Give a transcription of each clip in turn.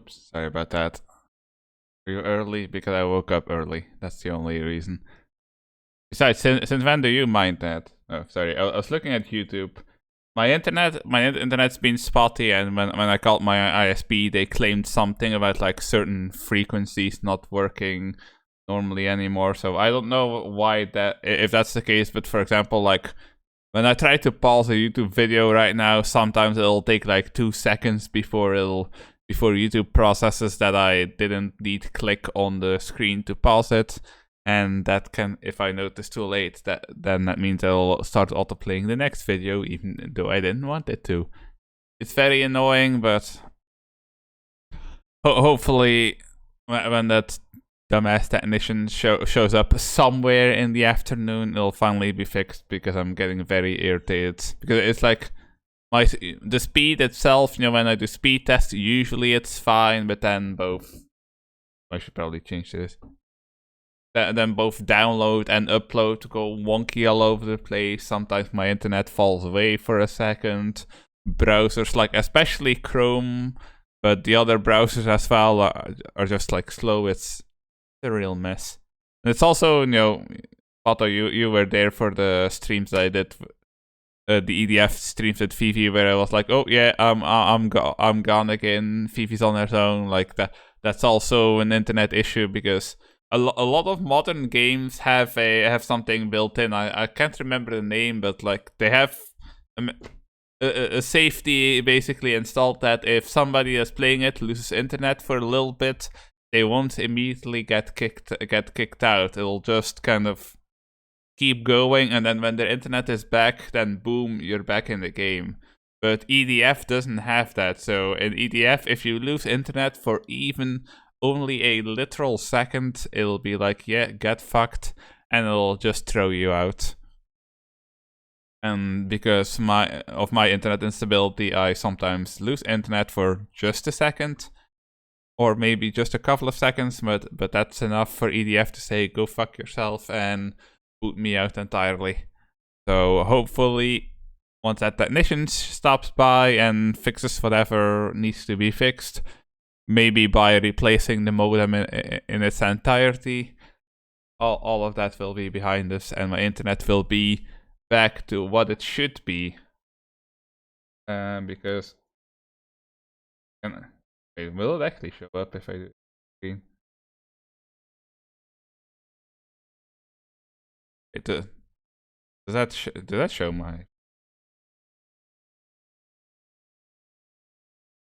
Oops, sorry about that. Are you early? Because I woke up early. That's the only reason. Besides, since when do you mind that? Oh, sorry. I was looking at YouTube. My internet's been spotty, and when I called my ISP, they claimed something about like certain frequencies not working normally anymore. So I don't know why that, if that's the case. But for example, like when I try to pause a YouTube video right now, sometimes it'll take like 2 seconds before YouTube processes that I didn't need to click on the screen to pause it. And that can, if I notice too late, then that means I'll start autoplaying the next video, even though I didn't want it to. It's very annoying, but hopefully when that dumbass technician shows up somewhere in the afternoon, it'll finally be fixed, because I'm getting very irritated. Because it's like the speed itself, when I do speed tests, usually it's fine, but then I should probably change this. Then both download and upload go wonky all over the place. Sometimes my internet falls away for a second. Browsers, like especially Chrome, but the other browsers as well are just like slow. It's a real mess. And it's also, Otto, you were there for the streams that I did, the EDF streams with Fifi, where I was like, oh yeah, I'm gone again. Fifi's on her own. Like that's also an internet issue, because a lot of modern games have something built in. I can't remember the name, but like they have a safety basically installed that if somebody is playing it loses internet for a little bit, they won't immediately get kicked out. It'll just kind of keep going, and then when their internet is back, then boom, you're back in the game. But EDF doesn't have that. So in EDF, if you lose internet for even only a literal second, it'll be like, yeah, get fucked, and it'll just throw you out. And because of my internet instability, I sometimes lose internet for just a second, or maybe just a couple of seconds, but that's enough for EDF to say, go fuck yourself, and boot me out entirely. So hopefully, once that technician stops by and fixes whatever needs to be fixed, maybe by replacing the modem in its entirety, all of that will be behind us, and my internet will be back to what it should be. Because will it actually show up if I do screen? Does that show my?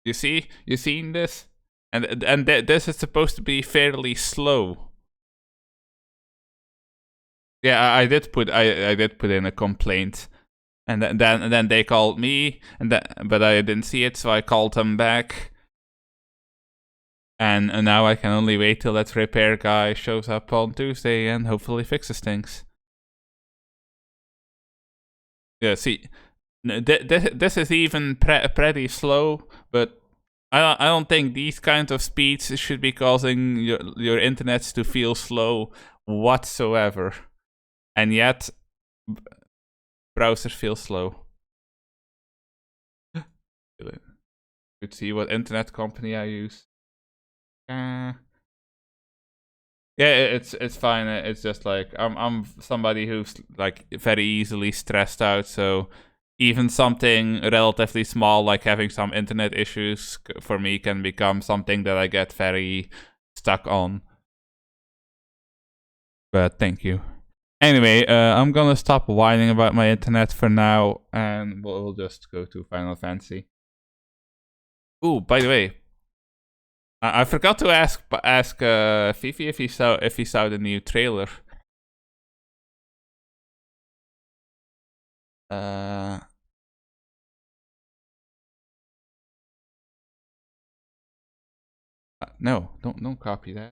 You seen this? And this is supposed to be fairly slow. Yeah, I did put in a complaint, and then they called me, but I didn't see it, so I called them back. And now I can only wait till that repair guy shows up on Tuesday and hopefully fixes things. Yeah, see, this is even pretty slow, but I don't think these kinds of speeds should be causing your internet to feel slow whatsoever. And yet, browsers feel slow. Could see what internet company I use. Yeah, it's fine. It's just like I'm somebody who's like very easily stressed out, so even something relatively small like having some internet issues for me can become something that I get very stuck on. But thank you. Anyway, I'm gonna stop whining about my internet for now, and we'll just go to Final Fantasy. Ooh, by the way, I forgot to ask Fifi if he saw the new trailer. No, don't copy that.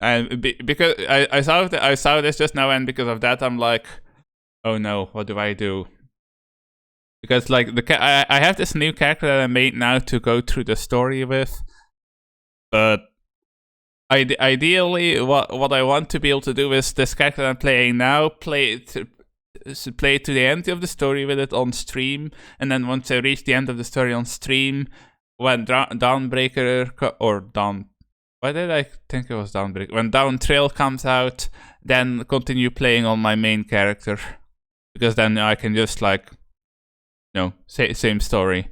And because I saw this just now, and because of that, I'm like, oh no, what do I do? Because like I have this new character that I made now to go through the story with, but ideally what I want to be able to do is this character I'm playing now play to the end of the story with it on stream, and then once I reach the end of the story on stream, when Dawnbreaker or Dawn, why did I think it was Dawnbreaker? When Down Trail comes out, then continue playing on my main character, because then I can just like, same story.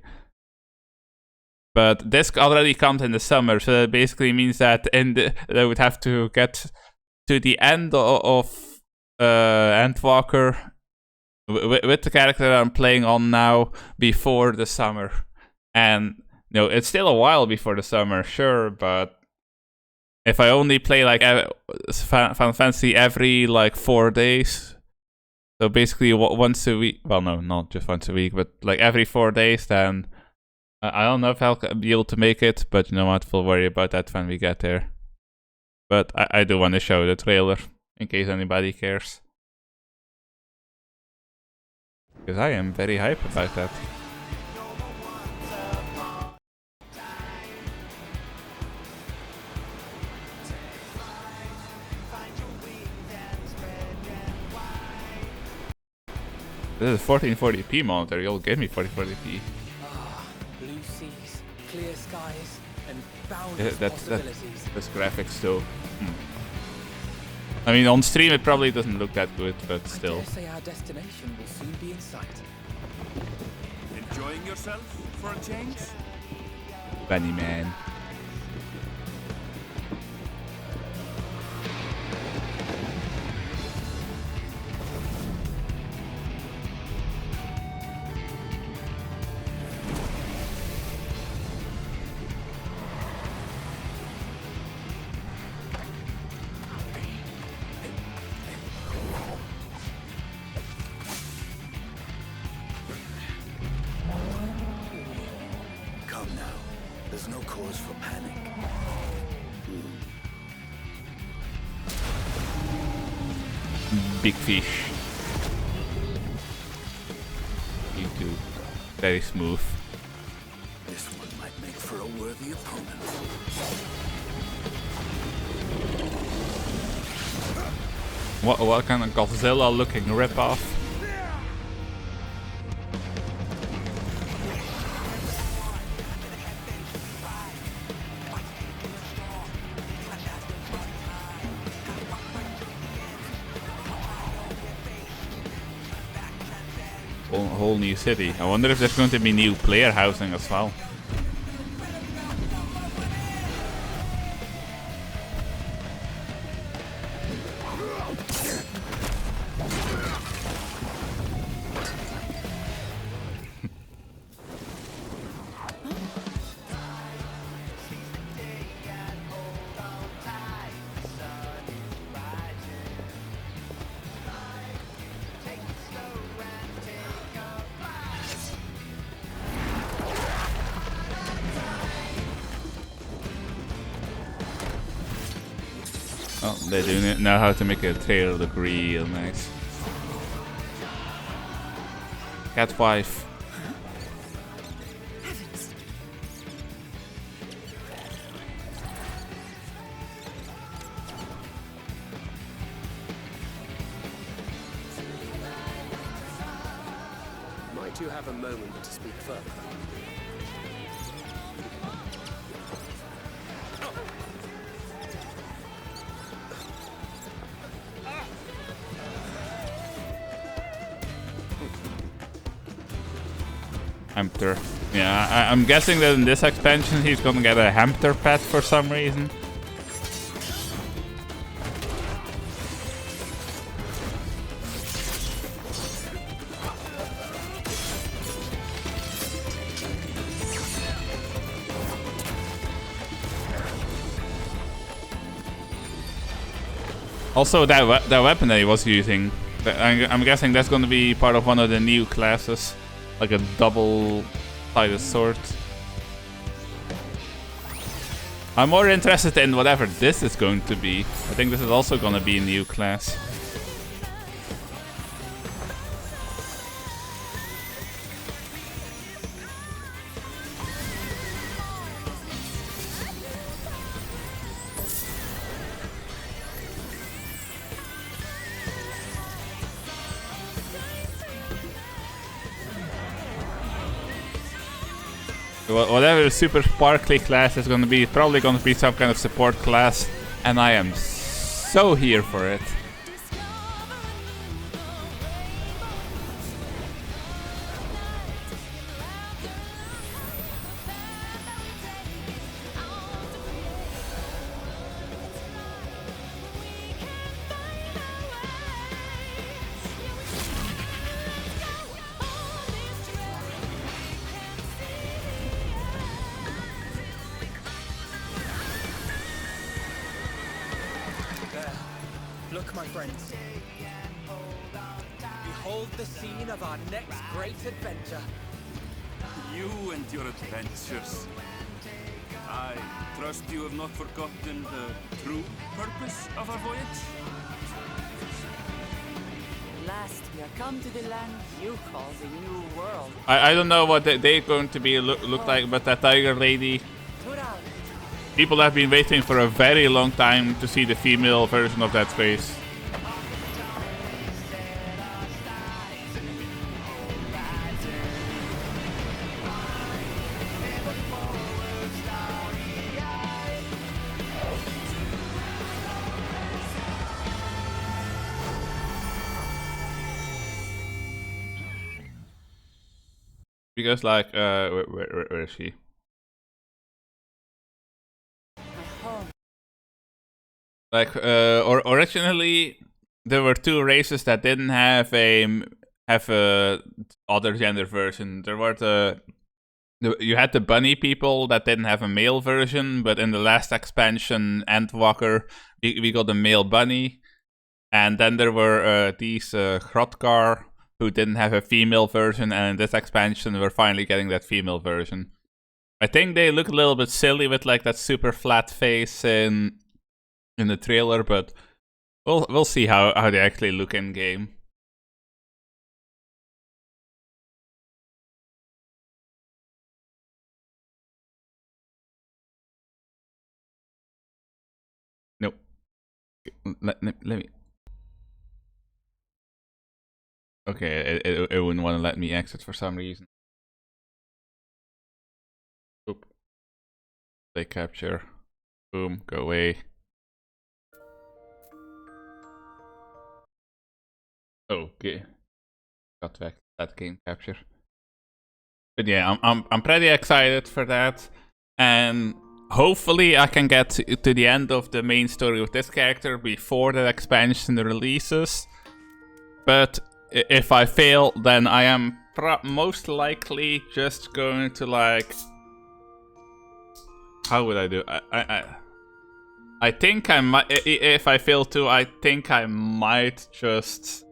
But this already comes in the summer, so that basically means that they would have to get to the end of Endwalker with the character I'm playing on now before the summer. And it's still a while before the summer, sure, but if I only play like Final Fantasy every like 4 days, so basically once a week, well no, not just once a week, but like every 4 days, then I don't know if I'll be able to make it, but you know what, we'll worry about that when we get there. But I do want to show the trailer, in case anybody cares. Because I am very hyped about that. This is 1440p monitor, you'll give me 1440p. Blue seas, clear skies, and boundless possibilities. This graphics though. I mean, on stream it probably doesn't look that good, but still. I dare say our destination will soon be in sight. Enjoying yourself for a change? Bunny man. There's no cause for panic. Big fish. YouTube. Very smooth. This one might make for a worthy opponent. What kind of Godzilla looking ripoff? Whole new city. I wonder if there's going to be new player housing as well. Oh, they do know how to make a tail look real nice. Cat wife. Might you have a moment to speak further? Hamster. Yeah, I'm guessing that in this expansion he's gonna get a hamster pet for some reason. Also, that weapon that he was using, I'm guessing that's gonna be part of one of the new classes. Like a double-sided sword. I'm more interested in whatever this is going to be. I think this is also going to be a new class. Whatever the super sparkly class is gonna be, probably gonna be some kind of support class, and I am so here for it. Look, my friends. Behold the scene of our next great adventure. You and your adventures. I trust you have not forgotten the true purpose of our voyage? At last, we are come to the land you call the New World. I don't know what they're going to be look like, but that tiger lady... People have been waiting for a very long time to see the female version of that face. Because like, where is she? Like, originally there were two races that didn't have a other gender version. There were you had the bunny people that didn't have a male version, but in the last expansion, Endwalker, we got a male bunny, and then there were these Hrothgar who didn't have a female version, and in this expansion, we're finally getting that female version. I think they look a little bit silly with like that super flat face in the trailer, but we'll see how they actually look in game. Nope. Let me. Okay, it wouldn't want to let me exit for some reason. Oop. Play capture. Boom. Go away. Okay. Got back that game capture. But yeah, I'm pretty excited for that, and hopefully I can get to the end of the main story with this character before that expansion releases. But if I fail, then I am most likely just going to like... How would I do? I think I might... If I fail to, I think I might just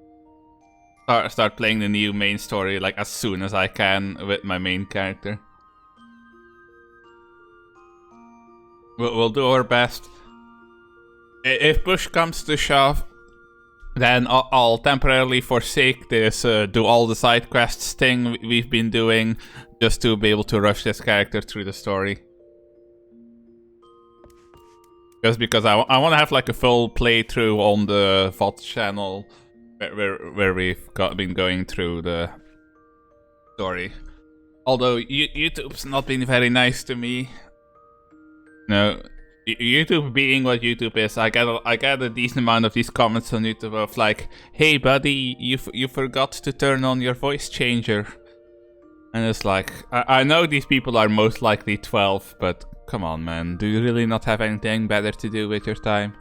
start playing the new main story like as soon as I can with my main character. We'll do our best. If push comes to shove, then I'll temporarily forsake this do all the side quests thing we've been doing just to be able to rush this character through the story. Just because I want to have like a full playthrough on the VOD channel where we've been going through the story. Although YouTube's not been very nice to me. No, YouTube being what YouTube is, I get a decent amount of these comments on YouTube of like, "Hey buddy, you forgot to turn on your voice changer," and it's like, I know these people are most likely 12, but come on, man, do you really not have anything better to do with your time?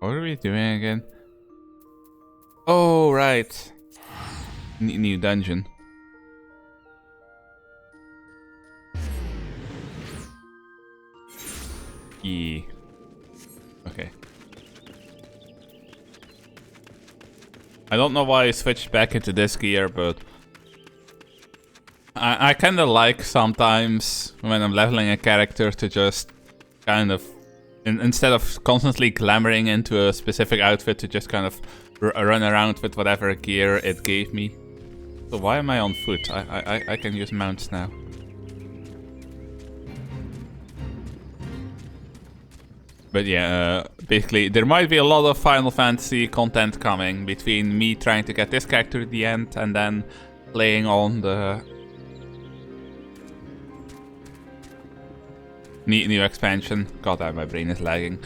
What are we doing again? Oh, right. New dungeon. Yeah. Okay. I don't know why I switched back into this gear, but I kind of like sometimes when I'm leveling a character to just kind of, instead of constantly glamoring into a specific outfit, to just kind of run around with whatever gear it gave me. So why am I on foot? I can use mounts now. But yeah, basically, there might be a lot of Final Fantasy content coming between me trying to get this character at the end and then playing on the new expansion. God damn, my brain is lagging.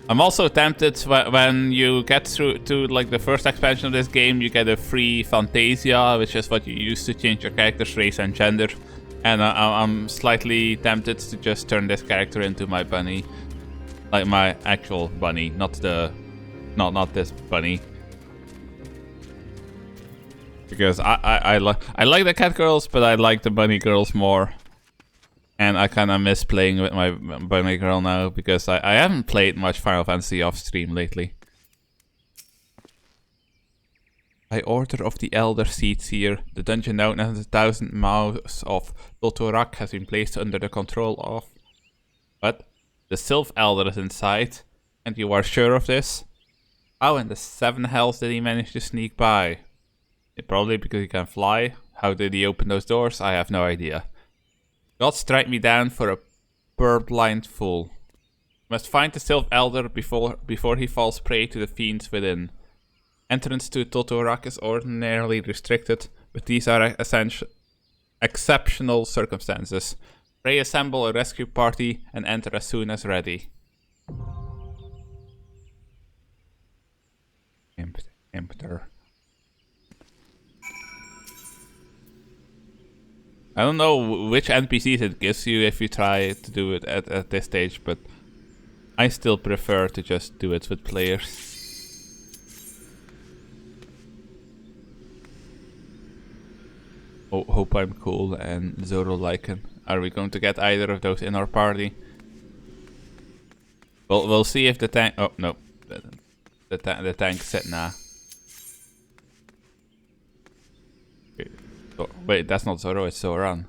I'm also tempted when you get through to like the first expansion of this game, you get a free Fantasia, which is what you use to change your character's race and gender. And I'm slightly tempted to just turn this character into my bunny. Like my actual bunny, not this bunny. Because I like the cat girls, but I like the bunny girls more. And I kind of miss playing with my bunny girl now, because I haven't played much Final Fantasy off stream lately. By order of the Elder Seer, the dungeon known as the 1,000 Mouths of Totorak has been placed under the control of... What? The Sylph Elder is inside, and you are sure of this? How in the 7 hells did he manage to sneak by? Probably because he can fly. How did he open those doors? I have no idea. God strike me down for a purblind fool. Must find the Sylph Elder before he falls prey to the fiends within. Entrance to Totorak is ordinarily restricted, but these are exceptional circumstances. Pray assemble a rescue party and enter as soon as ready. Enter. I don't know which NPCs it gives you if you try to do it at this stage, but I still prefer to just do it with players. Hope I'm cool and Zoro Lycan. Are we going to get either of those in our party? We'll see if the tank... Oh, no. The tank said nah. Okay. Oh, wait, that's not Zoro, it's Zoran.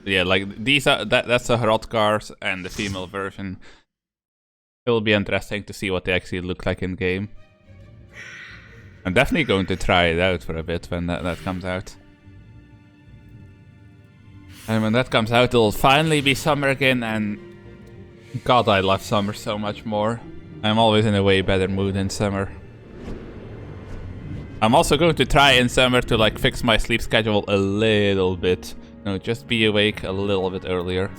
Yeah, like, these are... That's the Hrothgars and the female version. It will be interesting to see what they actually look like in game. I'm definitely going to try it out for a bit when that comes out. And when that comes out, it'll finally be summer again, and God, I love summer so much more. I'm always in a way better mood in summer. I'm also going to try in summer to like fix my sleep schedule a little bit. No, just be awake a little bit earlier.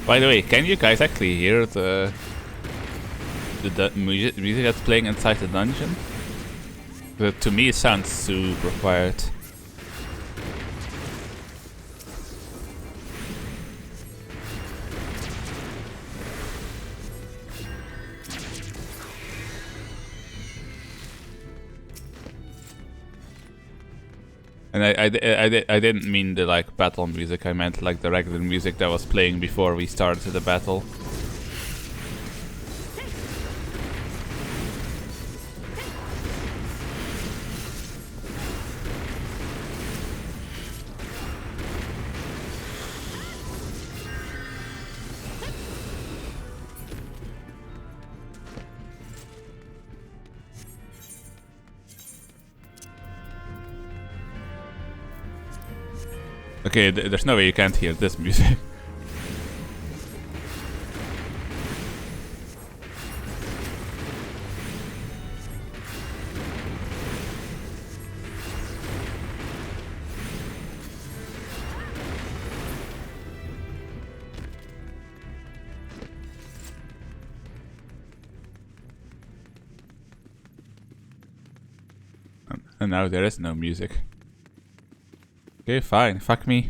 By the way, can you guys actually hear the music that's playing inside the dungeon? But to me it sounds super quiet. And I didn't mean the like battle music, I meant like the regular music that was playing before we started the battle. Okay, there's no way you can't hear this music. And now there is no music. Okay, fine. Fuck me.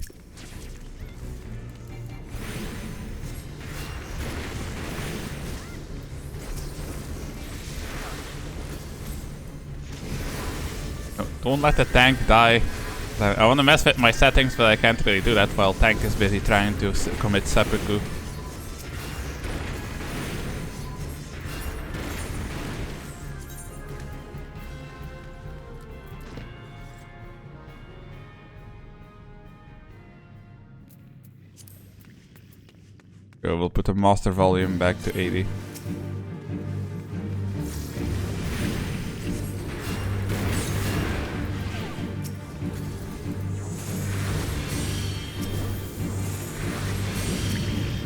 No, don't let the tank die. I want to mess with my settings, but I can't really do that while tank is busy trying to commit seppuku. So we'll put the master volume back to 80.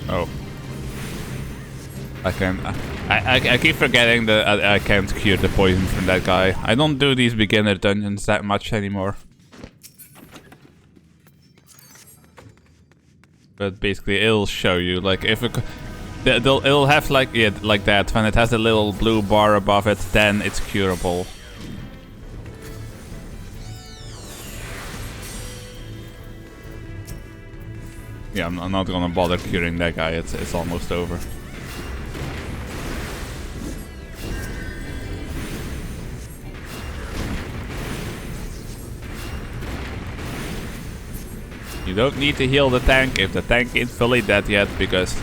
Oh. I keep forgetting that I can't cure the poison from that guy. I don't do these beginner dungeons that much anymore. But basically it'll show you, like, if it'll have like like that. When it has a little blue bar above it, then it's curable. Yeah, I'm not gonna bother curing that guy. It's almost over. You don't need to heal the tank if the tank ain't fully dead yet, because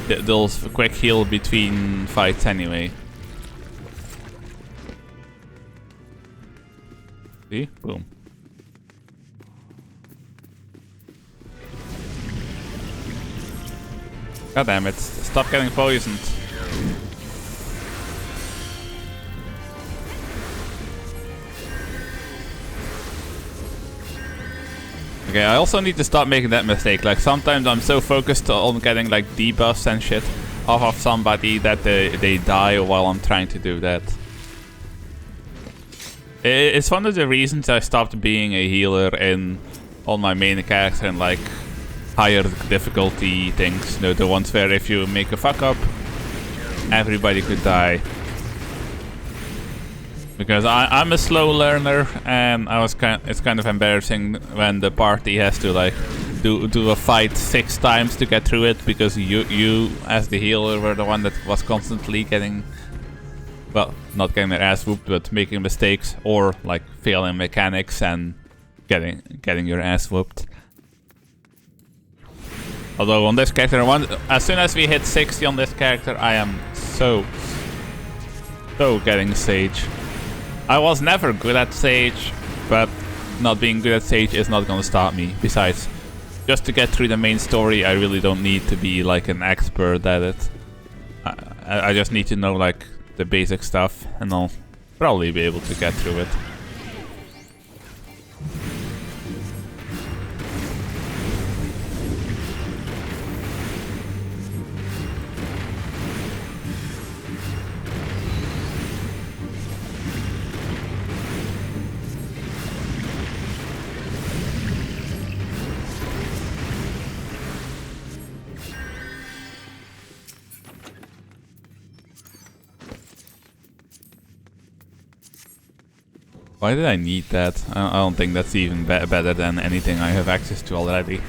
they'll quick heal between fights anyway. See? Boom. God damn it. Stop getting poisoned. Okay, I also need to stop making that mistake. Like, sometimes I'm so focused on getting like debuffs and shit off of somebody that they die while I'm trying to do that. It's one of the reasons I stopped being a healer on my main character and like higher difficulty things. You know, the ones where if you make a fuck up, everybody could die. Because I'm a slow learner, and it's kind of embarrassing when the party has to like do a fight 6 times to get through it, because you as the healer were the one that was constantly getting, well, not getting their ass whooped, but making mistakes or like failing mechanics and getting your ass whooped. Although on this character, as soon as we hit 60 on this character, I am so getting Sage. I was never good at Sage, but not being good at Sage is not gonna stop me. Besides, just to get through the main story, I really don't need to be like an expert at it. I just need to know like the basic stuff, and I'll probably be able to get through it. Why did I need that? I don't think that's even better than anything I have access to already.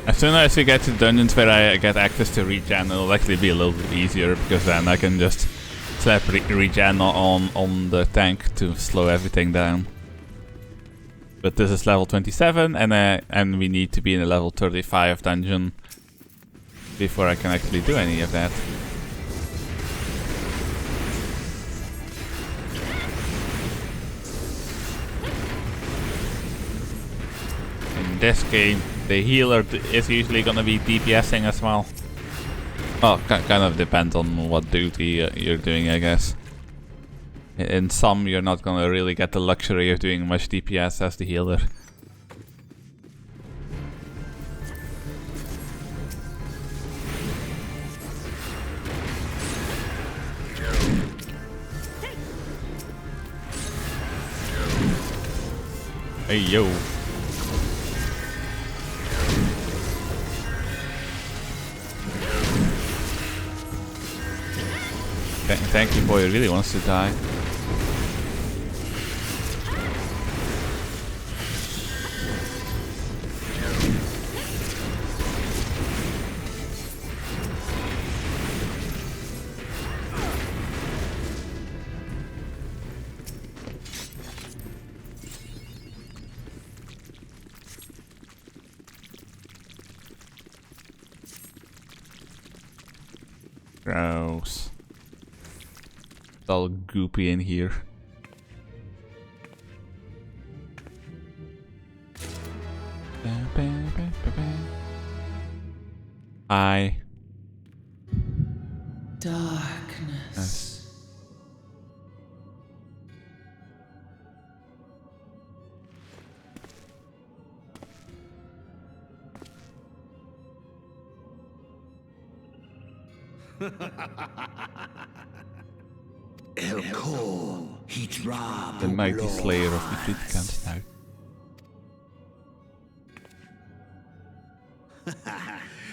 As soon as we get to dungeons where I get access to regen, it'll actually be a little bit easier, because then I can just slap regen on the tank to slow everything down. But this is level 27, and we need to be in a level 35 dungeon before I can actually do any of that. In this game, the healer is usually gonna be DPSing as well. Well, kind of depends on what duty you're doing, I guess. In some, you're not gonna really get the luxury of doing much DPS as the healer. Hey yo. Thank you, boy. He really wants to die. Gross. It's all goopy in here. I. Darkness. The mighty slayer of the fleet comes now.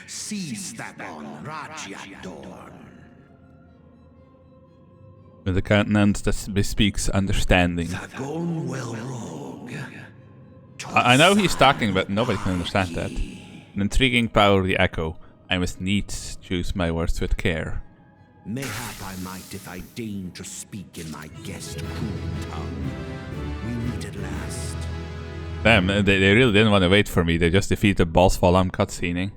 Seize that one, Rajadorn. With a countenance that bespeaks understanding. I know he's talking, but nobody can understand that. An intriguing power, the echo. I must needs choose my words with care. Mayhap I might if I deign to speak in my guest cruel tongue. We meet at last. Damn, they really didn't want to wait for me. They just defeat the boss while I'm cutscening.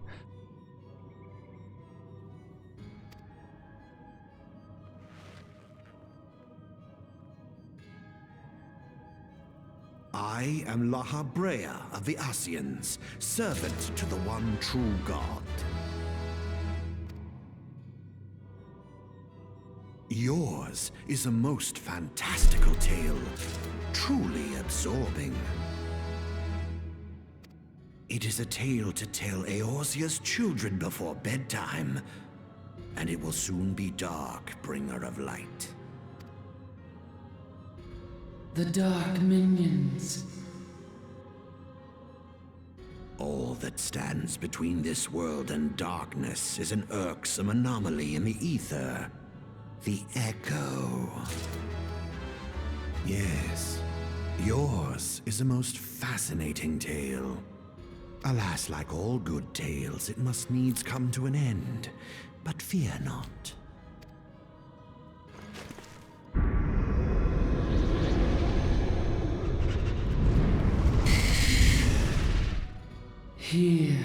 I am Lahabrea of the Asians, servant to the one true God. Yours is a most fantastical tale, truly absorbing. It is a tale to tell Eorzea's children before bedtime, and it will soon be dark, bringer of light. The dark minions. All that stands between this world and darkness is an irksome anomaly in the ether. The Echo. Yes, yours is a most fascinating tale. Alas, like all good tales, it must needs come to an end. But fear not. Here,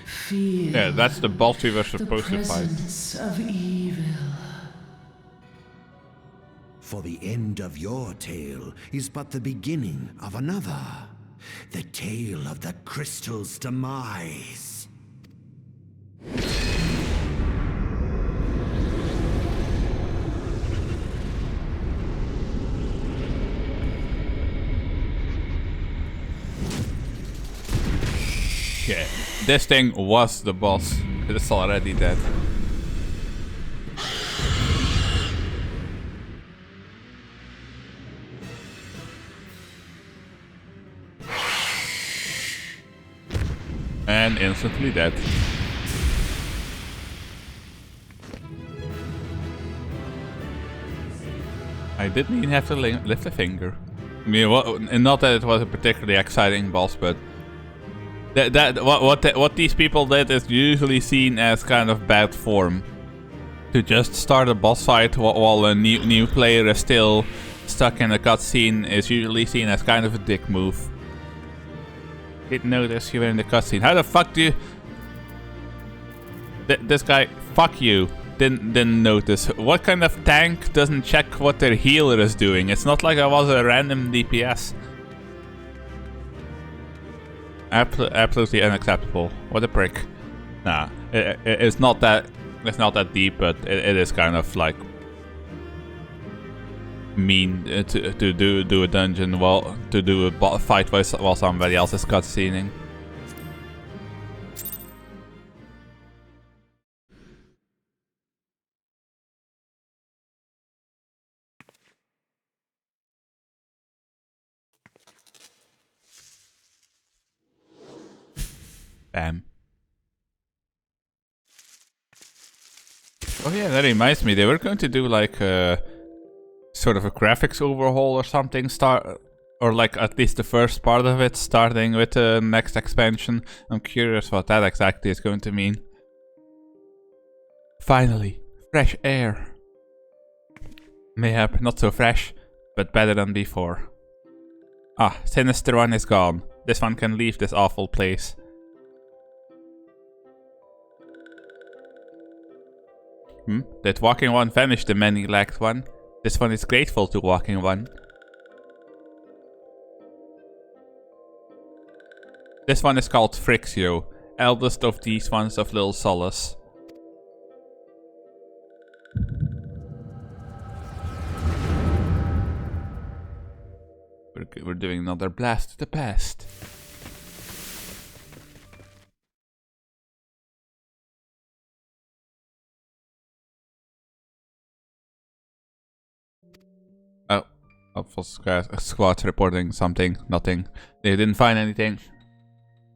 feel Yeah, that's the boss we were the supposed to fight. presence of evil. For the end of your tale is but the beginning of another. The tale of the crystal's demise. Yeah, this thing was the boss. It is already dead. And instantly dead. I didn't even have to lift a finger. I mean, not that it was a particularly exciting boss, but what these people did is usually seen as kind of bad form. To just start a boss fight while a new player is still stuck in a cutscene is usually seen as kind of a dick move. Didn't notice you were in the cutscene. How the fuck do you... This guy, fuck you. Didn't notice. What kind of tank doesn't check what their healer is doing? It's not like I was a random DPS. Absolutely unacceptable. What a prick. Nah, it's not that deep, but it is kind of like mean to do a dungeon to do a fight while somebody else is cutscening. Bam. Oh yeah, that reminds me. They were going to do like sort of a graphics overhaul or something, or like at least the first part of it, starting with the next expansion. I'm curious what that exactly is going to mean. Finally, fresh air. Mayhap not so fresh, but better than before. Ah, Sinister One is gone. This one can leave this awful place. Did Walking One vanish the many-legged one? This one is grateful to Walking One. This one is called Frixio, eldest of these ones of Lil Solace. We're doing another blast to the past. Oh, Alpha Squad reporting something. Nothing. They didn't find anything.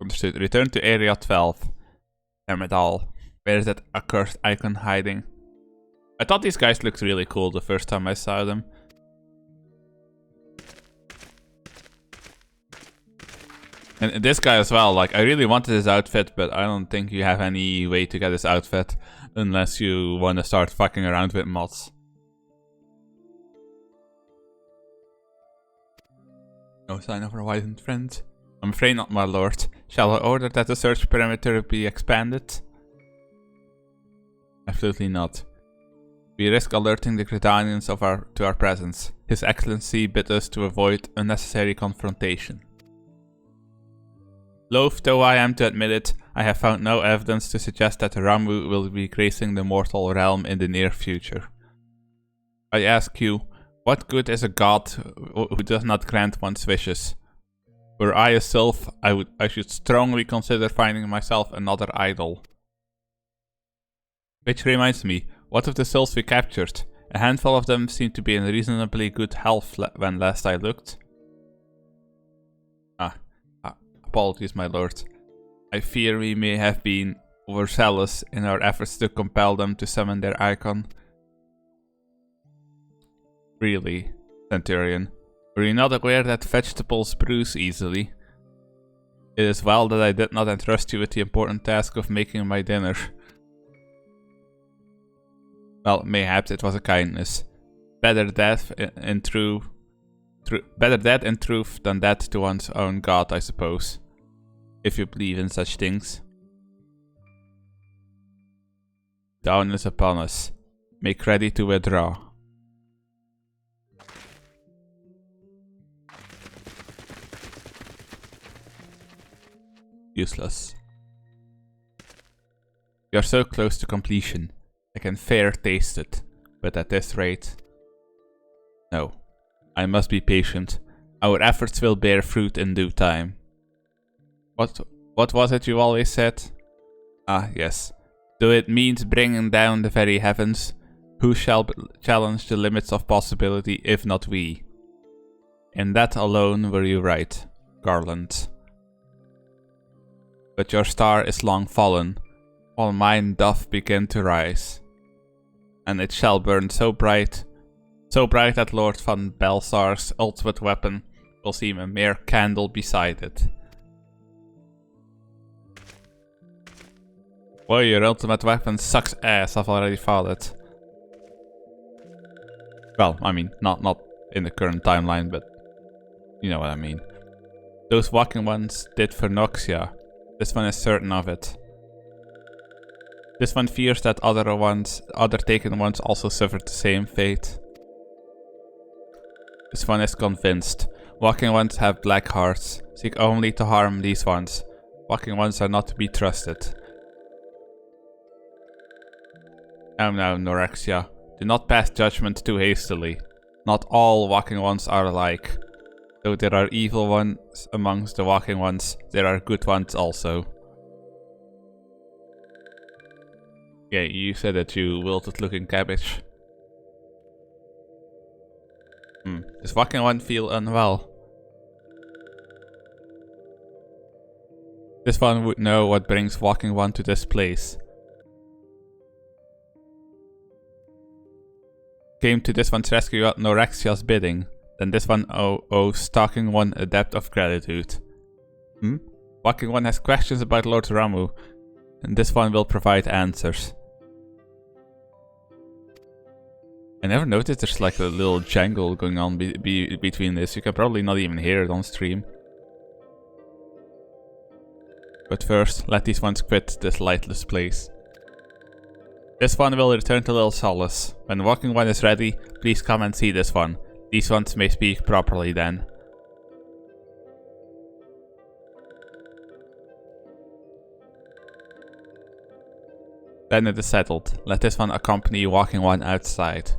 Understood. Return to Area 12. Damn it all. Where is that accursed icon hiding? I thought these guys looked really cool the first time I saw them. And this guy as well, like, I really wanted his outfit, but I don't think you have any way to get his outfit unless you want to start fucking around with mods. No sign of our wizened friend. I'm afraid not, my lord. Shall I order that the search perimeter be expanded? Absolutely not. We risk alerting the Gridanians to our presence. His Excellency bid us to avoid unnecessary confrontation. Loath though I am to admit it, I have found no evidence to suggest that Ramu will be gracing the mortal realm in the near future. I ask you, what good is a god who does not grant one's wishes? Were I a sylph, I should strongly consider finding myself another idol. Which reminds me, what of the sylphs we captured? A handful of them seemed to be in reasonably good health when last I looked. Apologies, my lord. I fear we may have been overzealous in our efforts to compel them to summon their icon. Really, Centurion? Were you not aware that vegetables bruise easily? It is well that I did not entrust you with the important task of making my dinner. Well, mayhaps it was a kindness. Better that in truth than that to one's own god, I suppose. If you believe in such things. Dawn is upon us. Make ready to withdraw. Useless. We are so close to completion. I can fair taste it, but at this rate... No. I must be patient. Our efforts will bear fruit in due time. What was it you always said? Ah, yes. Though it means bringing down the very heavens, who shall challenge the limits of possibility if not we? In that alone were you right, Garland. But your star is long fallen, while mine doth begin to rise. And it shall burn so bright that Lord Van Belsar's ultimate weapon will seem a mere candle beside it. Boy, your ultimate weapon sucks ass, I've already thought it. Well, I mean, not in the current timeline, but you know what I mean. Those walking ones did for Noxia. This one is certain of it. This one fears that other taken ones also suffered the same fate. This one is convinced. Walking ones have black hearts, seek only to harm these ones. Walking ones are not to be trusted. Now, Norexia, do not pass judgment too hastily. Not all walking ones are alike. Though there are evil ones amongst the walking ones, there are good ones also. Yeah, you said that, you wilted looking cabbage. Does walking one feel unwell? This one would know what brings walking one to this place. Came to this one's rescue at Norexia's bidding. Then this one owes stalking one a debt of gratitude. Walking one has questions about Lord Ramu, and this one will provide answers. I never noticed there's like a little jangle going on between this. You can probably not even hear it on stream. But first, let these ones quit this lightless place. This one will return to Little Solace. When walking one is ready, please come and see this one. These ones may speak properly then. Then it is settled. Let this one accompany walking one outside.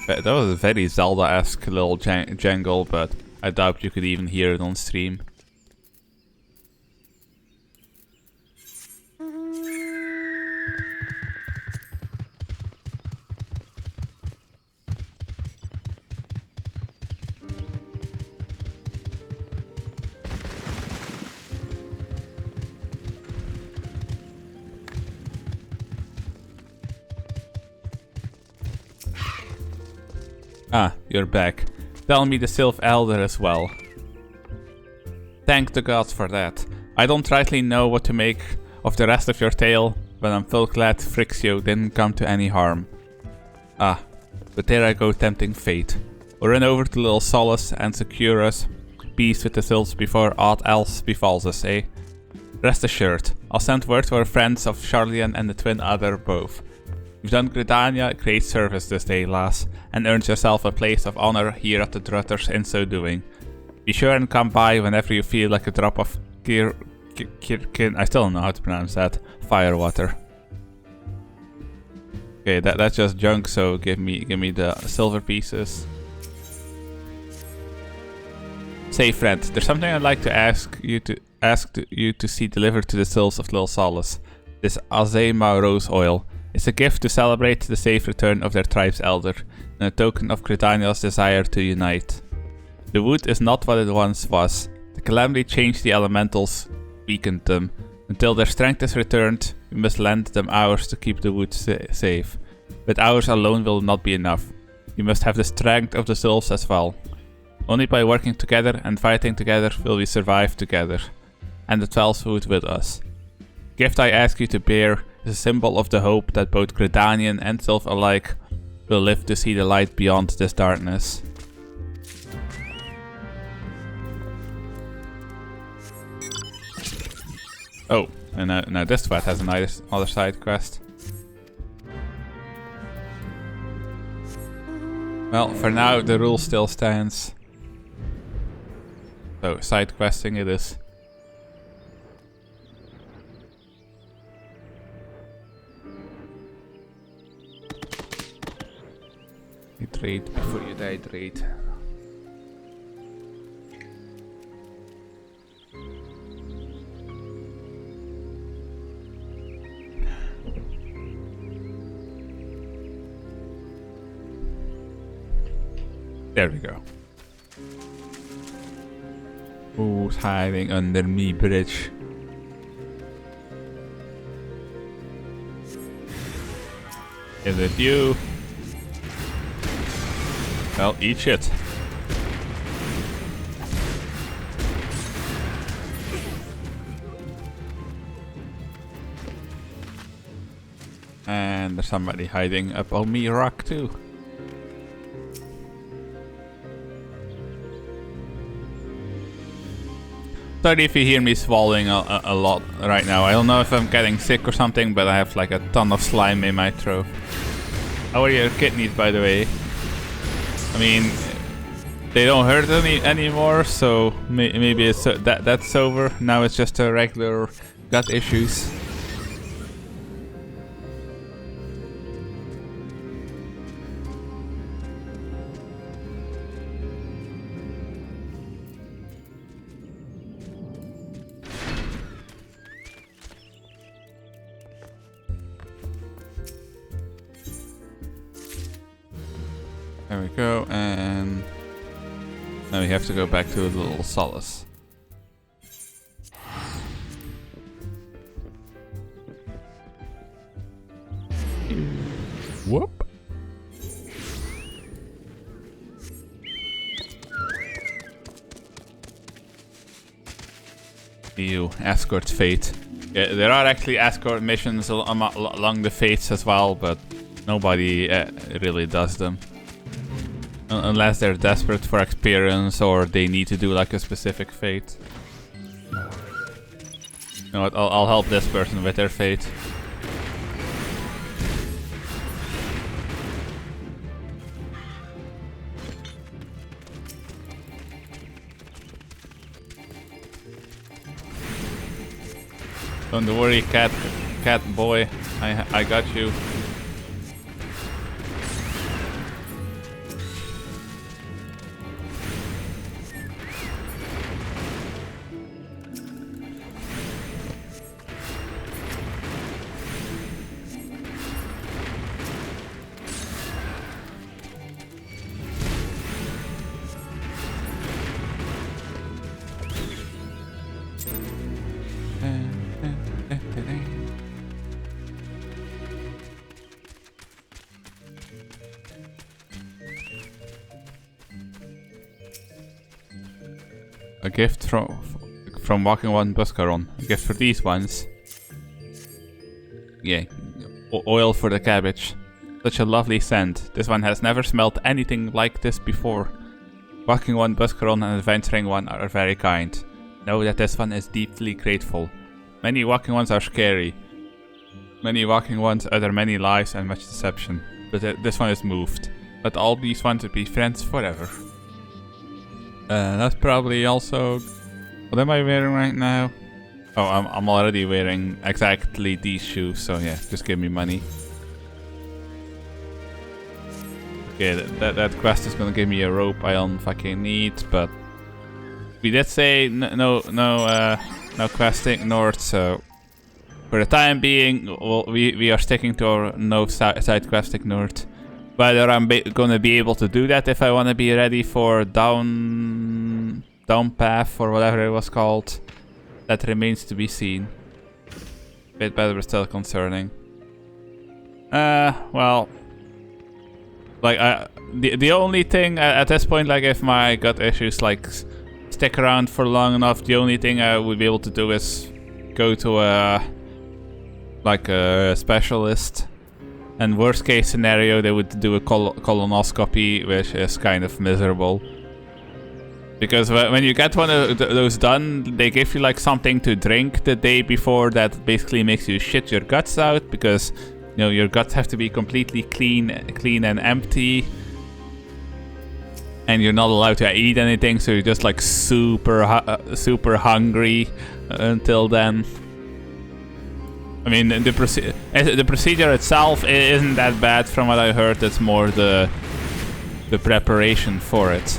That was a very Zelda-esque little jangle, but I doubt you could even hear it on stream. Ah, you're back. Tell me the Sylph Elder as well. Thank the gods for that. I don't rightly know what to make of the rest of your tale, but I'm full glad Frixio didn't come to any harm. Ah, but there I go tempting fate. We'll run over to Little Solace and secure us peace with the Sylphs before aught else befalls us, eh? Rest assured, I'll send word to our friends of Charlian and the Twin Adder both. You've done Gridania a great service this day, lass, and earned yourself a place of honor here at the Drutters in so doing. Be sure and come by whenever you feel like a drop of I still don't know how to pronounce that. Firewater. Okay, that's just junk, so give me the silver pieces. Say friend, there's something I'd like to ask you to see delivered to the Sylphs of Little Solace. This Azema rose oil. It's a gift to celebrate the safe return of their tribe's elder, and a token of Gridaniel's desire to unite. The wood is not what it once was. The calamity changed the elementals, weakened them. Until their strength is returned, we must lend them ours to keep the wood safe. But ours alone will not be enough. We must have the strength of the Sylphs as well. Only by working together and fighting together will we survive together, and the 12 wood with us. The gift I ask you to bear is a symbol of the hope that both Gridanian and Sylph alike will live to see the light beyond this darkness. Oh, and now this twat has another side quest. Well, for now the rule still stands. So, side questing it is. Hydrate before you dehydrate. There we go. Who's hiding under me bridge? Is it you? Well, eat shit. And there's somebody hiding up on me rock too. Sorry if you hear me swallowing a lot right now. I don't know if I'm getting sick or something, but I have like a ton of slime in my throat. How are your kidneys, by the way? I mean, they don't hurt anymore, so maybe it's that's over. Now it's just a regular gut issues. There we go, and now we have to go back to Little Solace. Whoop. Ew, escort fate. Yeah, there are actually escort missions along the fates as well, but nobody really does them. Unless they're desperate for experience or they need to do like a specific fate. You know what, I'll help this person with their fate. Don't worry, cat boy, I got you. A gift from Walking One Buscaron. A gift for these ones. Yeah, oil for the cabbage. Such a lovely scent. This one has never smelled anything like this before. Walking One Buscaron and Adventuring One are very kind. Know that this one is deeply grateful. Many Walking Ones are scary. Many Walking Ones utter many lies and much deception. But this one is moved. Let all these ones be friends forever. That's probably also... What am I wearing right now? Oh, I'm already wearing exactly these shoes, so yeah, just give me money. Okay, that quest is gonna give me a rope I don't fucking need, but... We did say no questing north, so... For the time being, well, we are sticking to our no side questing north. Whether I'm gonna be able to do that if I want to be ready for down path or whatever it was called, that remains to be seen. Bit better, but still concerning. Well, like the only thing at this point, like if my gut issues like stick around for long enough, the only thing I would be able to do is go to a specialist. And worst case scenario, they would do a colonoscopy, which is kind of miserable. Because when you get one of those done, they give you like something to drink the day before that basically makes you shit your guts out. Because, you know, your guts have to be completely clean and empty. And you're not allowed to eat anything, so you're just like super hungry until then. I mean, the procedure itself isn't that bad from what I heard. It's more the preparation for it.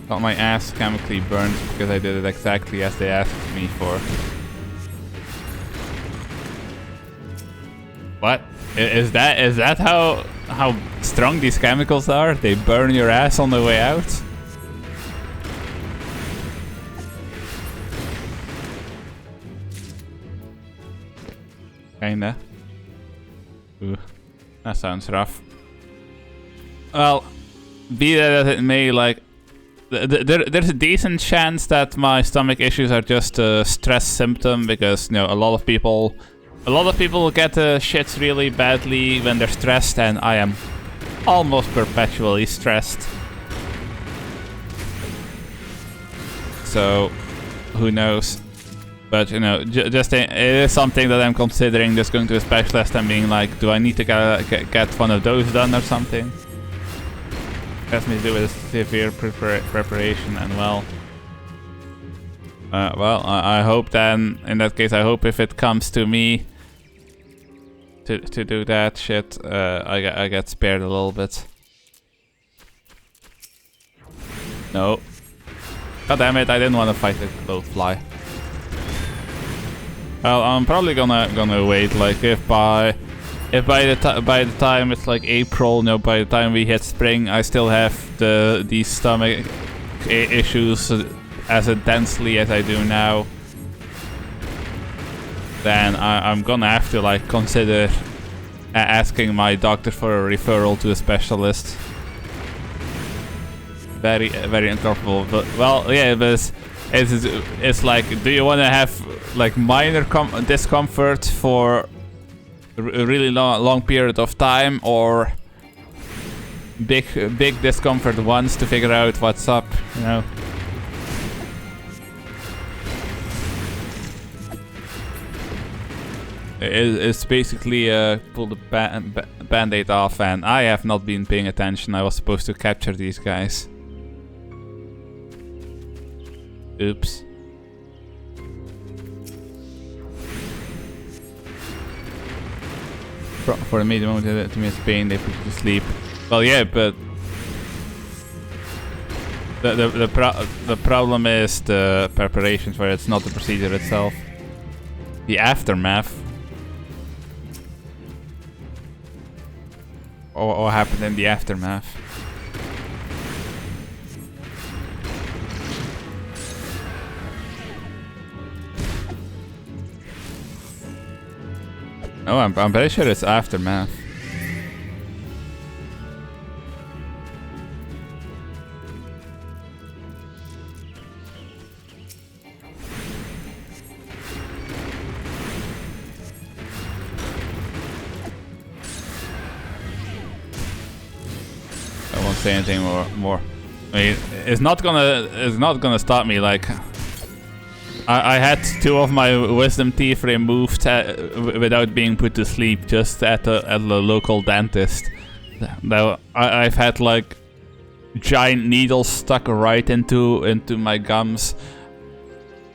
Got my ass chemically burned because I did it exactly as they asked me for. What? Is that how strong these chemicals are? They burn your ass on the way out? Kinda. Ooh, that sounds rough. Well, be that as it may, like, there's a decent chance that my stomach issues are just a stress symptom because, you know, a lot of people get the shits really badly when they're stressed, and I am almost perpetually stressed. So, who knows? But, you know, just it is something that I'm considering, just going to a specialist and being like, do I need to get one of those done or something? Has me to do with severe preparation, and well... I hope then, in that case, I hope if it comes to me to do that shit, I get spared a little bit. No. God damn it, I didn't want to fight the little fly. Well, I'm probably gonna wait, like if by the time it's like April, no, by the time we hit spring, I still have these stomach issues as intensely as I do now, then I'm gonna have to like consider asking my doctor for a referral to a specialist. Very, very uncomfortable, but well, yeah, but It's like, do you want to have like minor discomfort for a really long period of time, or big discomfort once to figure out what's up, you know? It's basically pull the band-aid off, and I have not been paying attention. I was supposed to capture these guys. Oops. For a medium moment to miss pain, they put you to sleep. Well, yeah, but the problem is the preparation for it. It's not the procedure itself. The aftermath. Or what happened in the aftermath. Oh, I'm pretty sure it's aftermath. I won't say anything more. I mean, it's not gonna stop me. Like, I had 2 of my wisdom teeth removed without being put to sleep, just at the local dentist. Now I've had like giant needles stuck right into my gums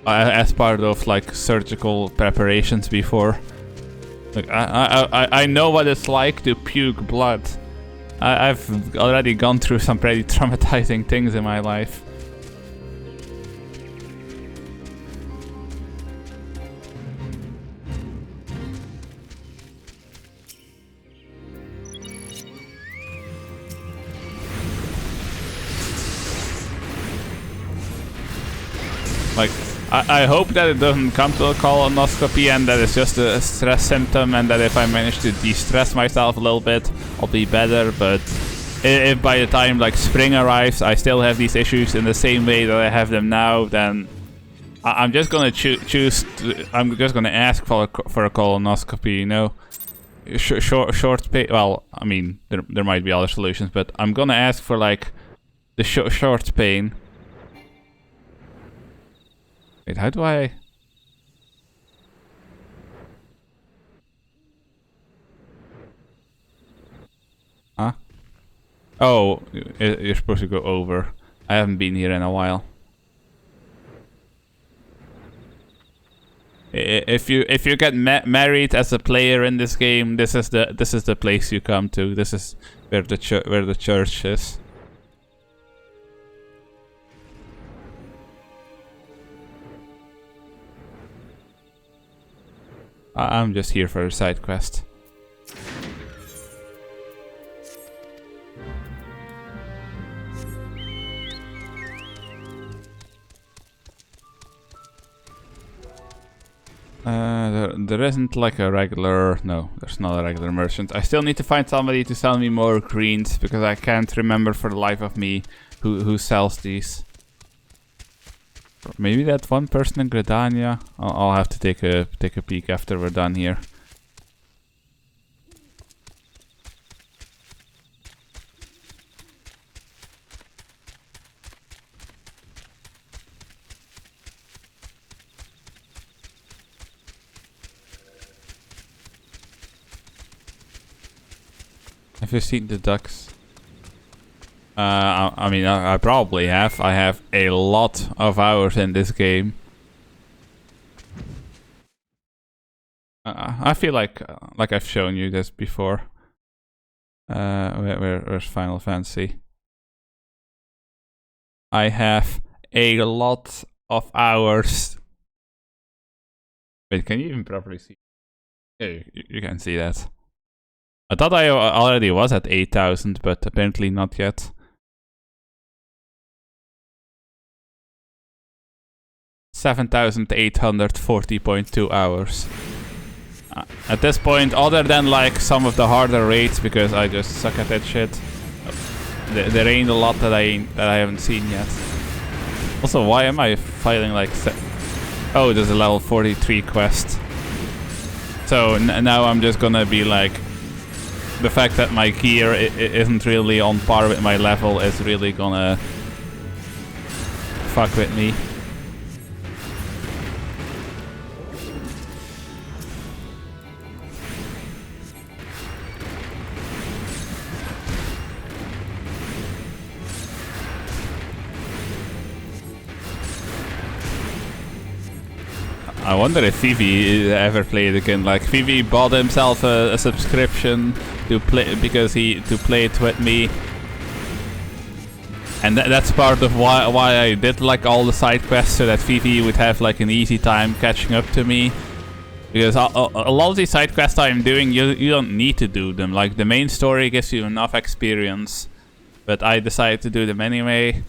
as part of like surgical preparations before. Like I know what it's like to puke blood. I've already gone through some pretty traumatizing things in my life. Like, I hope that it doesn't come to a colonoscopy and that it's just a stress symptom, and that if I manage to de-stress myself a little bit, I'll be better. But if by the time like spring arrives I still have these issues in the same way that I have them now, then I'm just gonna I'm just gonna ask for a colonoscopy, you know. Short pay. Well, I mean, there might be other solutions, but I'm gonna ask for like the short pain. Wait, how do I... Huh? Oh, you're supposed to go over. I haven't been here in a while. If you get married as a player in this game, this is the place you come to. This is where the church is. I'm just here for a side quest. There isn't like a regular... No, there's not a regular merchant. I still need to find somebody to sell me more greens, because I can't remember for the life of me who sells these. Maybe that one person in Gridania. I'll have to take a peek after we're done here. Have you seen the ducks? I mean, I probably have. I have a lot of hours in this game. I feel like I've shown you this before. Where's Final Fantasy? I have a lot of hours. Wait, can you even properly see? Yeah, you can see that. I thought I already was at 8,000, but apparently not yet. 7,840.2 hours. At this point, other than like some of the harder raids, because I just suck at that shit, there ain't a lot that I haven't seen yet. Also, why am I fighting like... Oh, there's a level 43 quest. So now I'm just gonna be like... The fact that my gear isn't really on par with my level is really gonna... fuck with me. I wonder if Vivi ever played again. Like Vivi bought himself a subscription to play to play it with me, and that's part of why I did like all the side quests, so that Vivi would have like an easy time catching up to me. Because a lot of these side quests I'm doing, you don't need to do them. Like the main story gives you enough experience, but I decided to do them anyway.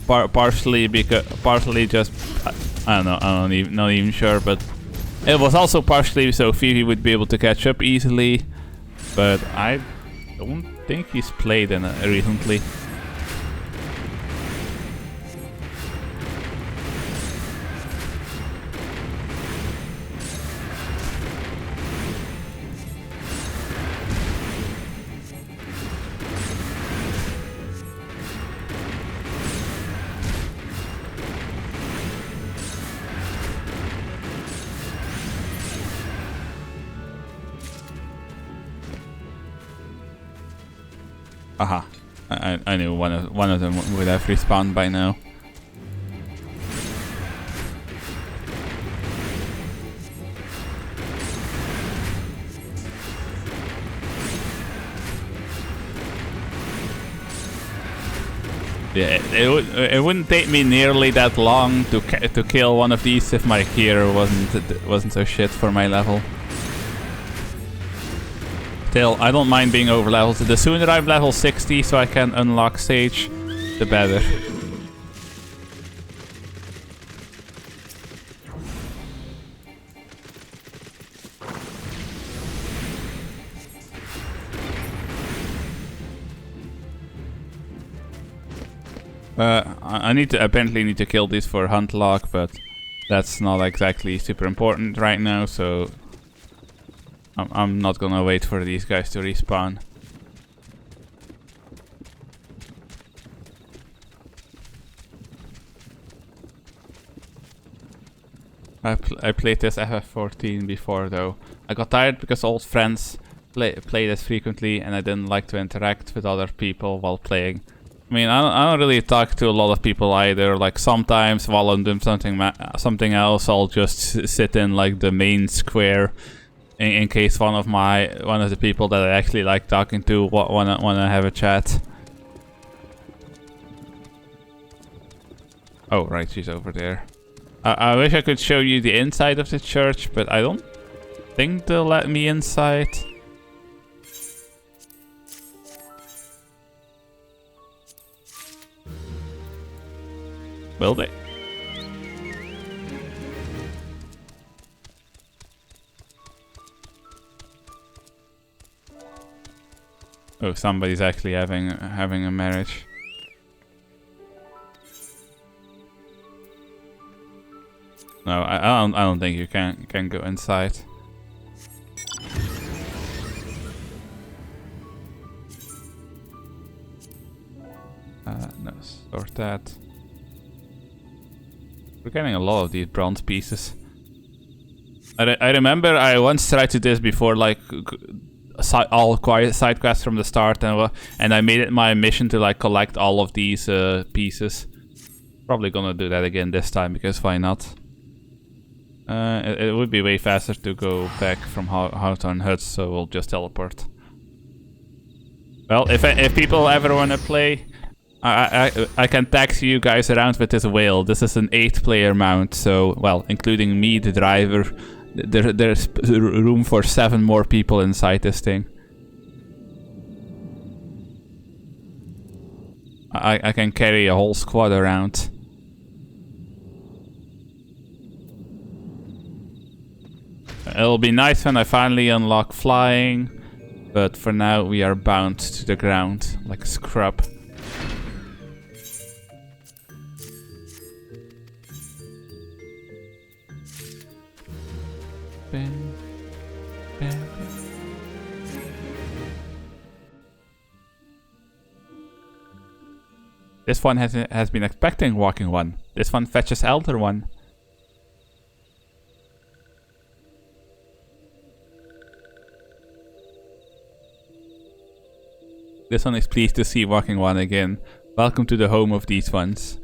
Partially just. I don't know, not even sure, but it was also partially so Vivi would be able to catch up easily, but I don't think he's played in it recently. Aha, I knew one of them would have respawned by now. Yeah, it wouldn't take me nearly that long to kill one of these if my gear wasn't so shit for my level. Still, I don't mind being over leveled. The sooner I'm level 60 so I can unlock Sage, the better. I apparently need to kill these for hunt lock, but that's not exactly super important right now, so I'm not gonna wait for these guys to respawn. I played this FF14 before though. I got tired because old friends play this frequently and I didn't like to interact with other people while playing. I mean, I don't really talk to a lot of people either. Like sometimes while I'm doing something else, I'll just sit in like the main square in case one of the people that I actually like talking to wanna have a chat. Oh right, she's over there. I wish I could show you the inside of the church, but I don't think they'll let me inside. Will they? Oh, somebody's actually having a marriage. No, I don't think you can go inside. No, sort that. We're getting a lot of these bronze pieces. I remember I once tried to do this before, like all side quests from the start, and I made it my mission to like collect all of these pieces. Probably gonna do that again this time because why not? It would be way faster to go back from Hawthorne Huts, so we'll just teleport. Well, if people ever wanna play, I can taxi you guys around with this whale. This is an 8-player mount, so well, including me, the driver. There's room for 7 more people inside this thing. I can carry a whole squad around. It'll be nice when I finally unlock flying, but for now we are bound to the ground like a scrub. This one has been expecting walking one. This one fetches elder one. This one is pleased to see walking one again. Welcome to the home of these ones.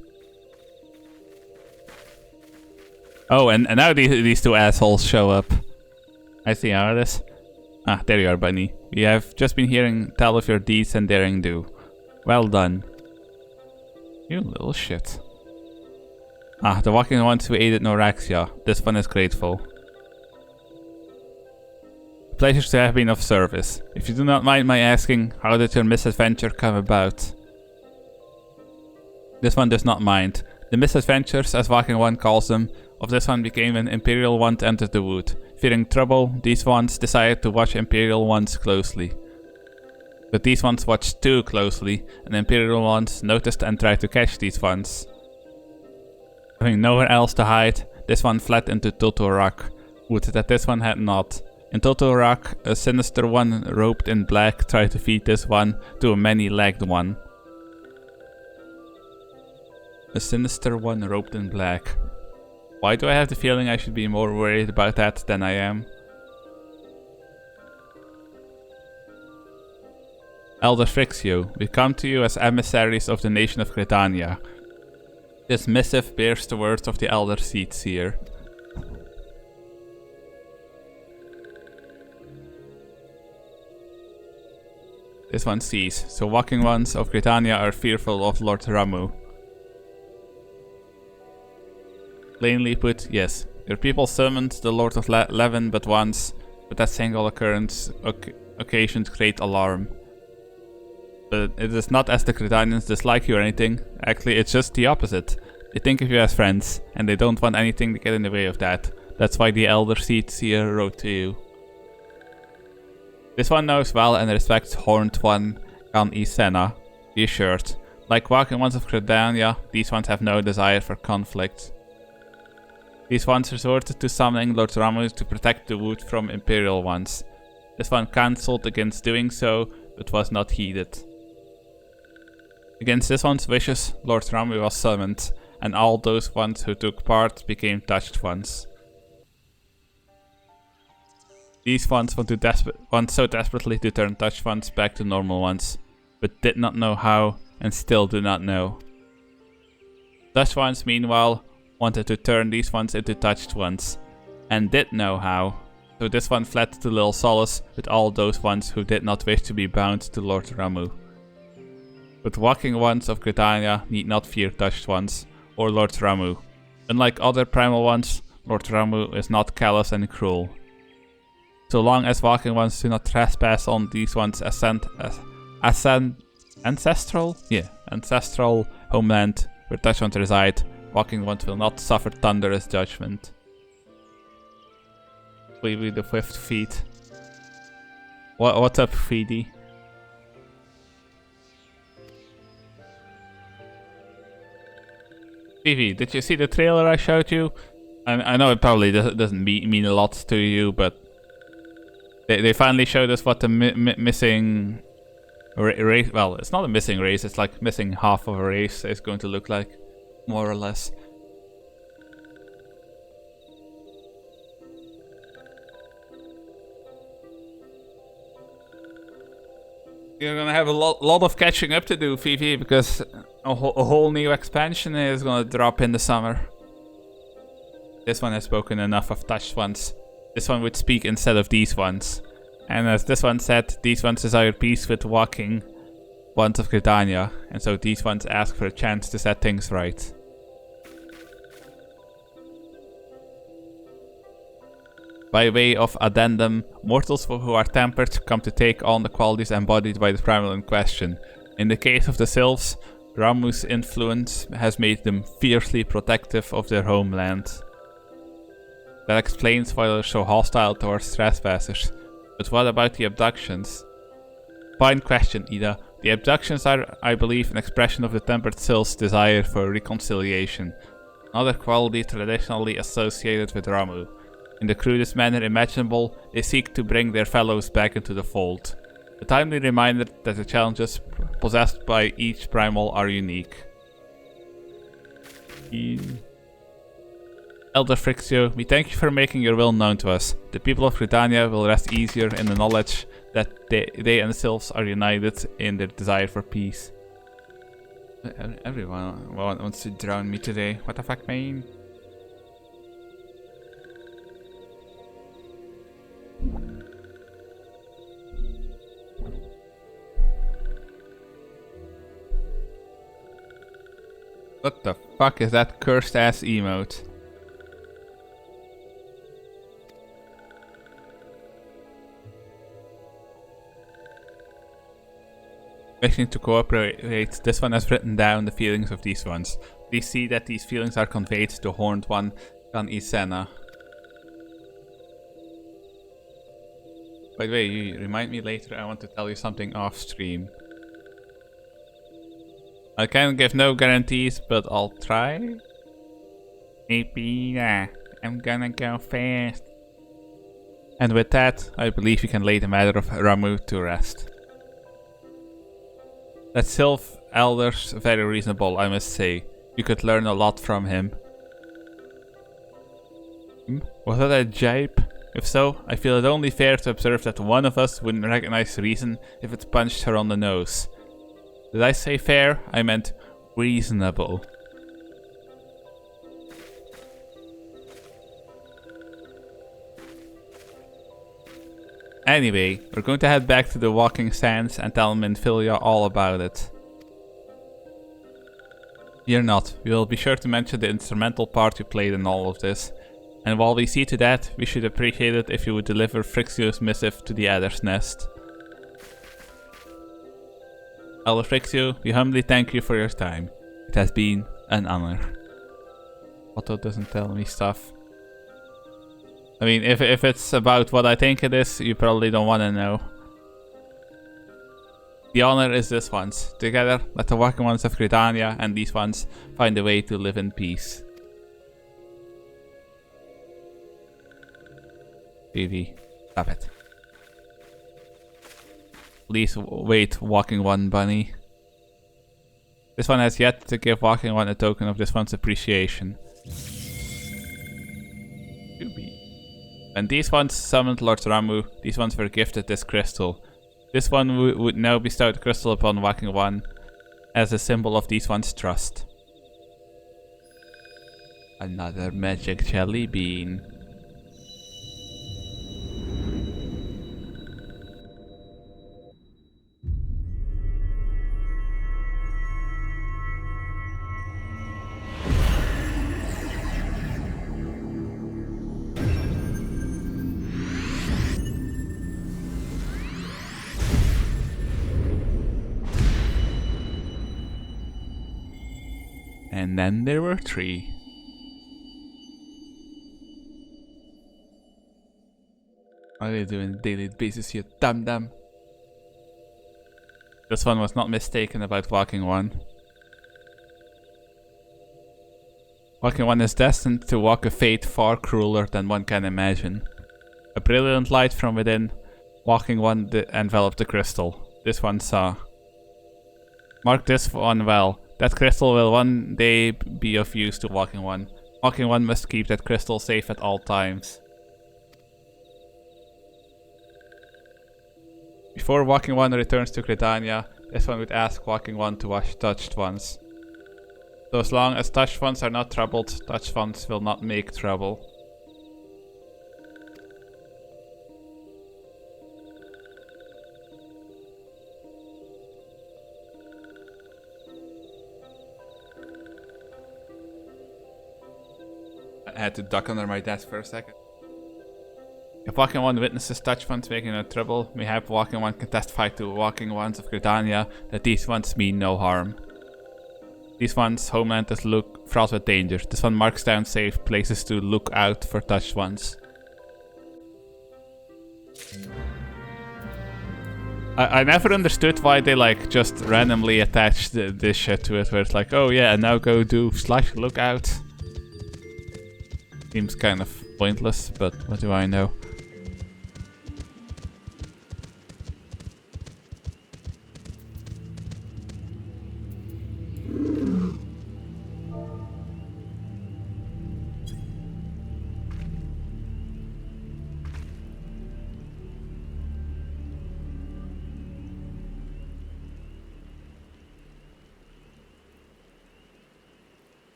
Oh, and now these two assholes show up. I see how it is. Ah, there you are, Bunny. We have just been hearing tell of your deeds and daring do. Well done. You little shit. Ah, the walking ones who aided Norexia. This one is grateful. Pleasure to have been of service. If you do not mind my asking, how did your misadventure come about? This one does not mind. The misadventures, as Walking One calls them, of this one became when Imperial One entered the wood. Fearing trouble, these ones decided to watch Imperial Ones closely. But these ones watched too closely, and Imperial Ones noticed and tried to catch these ones. Having nowhere else to hide, this one fled into Totorak, wood that this one had not. In Totorak, a sinister one robed in black tried to feed this one to a many-legged one. A sinister one robed in black. Why do I have the feeling I should be more worried about that than I am? Elder Frixio, we come to you as emissaries of the nation of Gridania. This missive bears the words of the Elder Seed Seer. This one sees, so walking ones of Gridania are fearful of Lord Ramu. Plainly put, yes. Your people summoned the Lord of Levin but once, but that single occurrence occasioned great alarm. But it is not as the Gridanians dislike you or anything. Actually, it's just the opposite. They think of you as friends, and they don't want anything to get in the way of that. That's why the Elder Seed Seer wrote to you. This one knows well and respects Horned One Kan Isena. Be assured. Like walking ones of Gridania, these ones have no desire for conflict. These ones resorted to summoning Lord Ramu to protect the wood from Imperial ones. This one cancelled against doing so, but was not heeded. Against this one's wishes, Lord Ramu was summoned, and all those ones who took part became touched ones. These ones want so desperately to turn touched ones back to normal ones, but did not know how, and still do not know. Touched ones, meanwhile, wanted to turn these ones into touched ones, and did know how, so this one fled to Lil Solace with all those ones who did not wish to be bound to Lord Ramu. But walking ones of Gridania need not fear touched ones, or Lord Ramu. Unlike other primal ones, Lord Ramu is not callous and cruel. So long as walking ones do not trespass on these ones' ancestral homeland where touched ones reside, walking ones will not suffer thunderous judgment. Maybe the fifth feet. What's up, Feedy? Vivi, did you see the trailer I showed you? I know it probably doesn't mean a lot to you, but they finally showed us what the missing race. Well, it's not a missing race. It's like missing half of a race is going to look like, more or less. You're gonna have a lot of catching up to do, Vivi, because a whole new expansion is gonna drop in the summer. This one has spoken enough of touched ones. This one would speak instead of these ones. And as this one said, these ones desire peace with walking ones of Gridania, and so these ones ask for a chance to set things right. By way of addendum, mortals who are tempered come to take on the qualities embodied by the primal in question. In the case of the Sylphs, Ramu's influence has made them fiercely protective of their homeland. That explains why they're so hostile towards trespassers. But what about the abductions? Fine question, Ida. The abductions are, I believe, an expression of the tempered Sylph's desire for reconciliation, another quality traditionally associated with Ramu. In the crudest manner imaginable, they seek to bring their fellows back into the fold. A timely reminder that the challenges possessed by each primal are unique. Elder Frixio, we thank you for making your will known to us. The people of Gridania will rest easier in the knowledge that they themselves are united in their desire for peace. Everyone wants to drown me today. What the fuck, man? What the fuck is that cursed ass emote? Wishing to cooperate, this one has written down the feelings of these ones. Please see that these feelings are conveyed to the horned one, Kan Isena. By the way, you remind me later, I want to tell you something off stream. I can give no guarantees, but I'll try. Maybe, I'm gonna go fast. And with that, I believe we can lay the matter of Ramu to rest. That Sylph Elder's very reasonable, I must say. You could learn a lot from him. Was that a jibe? If so, I feel it only fair to observe that one of us wouldn't recognize reason if it punched her on the nose. Did I say fair? I meant reasonable. Anyway, we're going to head back to the Walking Sands and tell Minfilia all about it. Fear not, we will be sure to mention the instrumental part you played in all of this. And while we see to that, we should appreciate it if you would deliver Frixio's missive to the Adder's Nest. Elder Frixio, we humbly thank you for your time. It has been an honor. Otto doesn't tell me stuff. I mean, if it's about what I think it is, you probably don't want to know. The honor is this one's. Together, let the Walking Ones of Gridania and these ones find a way to live in peace. Vivi, stop it. Please wait, Walking One Bunny. This one has yet to give Walking One a token of this one's appreciation. When these ones summoned Lord Ramu, these ones were gifted this crystal. This one would now bestow the crystal upon Walking One as a symbol of these ones' trust. Another magic jelly bean. And then there were 3. What are you doing on a daily basis, you dum-dum? This one was not mistaken about Walking One. Walking One is destined to walk a fate far crueler than one can imagine. A brilliant light from within, Walking One enveloped the crystal. This one saw. Mark this one well. That crystal will one day be of use to Walking One. Walking One must keep that crystal safe at all times. Before Walking One returns to Gridania, this one would ask Walking One to wash touched ones. So as long as touched ones are not troubled, touched ones will not make trouble. I had to duck under my desk for a second. If Walking One witnesses touch ones making no trouble, mayhap Walking One can testify to Walking Ones of Gridania that these ones mean no harm. These ones' homeland is fraught with danger. This one marks down safe places to look out for touched ones. I never understood why they like just randomly attached this shit to it, where it's like, oh yeah, and now go do / lookout. Seems kind of pointless, but what do I know?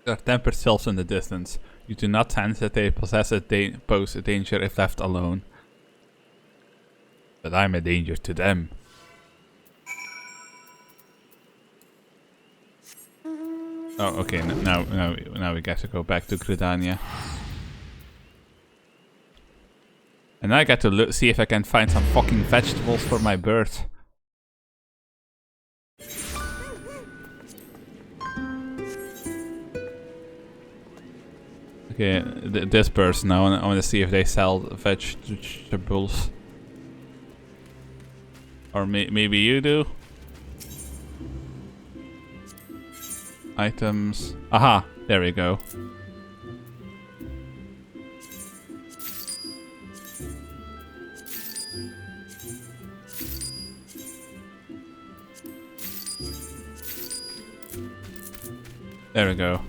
There are tempered sylphs in the distance. You do not sense that they pose a danger if left alone. But I'm a danger to them. Oh, okay. Now we got to go back to Gridania. And now I got to see if I can find some fucking vegetables for my bird. Okay, this person, I want to see if they sell vegetables. Or maybe you do? Items. Aha, there we go. There we go.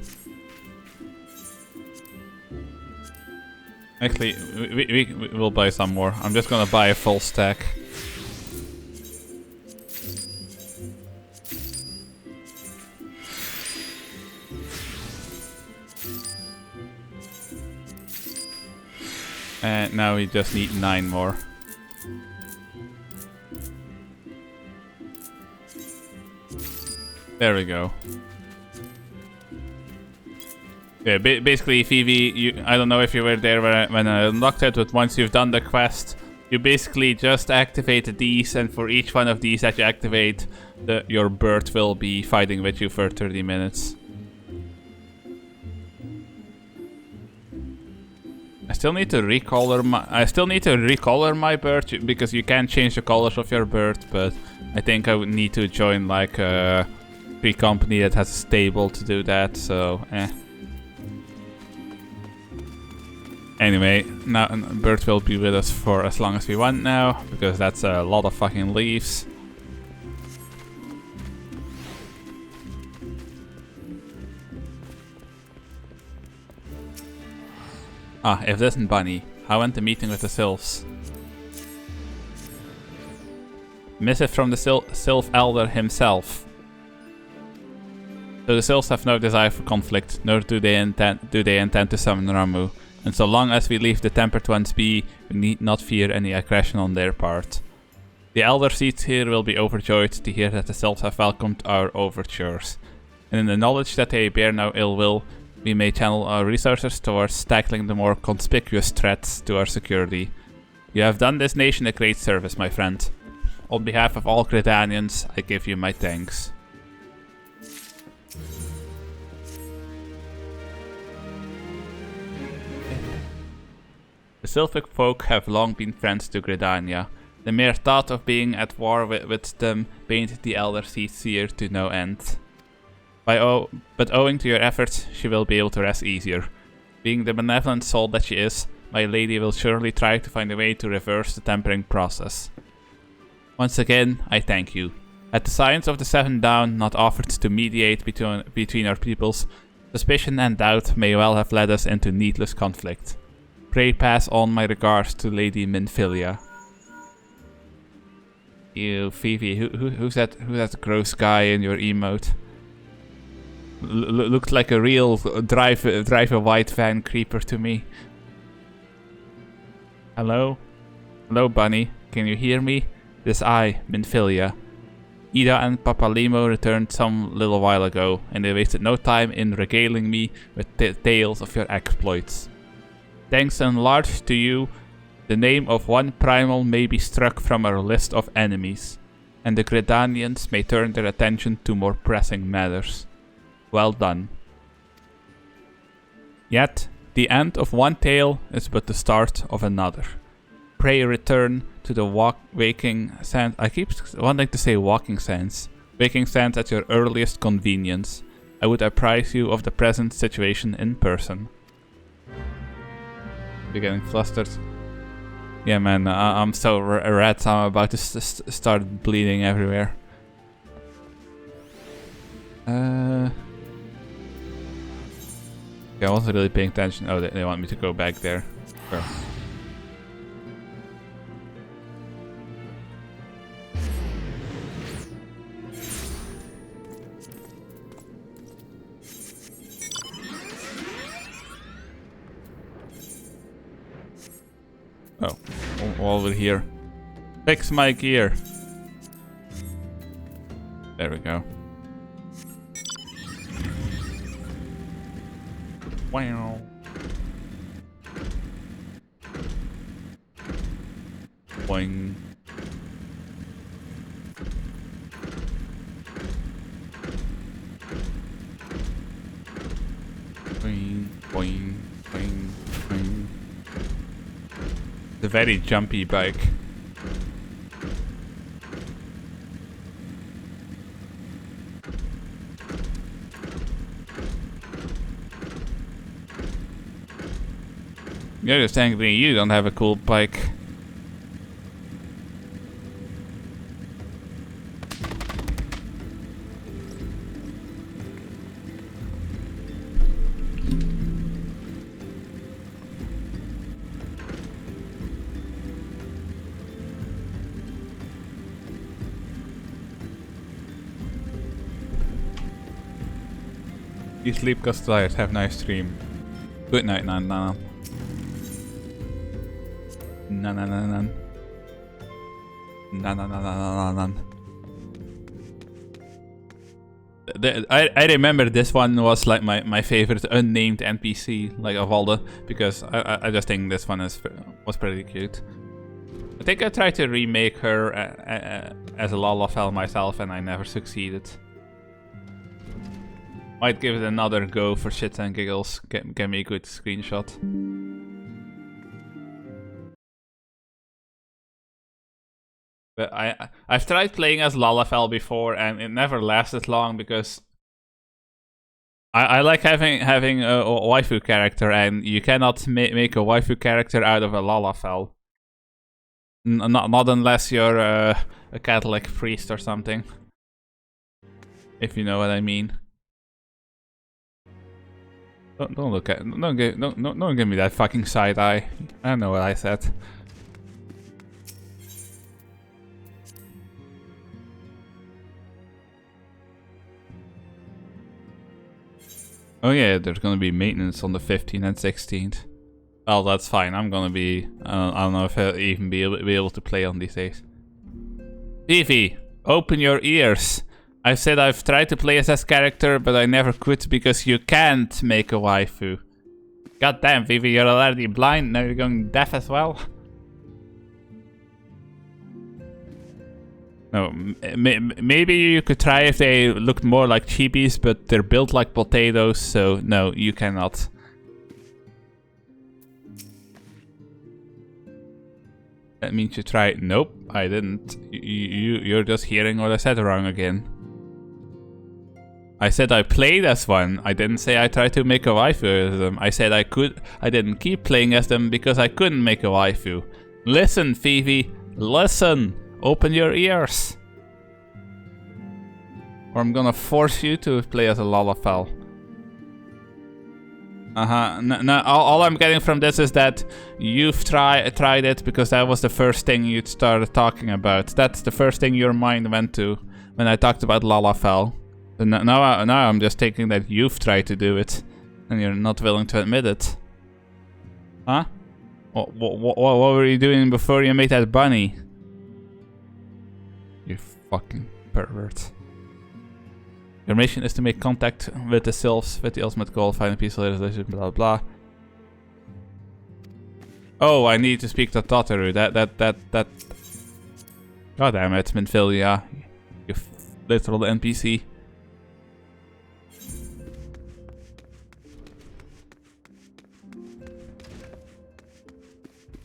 Actually, we will buy some more. I'm just gonna buy a full stack. And now we just need 9 more. There we go. Yeah, basically, Phoebe, I don't know if you were there when I unlocked it, but once you've done the quest, you basically just activate these, and for each one of these that you activate, your bird will be fighting with you for 30 minutes. I still need to recolor my bird because you can change the colors of your bird, but I think I would need to join like a free company that has a stable to do that. So, Anyway, now bird will be with us for as long as we want now, because that's a lot of fucking leaves. Ah, if this isn't Bunny, how went the meeting with the sylphs? Missive from the sylph elder himself. So the sylphs have no desire for conflict, nor do they intend to summon Ramu. And so long as we leave the tempered ones be, we need not fear any aggression on their part. The elder seats here will be overjoyed to hear that the sylphs have welcomed our overtures. And in the knowledge that they bear no ill will, we may channel our resources towards tackling the more conspicuous threats to our security. You have done this nation a great service, my friend. On behalf of all Gridanians, I give you my thanks. The Sylphic folk have long been friends to Gridania. The mere thought of being at war with them pained the elder seer to no end. But owing to your efforts, she will be able to rest easier. Being the benevolent soul that she is, my lady will surely try to find a way to reverse the tempering process. Once again, I thank you. Had the science of the Seven Down not offered to mediate between our peoples, suspicion and doubt may well have led us into needless conflict. Pray pass on my regards to Lady Minfilia. Ew, Phoebe, who's that gross guy in your emote? Looks like a real drive a white van creeper to me. Hello? Hello, Bunny. Can you hear me? This I, Minfilia. Ida and Papalimo returned some little while ago, and they wasted no time in regaling me with tales of your exploits. Thanks in large to you, the name of one primal may be struck from our list of enemies, and the Gridanians may turn their attention to more pressing matters. Well done. Yet, the end of one tale is but the start of another. Pray return to the waking sands. I keep wanting to say walking sands. Waking sands at your earliest convenience. I would apprise you of the present situation in person. You're getting flustered. Yeah, man, I'm so red. I'm about to start bleeding everywhere. Yeah, I wasn't really paying attention. Oh, they want me to go back there. Sure. Oh, over here. Fix my gear. There we go. Wow. Boing. Boing, boing, boing, boing. It's a very jumpy bike. You're just angry you don't have a cool bike. You sleep cause tired, have nice dream. Good night, Nan. Nan. I remember this one was like my favorite unnamed NPC, like of all the, because I just think this one was pretty cute. I think I tried to remake her as a Lalafell myself and I never succeeded. Might give it another go for shits and giggles. Get me a good screenshot. But I've tried playing as Lalafell before and it never lasted long because I like having a waifu character and you cannot make a waifu character out of a Lalafell. Not unless you're a Catholic priest or something. If you know what I mean. Don't look at. Don't give me that fucking side eye. I know what I said. Oh yeah, there's gonna be maintenance on the 15th and 16th. Well, that's fine. I'm gonna be. I don't know if I'll even be able to play on these days. Vivi, open your ears. I said I've tried to play as this character, but I never could because you can't make a waifu. God damn, Vivi, you're already blind, now you're going deaf as well? No, maybe you could try if they looked more like chibis, but they're built like potatoes, so no, you cannot. That means you tried. Nope, I didn't. You're just hearing what I said wrong again. I said I played as one. I didn't say I tried to make a waifu as them. I said I could. I didn't keep playing as them because I couldn't make a waifu. Listen, Vivi. Listen. Open your ears. Or I'm gonna force you to play as a Lalafell. No, all I'm getting from this is that you've tried it because that was the first thing you started talking about. That's the first thing your mind went to when I talked about Lalafell. Now I'm just thinking that you've tried to do it, and you're not willing to admit it. Huh? What were you doing before you made that bunny? You fucking pervert. Your mission is to make contact with the sylphs with the ultimate goal, find a peaceful resolution, blah blah. Oh, I need to speak to Tataru. That. God damn it, Minfilia. You literal NPC.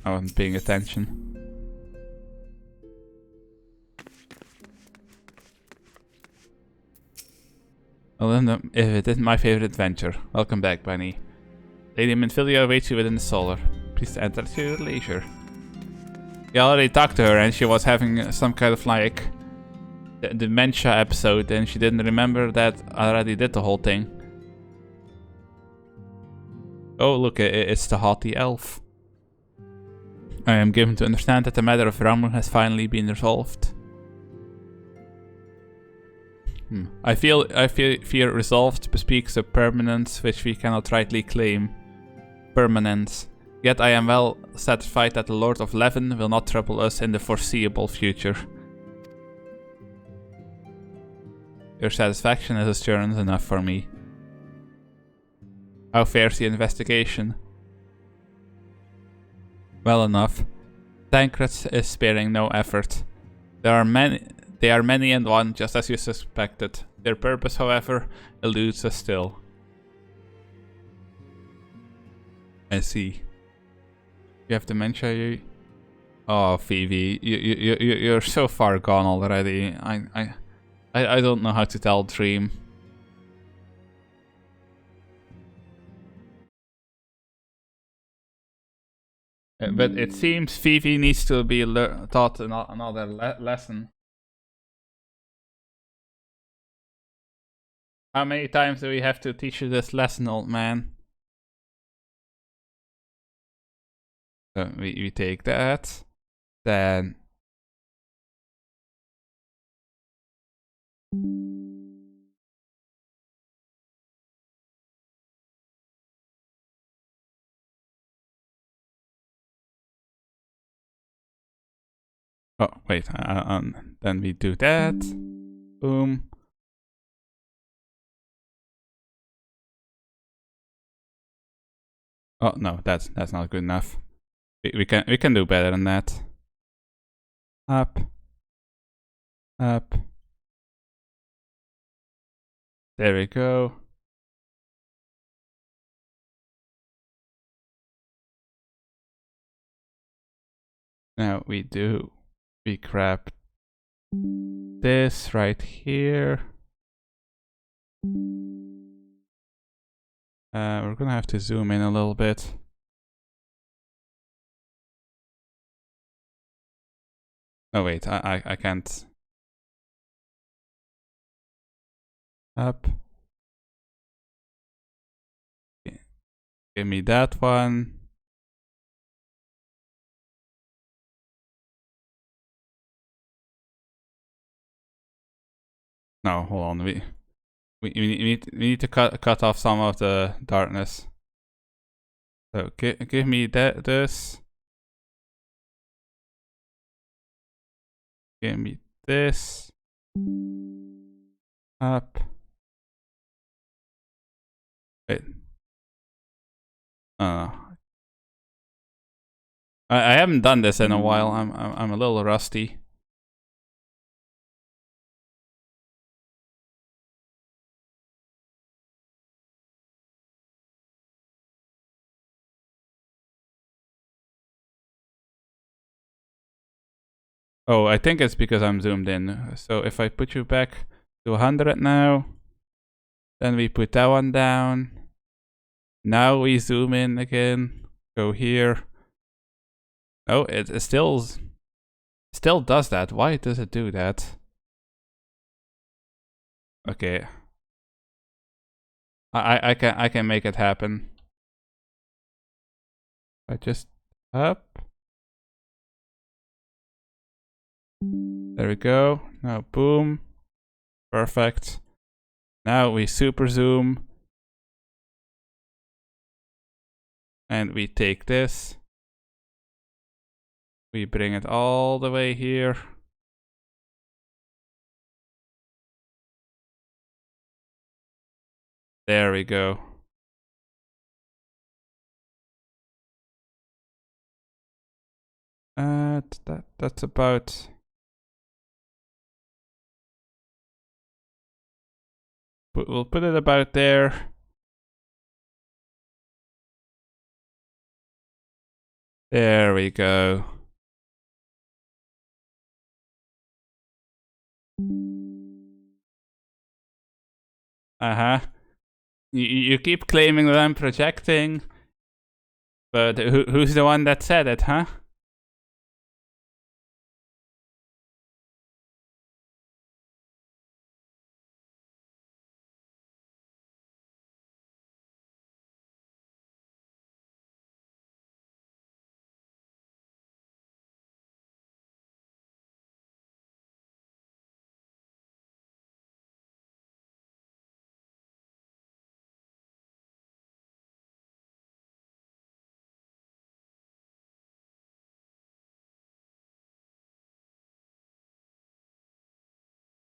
I wasn't paying attention. Well, then, if it isn't my favorite adventure. Welcome back, Bunny. Lady Minfilia awaits you within the solar. Please enter at your leisure. We already talked to her and she was having some kind of like dementia episode and she didn't remember that I already did the whole thing. Oh look, it's the haughty elf. I am given to understand that the matter of Ramu has finally been resolved. I fear resolved bespeaks a permanence which we cannot rightly claim. Permanence. Yet I am well satisfied that the Lord of Leven will not trouble us in the foreseeable future. Your satisfaction is assurance enough for me. How fares the investigation? Well enough. Tancred is sparing no effort. They are many and one, just as you suspected. Their purpose, however, eludes us still. I see. You have dementia, you... Oh, Phoebe, you're so far gone already. I don't know how to tell Dream. But it seems Phoebe needs to be taught another lesson. How many times do we have to teach you this lesson, old man? So we take that. Then... Oh, wait, then we do that. Boom. Oh no, that's not good enough. We can do better than that. Up. Up. There we go. Now we grab this right here. We're gonna have to zoom in a little bit. Oh wait, I can't. Up. Give me that one. No, hold on. We need to cut off some of the darkness. So give me this. Give me this. Up. Wait. I haven't done this in a while. I'm a little rusty. Oh, I think it's because I'm zoomed in. So if I put you back to 100 now, then we put that one down. Now we zoom in again. Go here. Oh, it still does that. Why does it do that? Okay. I can make it happen. I just up. There we go. Now boom. Perfect. Now we super zoom. And we take this. We bring it all the way here. There we go. That's about... We'll put it about there. There we go. Uh-huh. You keep claiming that I'm projecting, but who's the one that said it, huh?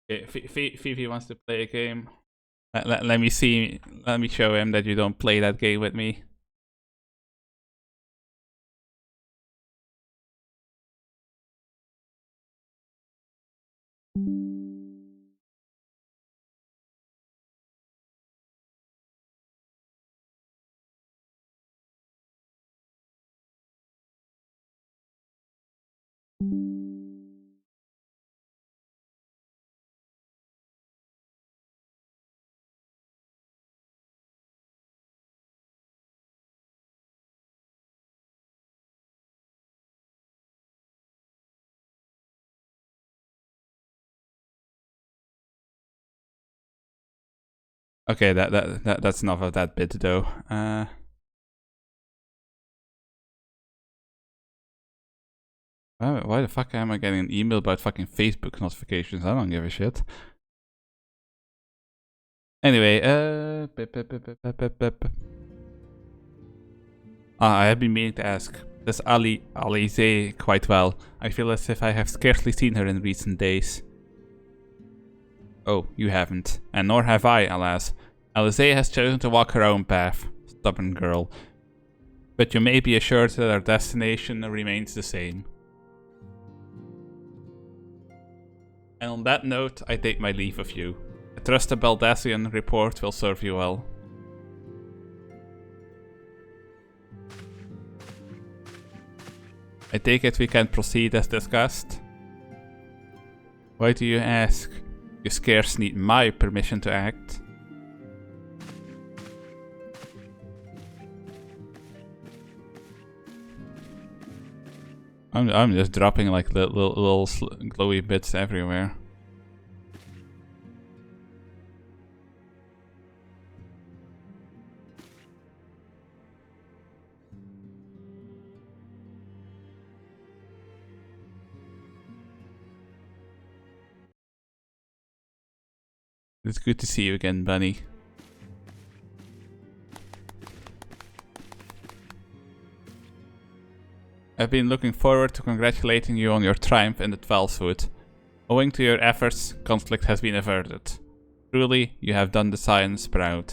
Okay, Fifi wants to play a game. Let me see. Let me show him that you don't play that game with me. Okay, that's enough of that bit though. Why the fuck am I getting an email about fucking Facebook notifications? I don't give a shit. Anyway, I have been meaning to ask. Does Alize quite well? I feel as if I have scarcely seen her in recent days. Oh, you haven't. And nor have I, alas. Alize has chosen to walk her own path. Stubborn girl. But you may be assured that our destination remains the same. And on that note, I take my leave of you. I trust the Baldassian report will serve you well. I take it we can proceed as discussed. Why do you ask? You scarce need my permission to act. I'm just dropping like little glowy bits everywhere. It's good to see you again, Bunny. I've been looking forward to congratulating you on your triumph in the Twelvewood. Owing to your efforts, conflict has been averted. Truly, you have done the Scions proud.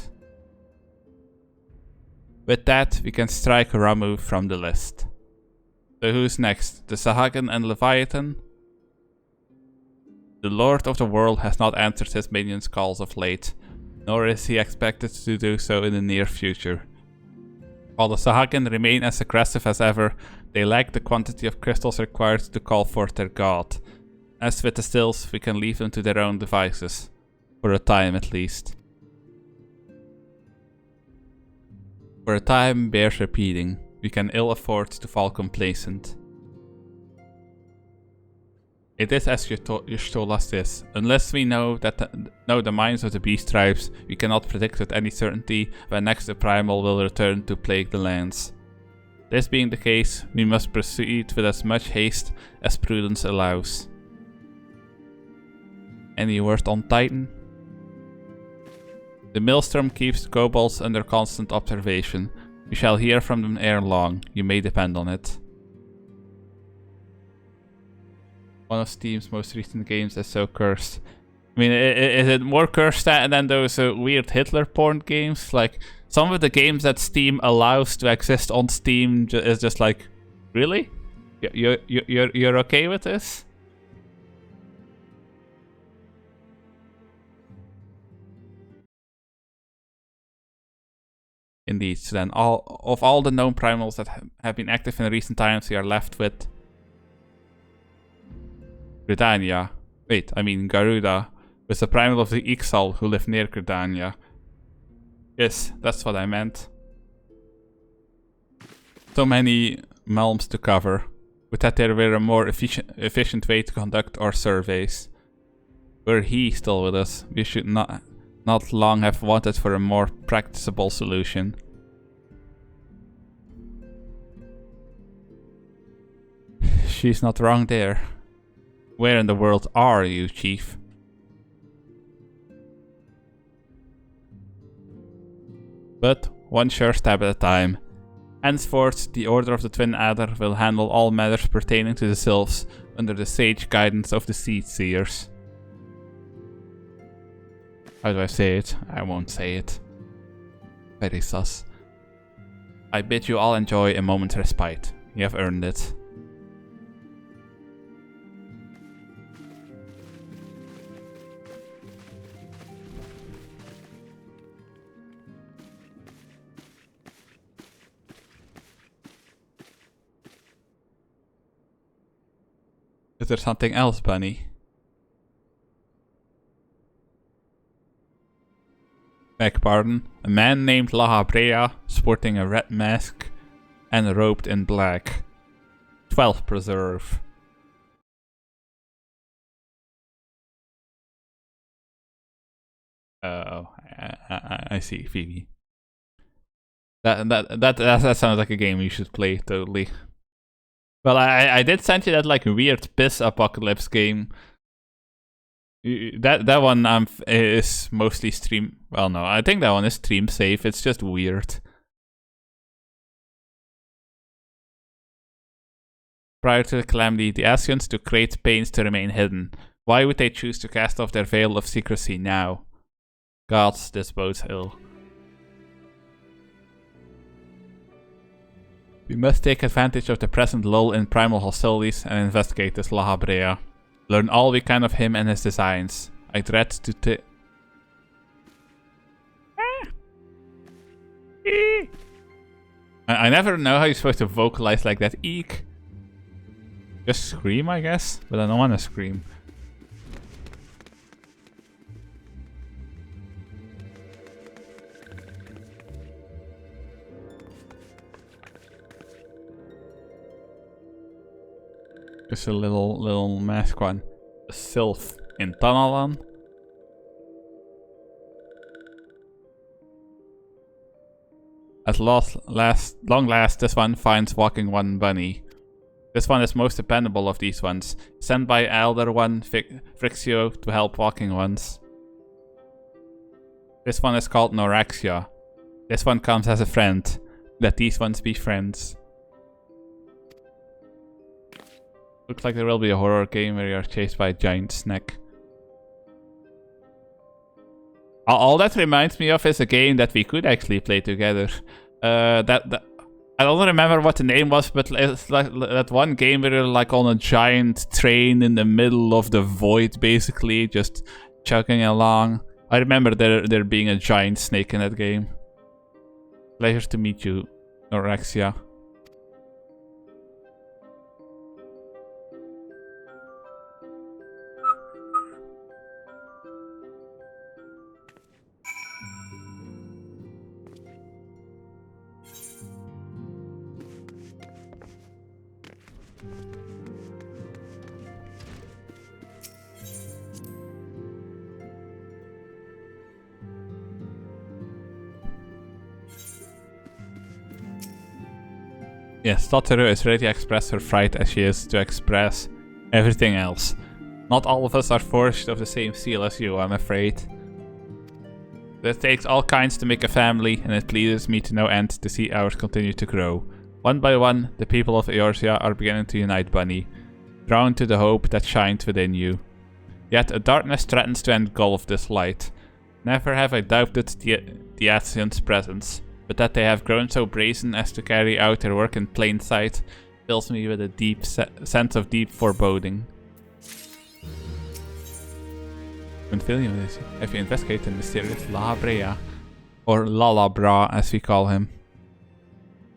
With that, we can strike Ramu from the list. So who's next? The Sahagin and Leviathan? The Lord of the World has not answered his minions' calls of late, nor is he expected to do so in the near future. While the Sahagin remain as aggressive as ever, they lack the quantity of crystals required to call forth their god. As with the stills, we can leave them to their own devices. For a time at least. For a time bears repeating. We can ill afford to fall complacent. It is as you told us this. Unless we know the minds of the beast tribes, we cannot predict with any certainty when next the primal will return to plague the lands. This being the case, we must proceed with as much haste as prudence allows. Any word on Titan? The Maelstrom keeps the kobolds under constant observation. We shall hear from them ere long, you may depend on it. One of Steam's most recent games is so cursed. I mean, is it more cursed than those weird Hitler porn games? Like, some of the games that Steam allows to exist on Steam is just like, really? You're okay with this? Indeed. So then, all the known primals that have been active in recent times, we are left with Gridania. Wait, I mean Garuda, with the primal of the Ixal who live near Gridania. Yes, that's what I meant. So many realms to cover. Would that there were a more efficient way to conduct our surveys. Were he still with us, we should not long have wanted for a more practicable solution. She's not wrong there. Where in the world are you, Chief? But one sure step at a time. Henceforth, the Order of the Twin Adder will handle all matters pertaining to the Sylphs under the sage guidance of the Seed Seers. How do I say it? I won't say it. Very sus. I bid you all enjoy a moment's respite. You have earned it. Is there something else, Bunny? Beg pardon. A man named La Habrea, sporting a red mask and robed in black. 12th Preserve. Oh, I see, Phoebe. That sounds like a game you should play, totally. Well, I did send you that like weird piss apocalypse game. That one is mostly stream. Well, no, I think that one is stream safe. It's just weird. Prior to the calamity, the Ascians took great pains to remain hidden. Why would they choose to cast off their veil of secrecy now? Gods, this bodes ill. We must take advantage of the present lull in primal hostilities and investigate this La Habrea. Learn all we can of him and his designs. I dread to I never know how you're supposed to vocalize like that. Eek. Just scream, I guess, but I don't want to scream. Just a little mask one. A sylph in Tanalan. At long last, this one finds walking one bunny. This one is most dependable of these ones, sent by Elder One Frixio to help walking ones. This one is called Noraxia. This one comes as a friend. Let these ones be friends. Looks like there will be a horror game where you are chased by a giant snake. All that reminds me of is a game that we could actually play together. I don't remember what the name was, but it's like that one game where you're like on a giant train in the middle of the void, basically, just chugging along. I remember there being a giant snake in that game. Pleasure to meet you, Norexia. Yes, Totoro is ready to express her fright as she is to express everything else. Not all of us are forged of the same steel as you, I'm afraid. It takes all kinds to make a family, and it pleases me to no end to see ours continue to grow. One by one, the people of Eorzea are beginning to unite, Bunny, drawn to the hope that shines within you. Yet a darkness threatens to engulf this light. Never have I doubted the Ascians' presence, but that they have grown so brazen as to carry out their work in plain sight fills me with a deep sense of deep foreboding. Have you investigated the mysterious La Habrea, or Lalabra as we call him?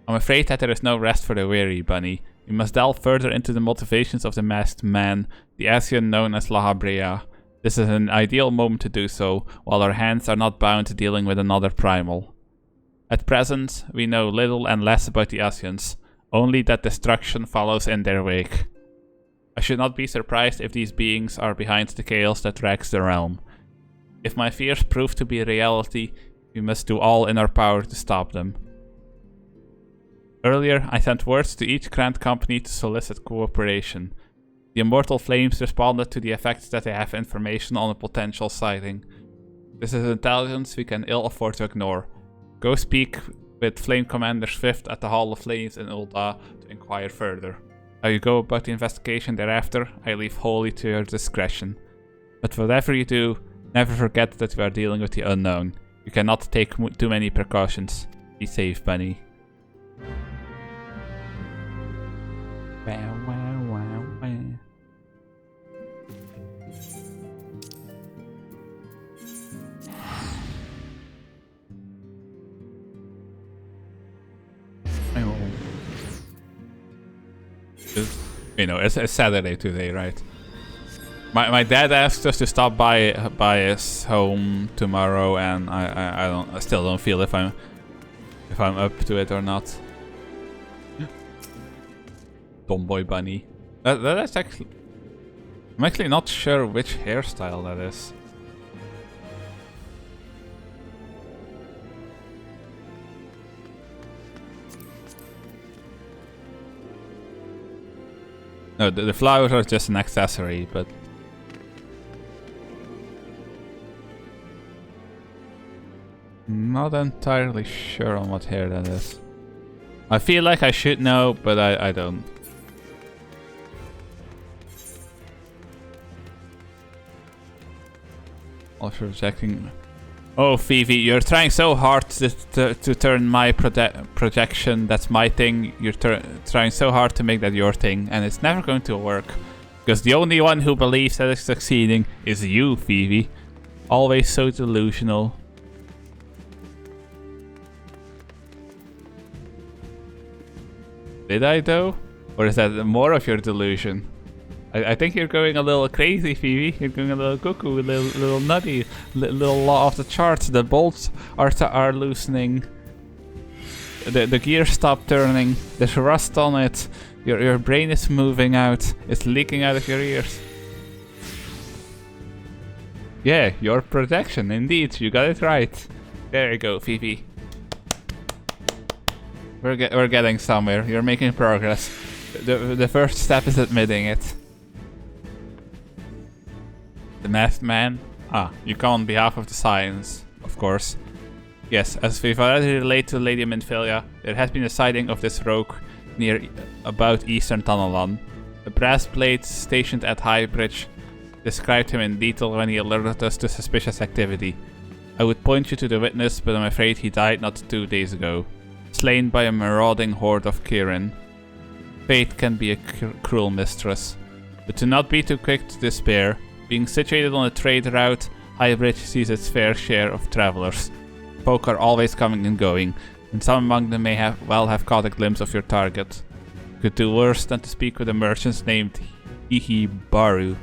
I'm afraid that there is no rest for the weary, Bunny. We must delve further into the motivations of the masked man, the Ascian known as La Habrea. This is an ideal moment to do so, while our hands are not bound to dealing with another primal. At present, we know little and less about the Ascians, only that destruction follows in their wake. I should not be surprised if these beings are behind the chaos that wrecks the realm. If my fears prove to be reality, we must do all in our power to stop them. Earlier, I sent words to each Grand Company to solicit cooperation. The Immortal Flames responded to the effect that they have information on a potential sighting. This is intelligence we can ill afford to ignore. Go speak with Flame Commander Swift at the Hall of Flames in Ul'dah to inquire further. How you go about the investigation thereafter, I leave wholly to your discretion. But whatever you do, never forget that we are dealing with the unknown. You cannot take too many precautions. Be safe, Bunny. Wow, wow, wow, wow. You know, it's Saturday today, right? My dad asked us to stop by his home tomorrow, and I still don't feel if I'm up to it or not. Tomboy bunny. That's actually. I'm actually not sure which hairstyle that is. No, the flowers are just an accessory, but... Not entirely sure on what hair that is. I feel like I should know, but I don't. Also rejecting... Oh, Phoebe, you're trying so hard to turn my projection, that's my thing. You're trying so hard to make that your thing, and it's never going to work. Because the only one who believes that it's succeeding is you, Phoebe. Always so delusional. Did I though? Or is that more of your delusion? I think you're going a little crazy, Phoebe. You're going a little cuckoo, a little nutty, little law of the charts. The bolts are loosening. The gears stop turning. There's rust on it. Your brain is moving out. It's leaking out of your ears. Yeah, your projection, indeed. You got it right. There you go, Phoebe. We're getting somewhere. You're making progress. The first step is admitting it. The masked man? Ah, you come on behalf of the science, of course. Yes, as we've already relayed to Lady Minfilia, there has been a sighting of this rogue near about Eastern Tunnelon. A brass plate stationed at Highbridge described him in detail when he alerted us to suspicious activity. I would point you to the witness, but I'm afraid he died not 2 days ago. Slain by a marauding horde of Kirin. Fate can be a cruel mistress. But do not be too quick to despair. Being situated on a trade route, Highbridge sees its fair share of travelers. Folk are always coming and going, and some among them may well have caught a glimpse of your target. You could do worse than to speak with a merchant named Hihi Baru.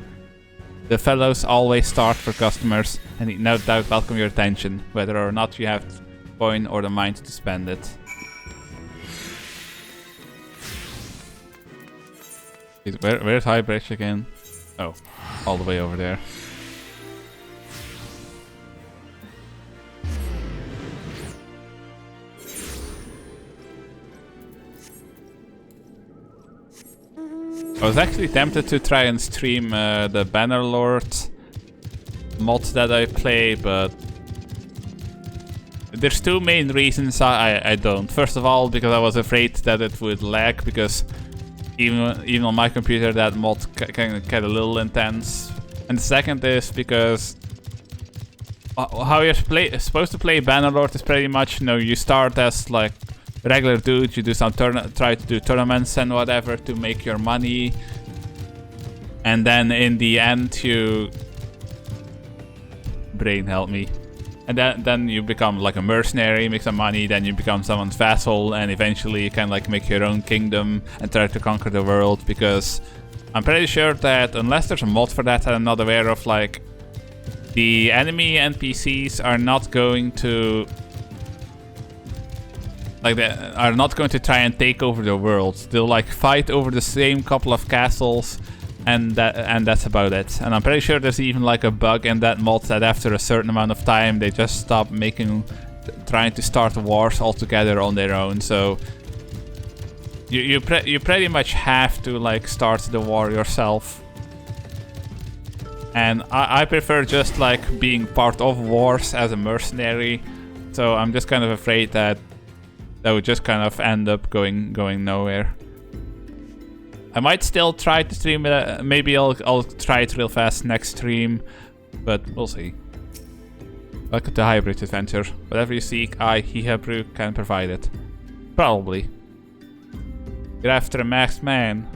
The fellows always start for customers, and he no doubt welcome your attention, whether or not you have the coin or the mind to spend it. Where's Highbridge again? Oh, all the way over there. I was actually tempted to try and stream the Bannerlord mod that I play, but there's two main reasons I don't. First of all, because I was afraid that it would lag, because even on my computer that mod can get a little intense. And the second is because how you're supposed to play Bannerlord is pretty much, you know, you start as like regular dude, you do some try to do tournaments and whatever to make your money, and then in the end you brain help me. And then you become like a mercenary, make some money, then you become someone's vassal, and eventually you can like make your own kingdom and try to conquer the world, because I'm pretty sure that unless there's a mod for that I'm not aware of, like The enemy NPCs are not going to are not going to try and take over the world. They'll like fight over the same couple of castles, and that's about it. And I'm pretty sure there's even like a bug in that mod that after a certain amount of time they just stop trying to start wars altogether on their own. So you pretty much have to like start the war yourself. And I prefer just like being part of wars as a mercenary. So I'm just kind of afraid that would just kind of end up going nowhere. I might still try to stream it. Maybe I'll try it real fast next stream, but we'll see. Welcome to Hybrid Adventure. Whatever you seek, he Hebrew can provide it. Probably. You're after a masked man.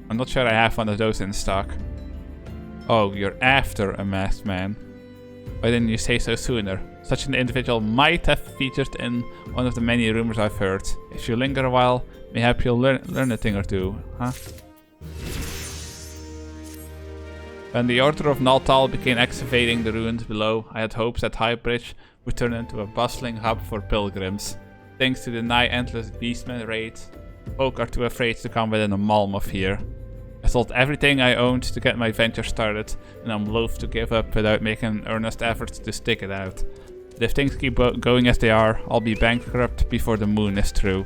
I'm not sure I have one of those in stock. Oh, you're after a masked man. Why didn't you say so sooner? Such an individual might have featured in one of the many rumors I've heard. If you linger a while, mayhap you'll learn a thing or two, huh? When the Order of Naltal began excavating the ruins below, I had hopes that Highbridge would turn into a bustling hub for pilgrims. Things to deny endless beastmen raids, folk are too afraid to come within a malm of here. I sold everything I owned to get my venture started, and I'm loath to give up without making an earnest effort to stick it out. But if things keep going as they are, I'll be bankrupt before the moon is through.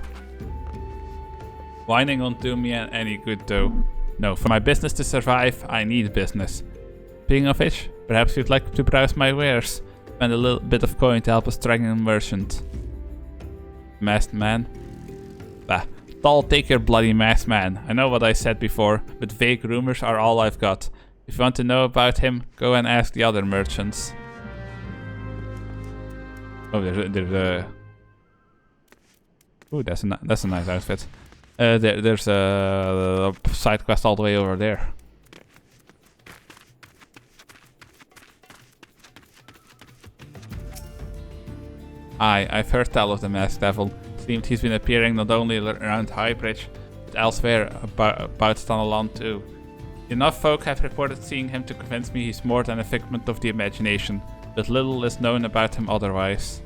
Whining won't do me any good though. No, for my business to survive, I need business. Speaking of which, perhaps you'd like to browse my wares. Spend a little bit of coin to help a struggling merchant. Masked man? Bah. I'll take your bloody masked man. I know what I said before, but vague rumors are all I've got. If you want to know about him, go and ask the other merchants. Oh, there's a... Ooh, that's a nice outfit. There's a side quest all the way over there. I've heard tell of the masked devil. Seemed he's been appearing not only around Highbridge, but elsewhere about Tunnelland too. Enough folk have reported seeing him to convince me he's more than a figment of the imagination, but little is known about him otherwise.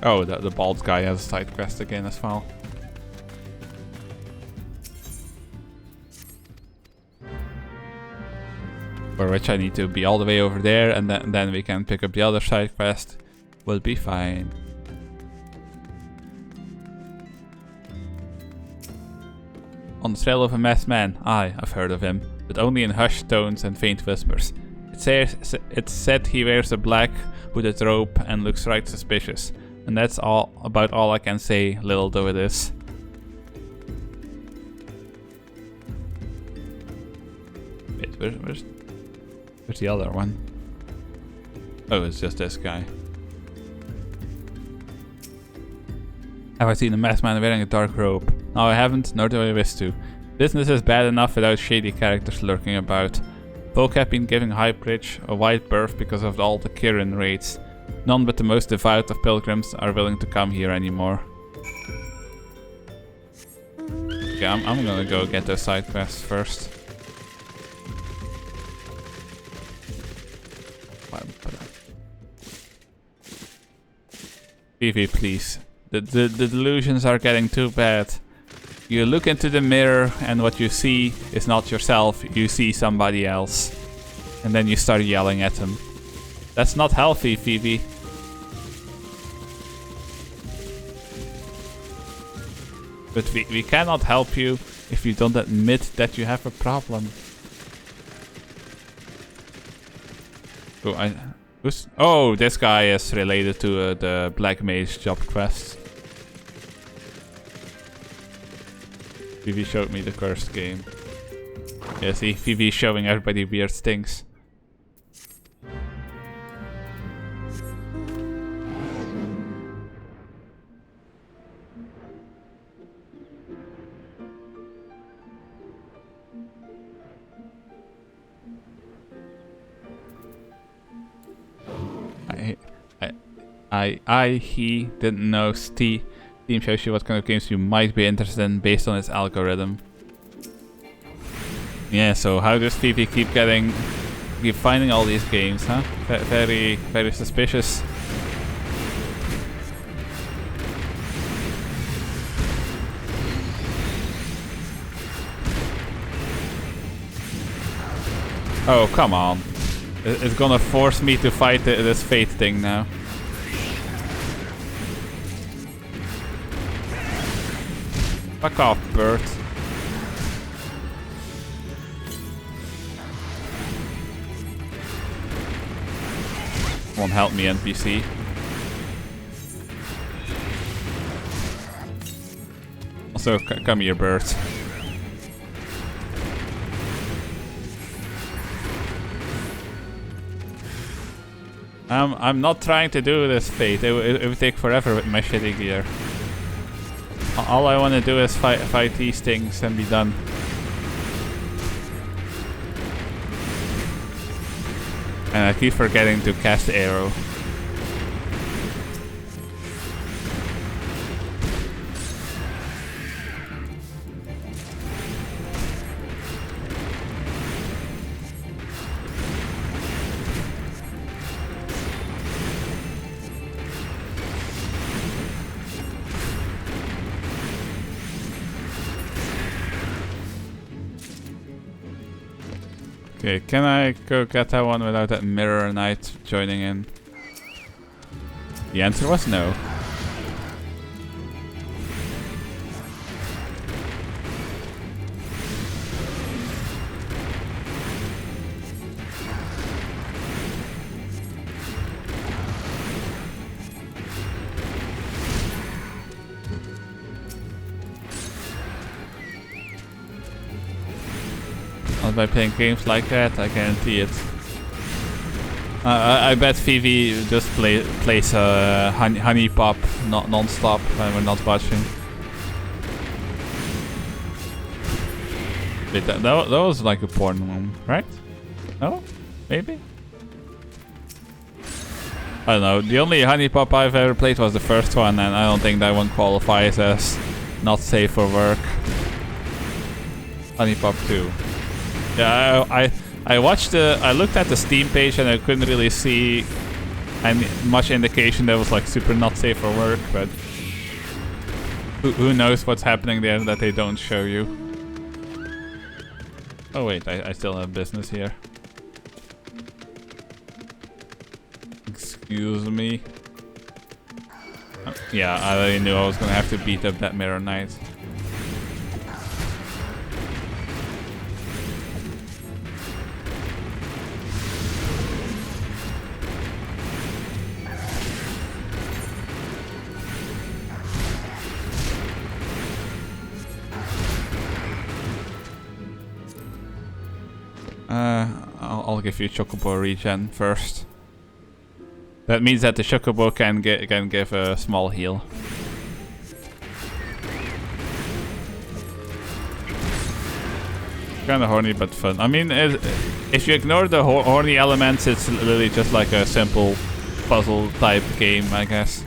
Oh, the bald guy has a side quest again as well. For which I need to be all the way over there, and then we can pick up the other side quest. We'll be fine. On the trail of a masked man. I've heard of him, but only in hushed tones and faint whispers. It's said he wears a black hooded robe and looks right suspicious. And that's about all I can say, little though it is. Wait, where's the other one? Oh, it's just this guy. Have I seen a masked man wearing a dark robe? No, I haven't, nor do I wish to. Business is bad enough without shady characters lurking about. Folk have been giving Highbridge a wide berth because of all the Kirin raids. None but the most devout of pilgrims are willing to come here anymore. Okay, I'm gonna go get those side quests first. PV, please. The delusions are getting too bad. You look into the mirror and what you see is not yourself, you see somebody else. And then you start yelling at them. That's not healthy, Phoebe. But we cannot help you if you don't admit that you have a problem. Oh, this guy is related to the Black Mage job quest. Phoebe showed me the cursed game. Yeah, see, Phoebe showing everybody weird things. He didn't know Steam shows you what kind of games you might be interested in based on its algorithm. Yeah, so how does Phoebe keep finding all these games, huh? Very, very suspicious. Oh, come on. It's gonna force me to fight this fate thing now. Fuck off, bird. Won't help me, NPC. Also, come here, bird. I'm not trying to do this fate. It would take forever with my shitty gear. All I want to do is fight these things and be done. And I keep forgetting to cast the arrow. Okay, can I go get that one without that mirror knight joining in? The answer was no. By playing games like that, I guarantee it. I bet Phoebe just plays honey pop non-stop when we're not watching. Wait, that was like a porn one, right? No? Maybe? I don't know. The only honey pop I've ever played was the first one, and I don't think that one qualifies as not safe for work. Honey pop 2. Yeah, I looked at the Steam page and I couldn't really see much indication that was like super not safe for work, but who knows what's happening there that they don't show you. Oh wait, I still have business here. Excuse me. Yeah, I already knew I was gonna have to beat up that Mirror Knight. I'll give you Chocobo regen first. That means that the Chocobo can give a small heal. Kinda horny but fun. I mean, if you ignore the horny elements, it's literally just like a simple puzzle type game, I guess.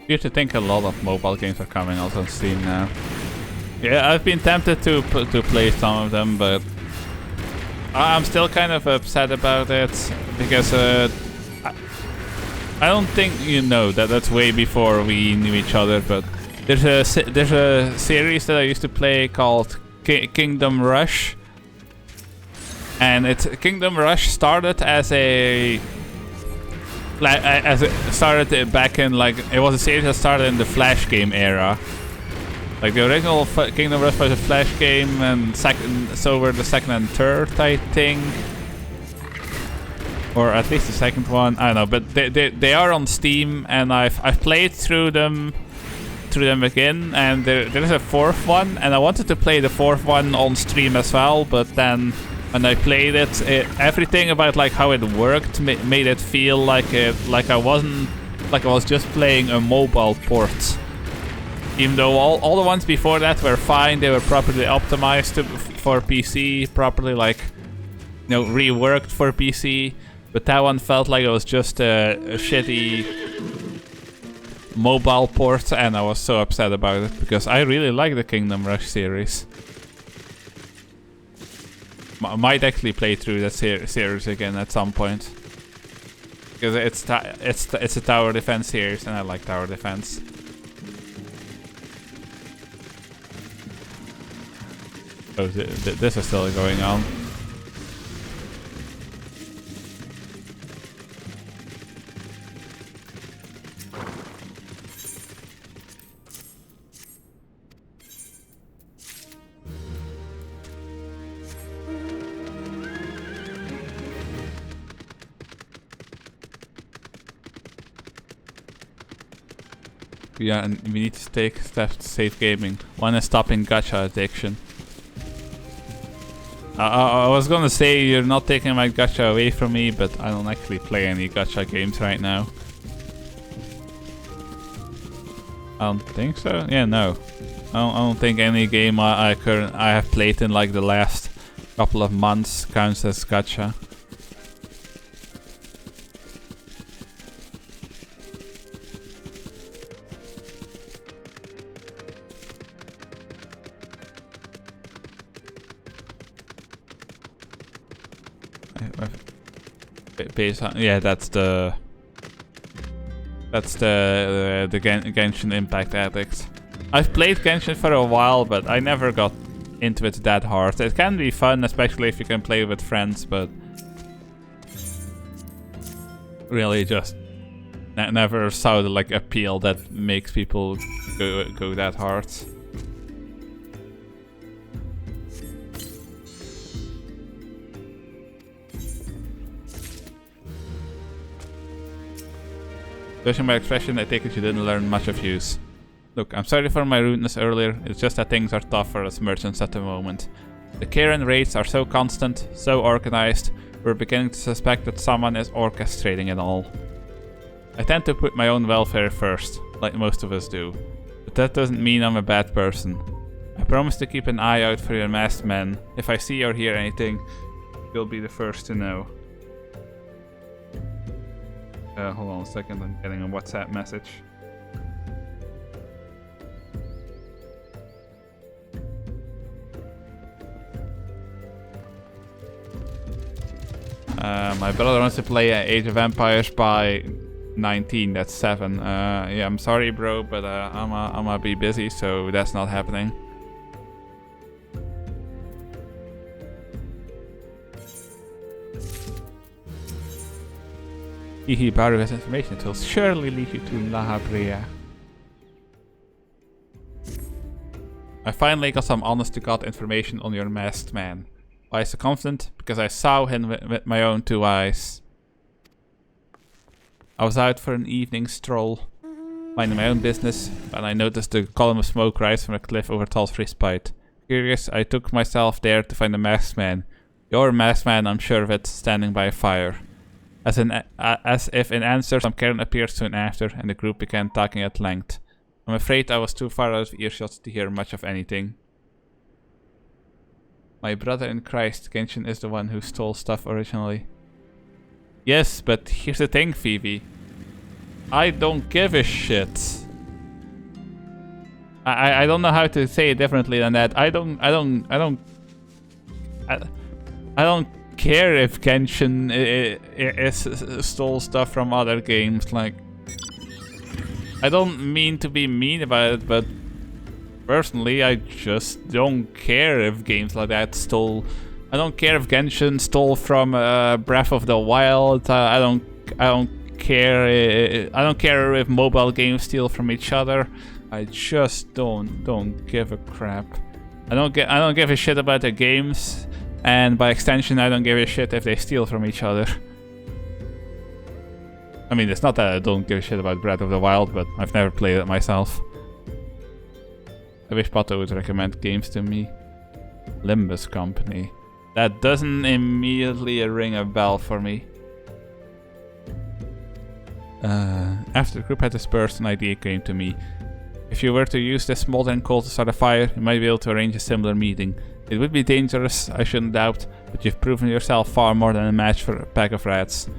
You have to think a lot of mobile games are coming out on Steam now. Yeah, I've been tempted to play some of them, but I'm still kind of upset about it because I don't think you know that's way before we knew each other. But there's a series that I used to play called Kingdom Rush, and Kingdom Rush started as it started back in it was a series that started in the Flash game era. Like the original Kingdom Rush was a Flash game, and so were the second and third, I think. or at least the second one. I don't know, but they are on Steam, and I've played through them again, and there's a fourth one, and I wanted to play the fourth one on stream as well, but then when I played it, everything about like how it worked made it feel like I was just playing a mobile port. Even though all the ones before that were fine, they were properly optimized for PC, properly reworked for PC, but that one felt like it was just a shitty mobile port, and I was so upset about it because I really like the Kingdom Rush series. I might actually play through that series again at some point because it's a tower defense series, and I like tower defense. Oh, this is still going on. Yeah, and we need to take steps to save gaming. One is stopping gacha addiction. I was gonna say you're not taking my gacha away from me, but I don't actually play any gacha games right now. I don't think so. Yeah, no. I don't think any game I have played in like the last couple of months counts as gacha. Based on, yeah, that's the Genshin Impact Addict. I've played Genshin for a while, but I never got into it that hard. It can be fun, especially if you can play with friends, but really just never saw the like appeal that makes people go that hard. Judging by expression, I take it you didn't learn much of use. Look, I'm sorry for my rudeness earlier, it's just that things are tough for us merchants at the moment. The Karen raids are so constant, so organized, we're beginning to suspect that someone is orchestrating it all. I tend to put my own welfare first, like most of us do. But that doesn't mean I'm a bad person. I promise to keep an eye out for your masked men. If I see or hear anything, you'll be the first to know. Hold on a second, I'm getting a WhatsApp message. My brother wants to play Age of Empires by 19, that's 7. Yeah, I'm sorry bro, but I'm gonna be busy, so that's not happening. Hihi, Baru has information that will surely lead you to La Habrea. I finally got some honest-to-God information on your masked man. Why so confident? Because I saw him with my own 2 eyes. I was out for an evening stroll, minding my own business, when I noticed a column of smoke rise from a cliff over tall Frispite. Curious, I took myself there to find the masked man. Your masked man, I'm sure of it, standing by a fire. As if in answer, some Karen appeared soon after, and the group began talking at length. I'm afraid I was too far out of earshot to hear much of anything. My brother in Christ, Genshin is the one who stole stuff originally. Yes, but here's the thing, Phoebe. I don't give a shit. I don't know how to say it differently than that. I don't care if Genshin stole stuff from other games. Like, I don't mean to be mean about it, but personally, I just don't care if games like that stole. I don't care if Genshin stole from Breath of the Wild. I don't care. I don't care if mobile games steal from each other. I just don't give a crap. I don't give a shit about the games. And by extension, I don't give a shit if they steal from each other. I mean, it's not that I don't give a shit about Breath of the Wild, but I've never played it myself. I wish Pato would recommend games to me. Limbus Company. That doesn't immediately ring a bell for me. After the group had dispersed, an idea came to me. If you were to use this smoldering coal to start a fire, you might be able to arrange a similar meeting. It would be dangerous, I shouldn't doubt, but you've proven yourself far more than a match for a pack of rats.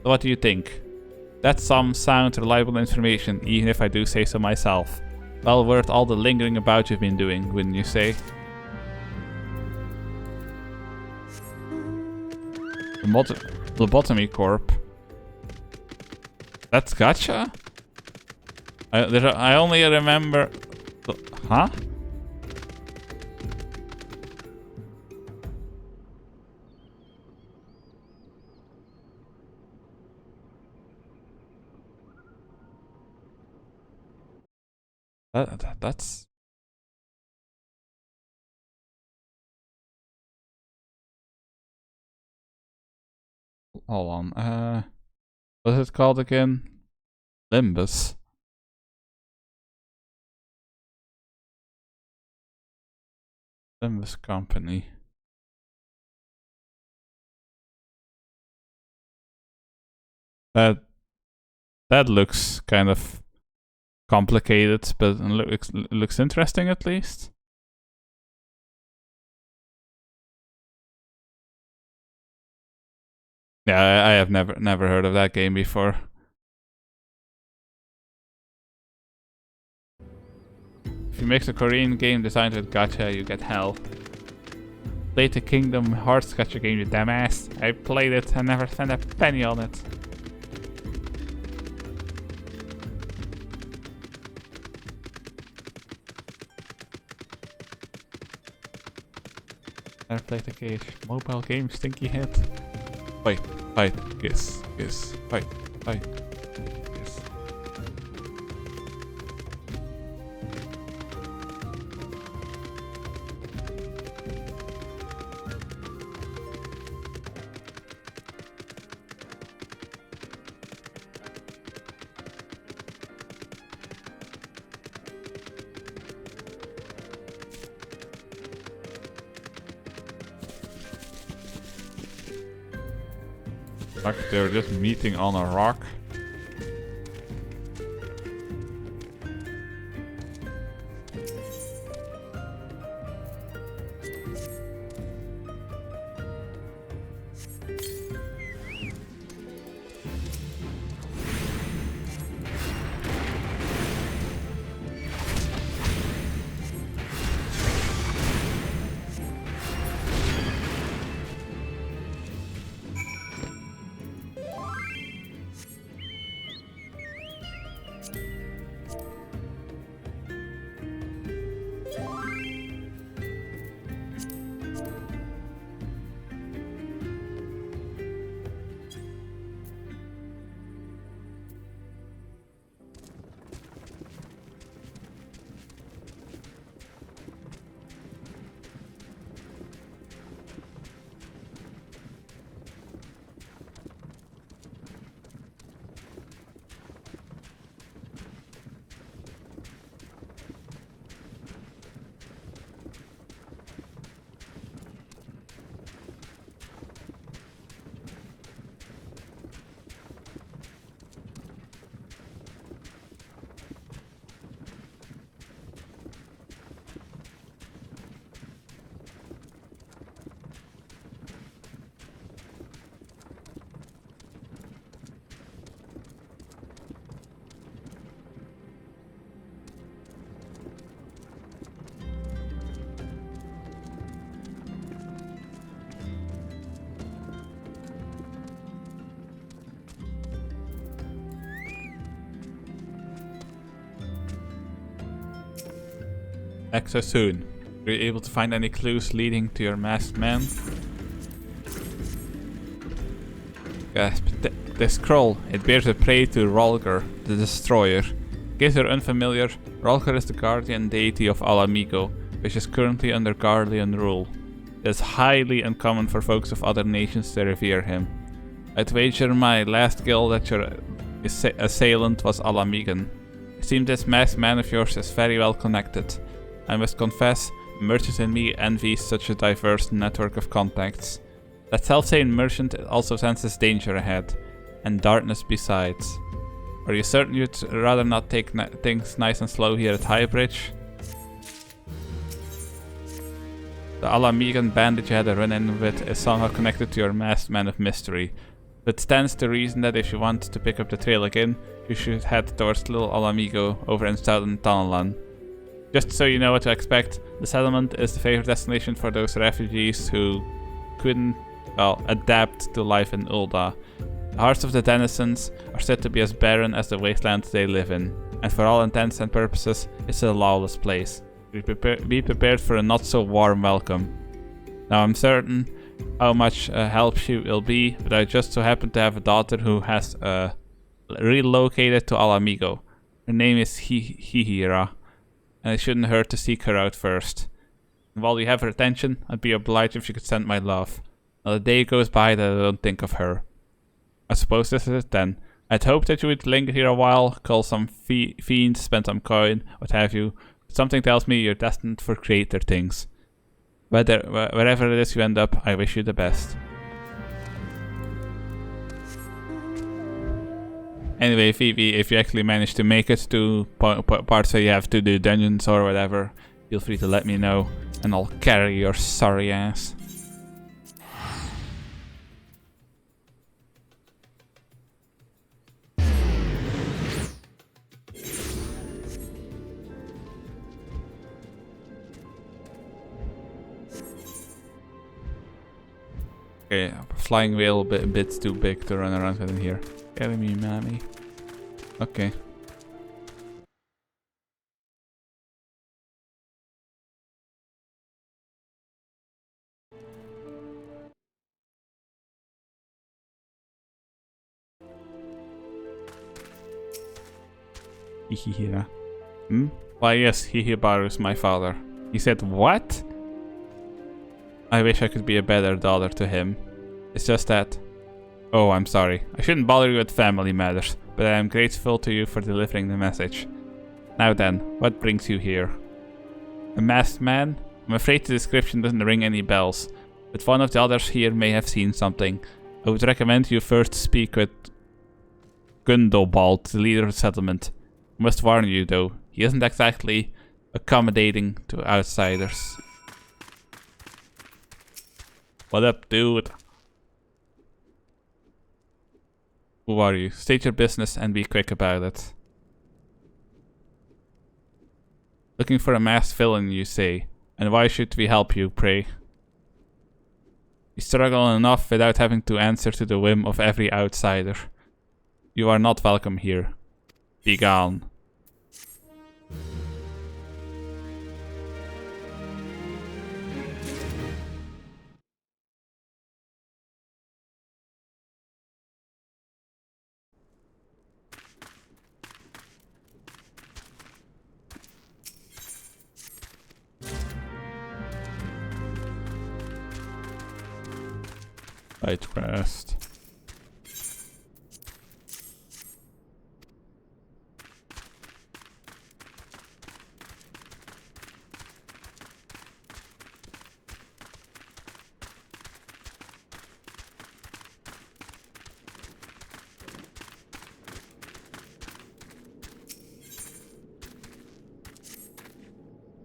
So what do you think? That's some sound, reliable information, even if I do say so myself. Well worth all the lingering about you've been doing, wouldn't you say? Lobotomy Corp. That's gotcha? I only remember... Huh? That's... Hold on, what's it called again? Limbus. Limbus Company. That looks kind of complicated, but looks interesting at least. Yeah, I have never heard of that game before. If you mix a Korean game designed with gacha, you get hell. Played the Kingdom Hearts gacha game, you dumbass. I played it and never spent a penny on it. Never played the cage. Mobile game, stinky hit. Fight, fight, kiss, kiss, fight, fight, kiss. Like they're just meeting on a rock. Exo soon. Were you able to find any clues leading to your masked man? Gasp. The scroll. It bears a prey to Rolger, the Destroyer. In case you're unfamiliar, Rolger is the guardian deity of Alamigo, which is currently under Guardian rule. It is highly uncommon for folks of other nations to revere him. I'd wager my last guild that His assailant was Alamigan. It seems this masked man of yours is very well connected. I must confess, the merchant in me envies such a diverse network of contacts. That self-same merchant also senses danger ahead, and darkness besides. Are you certain you'd rather not take things nice and slow here at Highbridge? The Alamigan band that you had a run-in with is somehow connected to your masked man of mystery. It stands to reason that if you want to pick up the trail again, you should head towards Little Alamigo over in southern Tonalan. Just so you know what to expect, the settlement is the favorite destination for those refugees who couldn't, well, adapt to life in Ulda. The hearts of the denizens are said to be as barren as the wasteland they live in, and for all intents and purposes, it's a lawless place. Be prepared for a not-so-warm welcome. Now I'm certain how much help she will be, but I just so happen to have a daughter who has relocated to Alamigo. Her name is Hihira, and it shouldn't hurt to seek her out first. And while you have her attention, I'd be obliged if you could send my love. Not a day goes by that I don't think of her. I suppose this is it then. I'd hoped that you would linger here a while, call some fiends, spend some coin, what have you. But something tells me you're destined for greater things. Wherever it is you end up, I wish you the best. Anyway, Phoebe, if you actually manage to make it to parts where you have to do dungeons or whatever, feel free to let me know, and I'll carry your sorry ass. Okay, flying whale a bit too big to run around with in here. Carry me, mammy. Okay. Hihira. Why yes, Hihibaru is my father. He said what? I wish I could be a better daughter to him. It's just that... Oh, I'm sorry. I shouldn't bother you with family matters, but I am grateful to you for delivering the message. Now then, what brings you here? A masked man? I'm afraid the description doesn't ring any bells, but one of the others here may have seen something. I would recommend you first speak with Gundobald, the leader of the settlement. I must warn you though, he isn't exactly accommodating to outsiders. What up, dude? Who are you? State your business and be quick about it. Looking for a masked villain, you say. And why should we help you, pray? You struggle enough without having to answer to the whim of every outsider. You are not welcome here. Be gone. Side quest.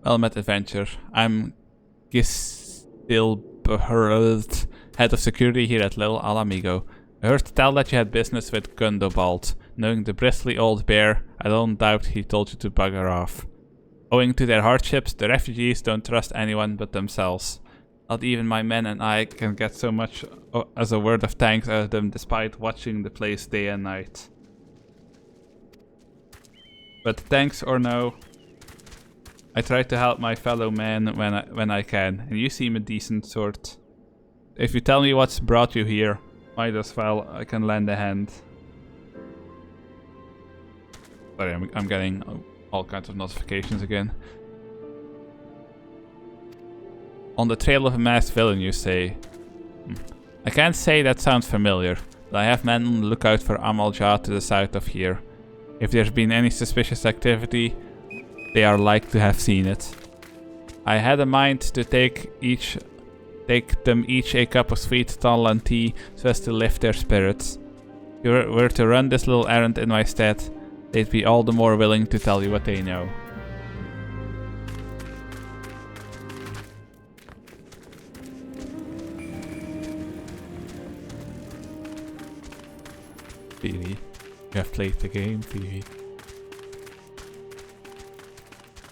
Well met, adventure. I'm Gistilberld, head of security here at Little Alamigo. I heard tell that you had business with Gundobald. Knowing the bristly old bear, I don't doubt he told you to bugger off. Owing to their hardships, the refugees don't trust anyone but themselves. Not even my men and I can get so much as a word of thanks out of them despite watching the place day and night. But thanks or no, I try to help my fellow men when I can, and you seem a decent sort. If you tell me what's brought you here, might as well I can lend a hand. Sorry, I'm getting all kinds of notifications again. On the trail of a masked villain, you say. I can't say that sounds familiar, I have men on the lookout for Amalj'aa to the south of here. If there's been any suspicious activity, they are like to have seen it. I had a mind to take them each a cup of sweet Tanlan tea so as to lift their spirits. If you were to run this little errand in my stead, they'd be all the more willing to tell you what they know. Phoebe, you have played the game, Phoebe.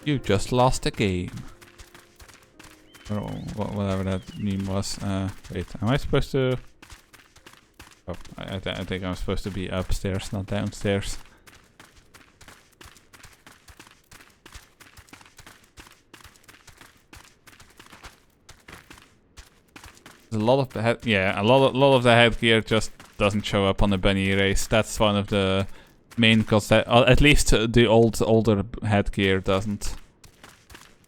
You just lost a game. Or whatever that meme was. Wait, am I supposed to... Oh, I think I'm supposed to be upstairs, not downstairs. There's a lot of the head... Yeah, a lot of the headgear just doesn't show up on the bunny race. That's one of the main concepts. At least the older headgear doesn't.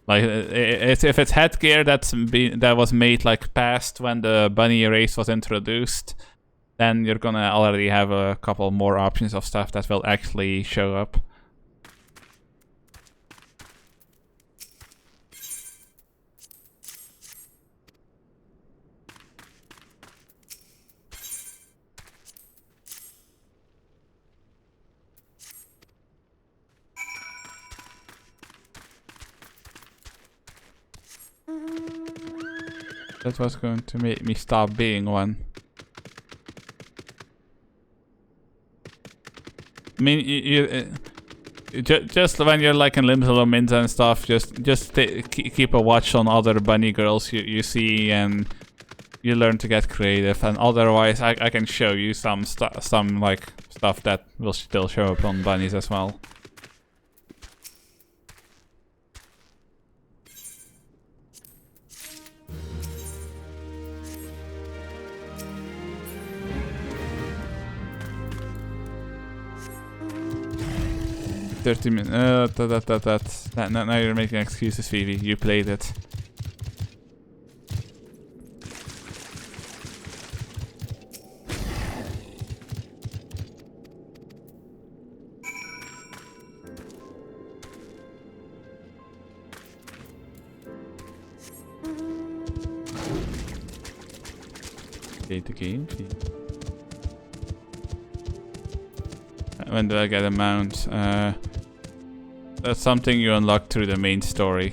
Like, if it's headgear that was made like past when the bunny race was introduced, then you're gonna already have a couple more options of stuff that will actually show up. That was going to make me stop being one. I mean, just when you're like in Limsa Minza and stuff, just keep a watch on other bunny girls you see, and you learn to get creative. And otherwise, I can show you some like stuff that will still show up on bunnies as well. Now you're making excuses, Phoebe. You played it. Played the game, Phoebe. When do I get a mount? That's something you unlock through the main story.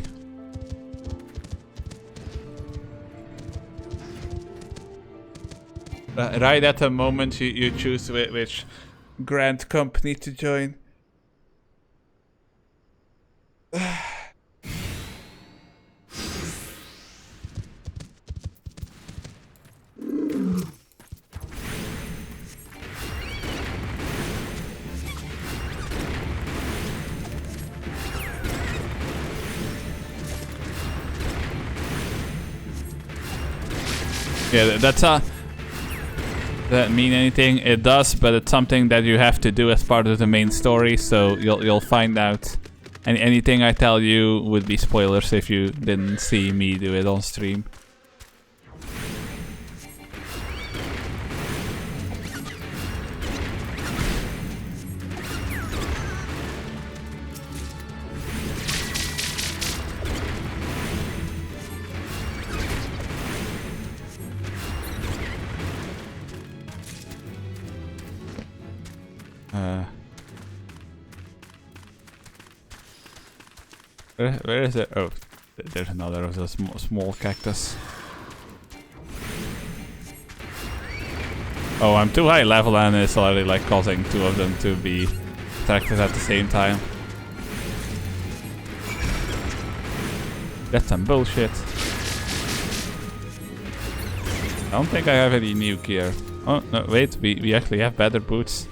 Right at the moment you choose which grand company to join. Yeah, that mean anything? It does, but it's something that you have to do as part of the main story, so you'll find out. And anything I tell you would be spoilers if you didn't see me do it on stream. Where is it? Oh, there's another of those small cactus. Oh, I'm too high level and it's already like causing two of them to be attracted at the same time. That's some bullshit. I don't think I have any new gear. Oh, no, wait, we actually have better boots.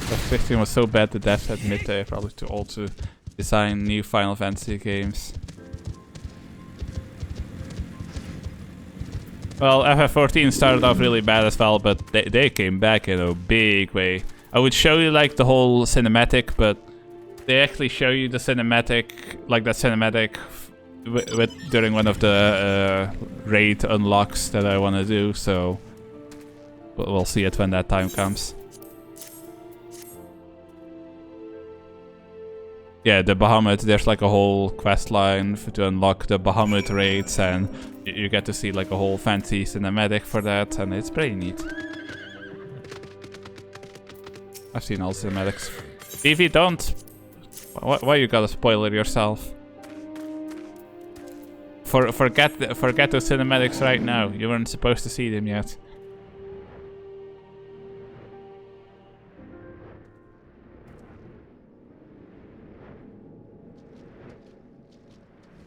The 15 was so bad the devs admit they're probably too old to design new Final Fantasy games. Well, FF14 started off really bad as well, but they came back in a big way. I would show you like the whole cinematic, but they actually show you the cinematic, like that cinematic with during one of the raid unlocks that I want to do, so we'll see it when that time comes. Yeah, the Bahamut, there's like a whole quest line to unlock the Bahamut raids, and you get to see like a whole fancy cinematic for that, and it's pretty neat. I've seen all cinematics. Evie, don't! Why you gotta spoil it yourself? Forget those cinematics right now. You weren't supposed to see them yet.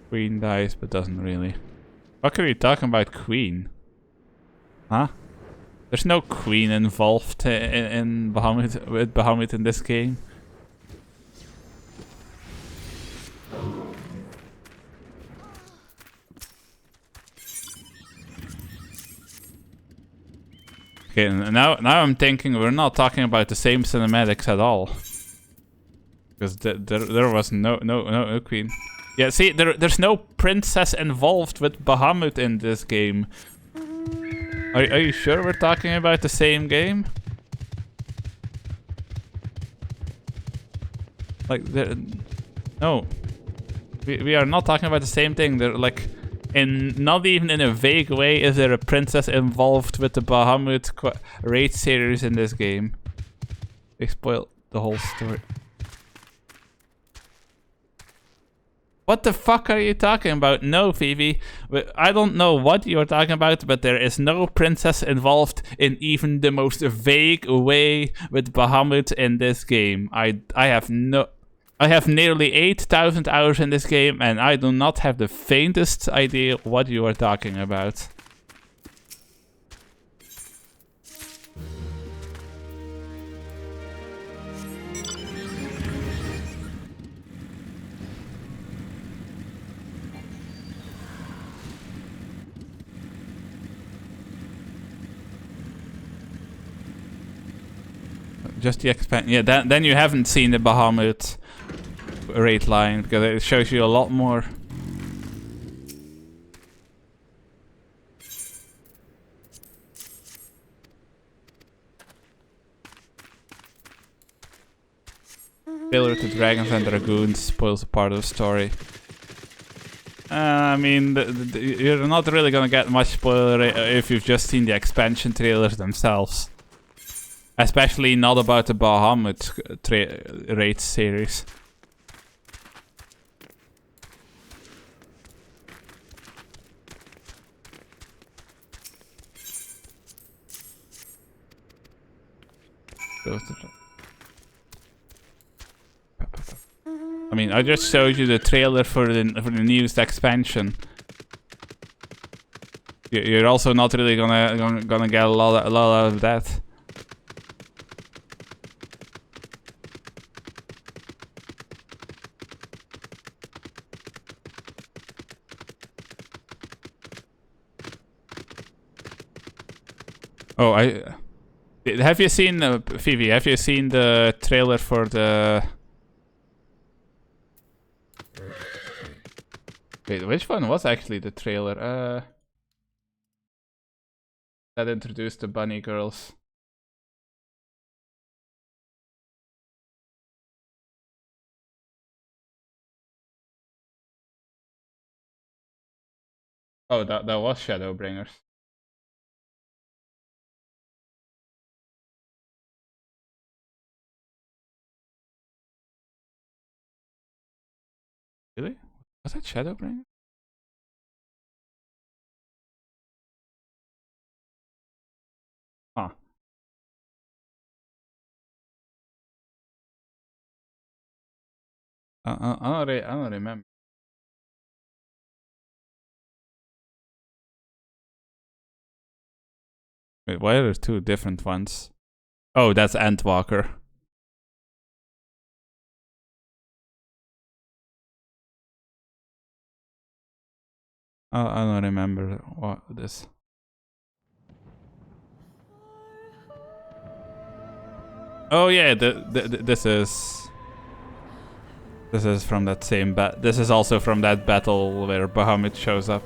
Queen dies, but doesn't really. What are you talking about, Queen? Huh? There's no Queen involved in Bahamut, with Bahamut in this game. Okay, now I'm thinking we're not talking about the same cinematics at all. Because there was no Queen. Yeah, see, there's no princess involved with Bahamut in this game. Are you sure we're talking about the same game? Like, no. We are not talking about the same thing. They're like, not even in a vague way is there a princess involved with the Bahamut raid series in this game. They spoiled the whole story. What the fuck are you talking about? No, Phoebe. I don't know what you're talking about, but there is no princess involved in even the most vague way with Bahamut in this game. I have nearly 8,000 hours in this game, and I do not have the faintest idea what you are talking about. Just the expand. Yeah, then you haven't seen the Bahamut raid line because it shows you a lot more. Failure to Dragons and Dragoons spoils a part of the story. I mean, you're not really gonna get much spoiler if you've just seen the expansion trailers themselves. Especially not about the Bahamut raid series. I mean, I just showed you the trailer for the newest expansion. You're also not really gonna get a lot out of that. Oh, have you seen Phoebe? Have you seen the trailer for the? Wait, which one was actually the trailer? That introduced the bunny girls. Oh, that was Shadowbringers. Really? Was that Shadowbringers? Huh. I don't remember. Wait, why are there two different ones? Oh, that's Endwalker. I don't remember what this. Oh yeah, this is. This is from that same this is also from that battle where Bahamut shows up.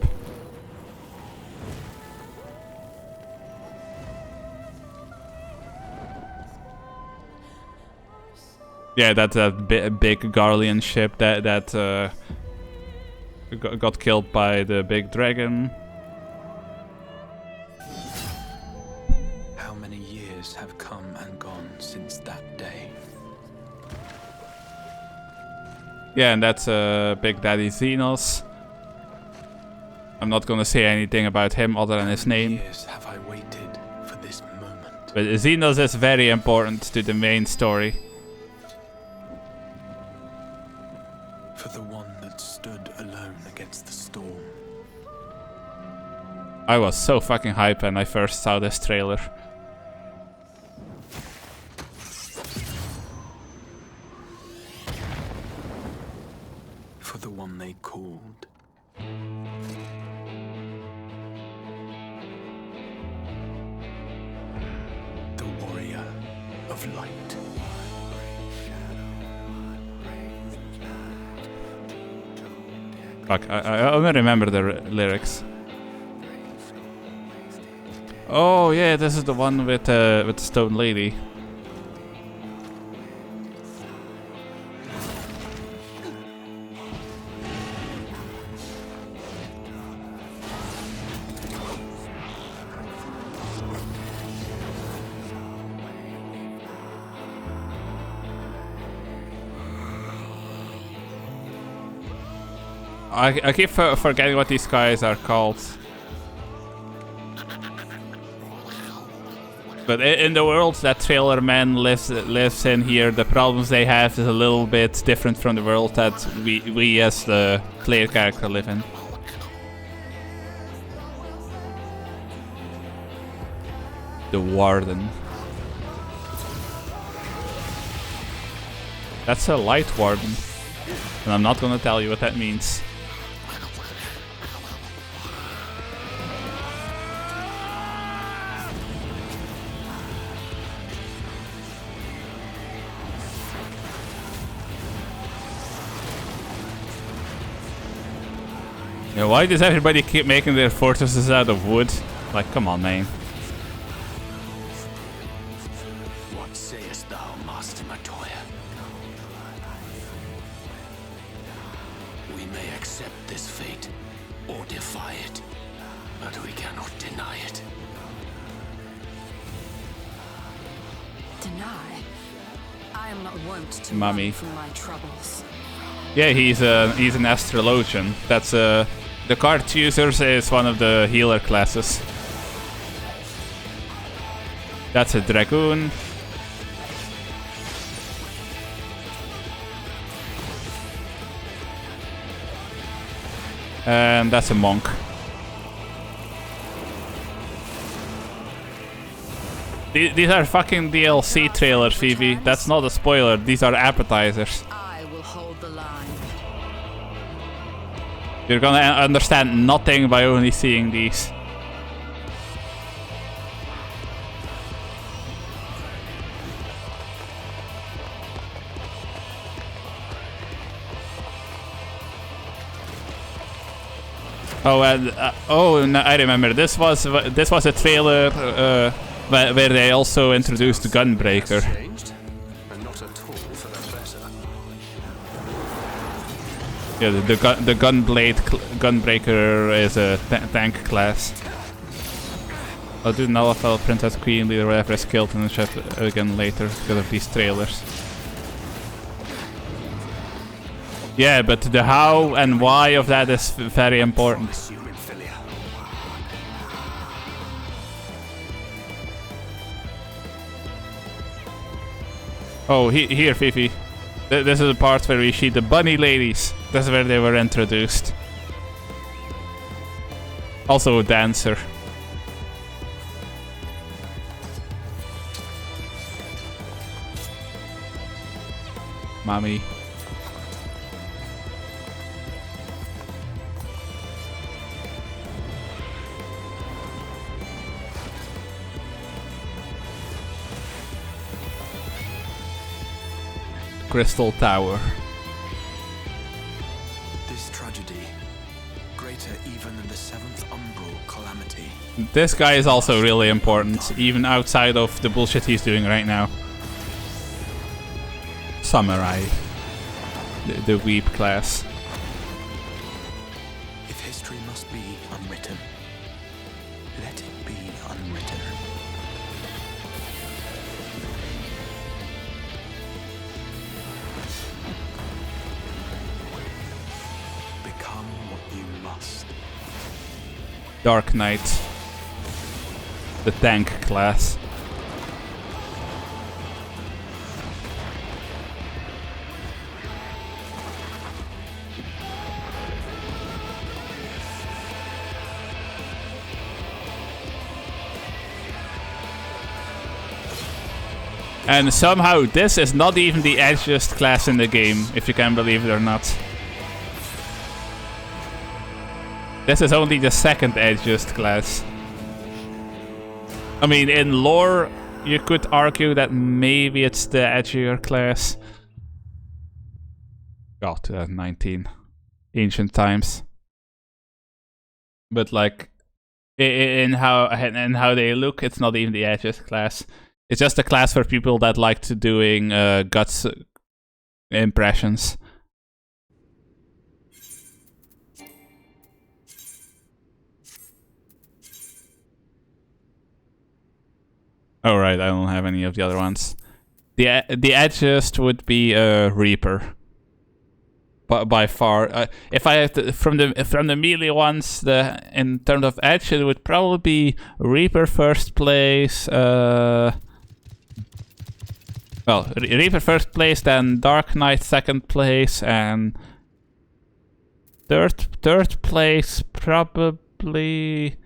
Yeah, that's that big Garlean ship that got killed by the big dragon. How many years have come and gone since that day? Yeah, and that's Big Daddy Xenos. I'm not gonna say anything about him other than his name. Years have I waited for this moment. But Xenos is very important to the main story. For the one that stood alone against the storm. I was so fucking hyped when I first saw this trailer. For the one they called. The warrior of light. Fuck, I only remember the lyrics. Oh yeah, this is the one with the stone lady. I keep forgetting what these guys are called. But in the world that Trailer Man lives in here, the problems they have is a little bit different from the world that we as the player character live in. The Warden. That's a light warden. And I'm not gonna tell you what that means. Yeah, why does everybody keep making their fortresses out of wood? Like, come on, man. What sayest thou, Master Matoya? We may accept this fate or defy it, but we cannot deny it. Deny? I am not wont to Mummy. run from my troubles. Yeah, he's an astrologian. That's the card users is one of the healer classes. That's a dragoon. And that's a monk. These are fucking DLC trailers, Phoebe. That's not a spoiler. These are appetizers. I will hold the line. You're gonna understand nothing by only seeing these. Oh, and no, I remember. This was a trailer where they also introduced Gunbreaker. Changed, and not at all for the better. Yeah, the Gunbreaker is a tank class. I'll do Nullifel, Princess Queen, Leader, whatever is killed in the ship again later because of these trailers. Yeah, but the how and why of that is very important. Human filia. Oh, here, Fifi. This is the part where we see the bunny ladies. This is where they were introduced. Also a dancer. Mommy. Crystal Tower. greater even than the seventh umbral calamity. This guy is also really important, even outside of the bullshit he's doing right now. Samurai. The weep class. If history must be unwritten, let it be unwritten. Become what you must. Dark Knight. The tank class. And somehow this is not even the edgiest class in the game, if you can believe it or not. This is only the second edgiest class. I mean, in lore, you could argue that maybe it's the edgier class. God, 2019. Ancient times. But like, in how they look, it's not even the edgiest class. It's just a class for people that like to doing guts impressions. Oh right, I don't have any of the other ones. The edgiest would be Reaper. But by far, if I have to, from the melee ones, in terms of edge, it would probably be Reaper first place. Well, Reaper first place, then Dark Knight second place, and third place probably.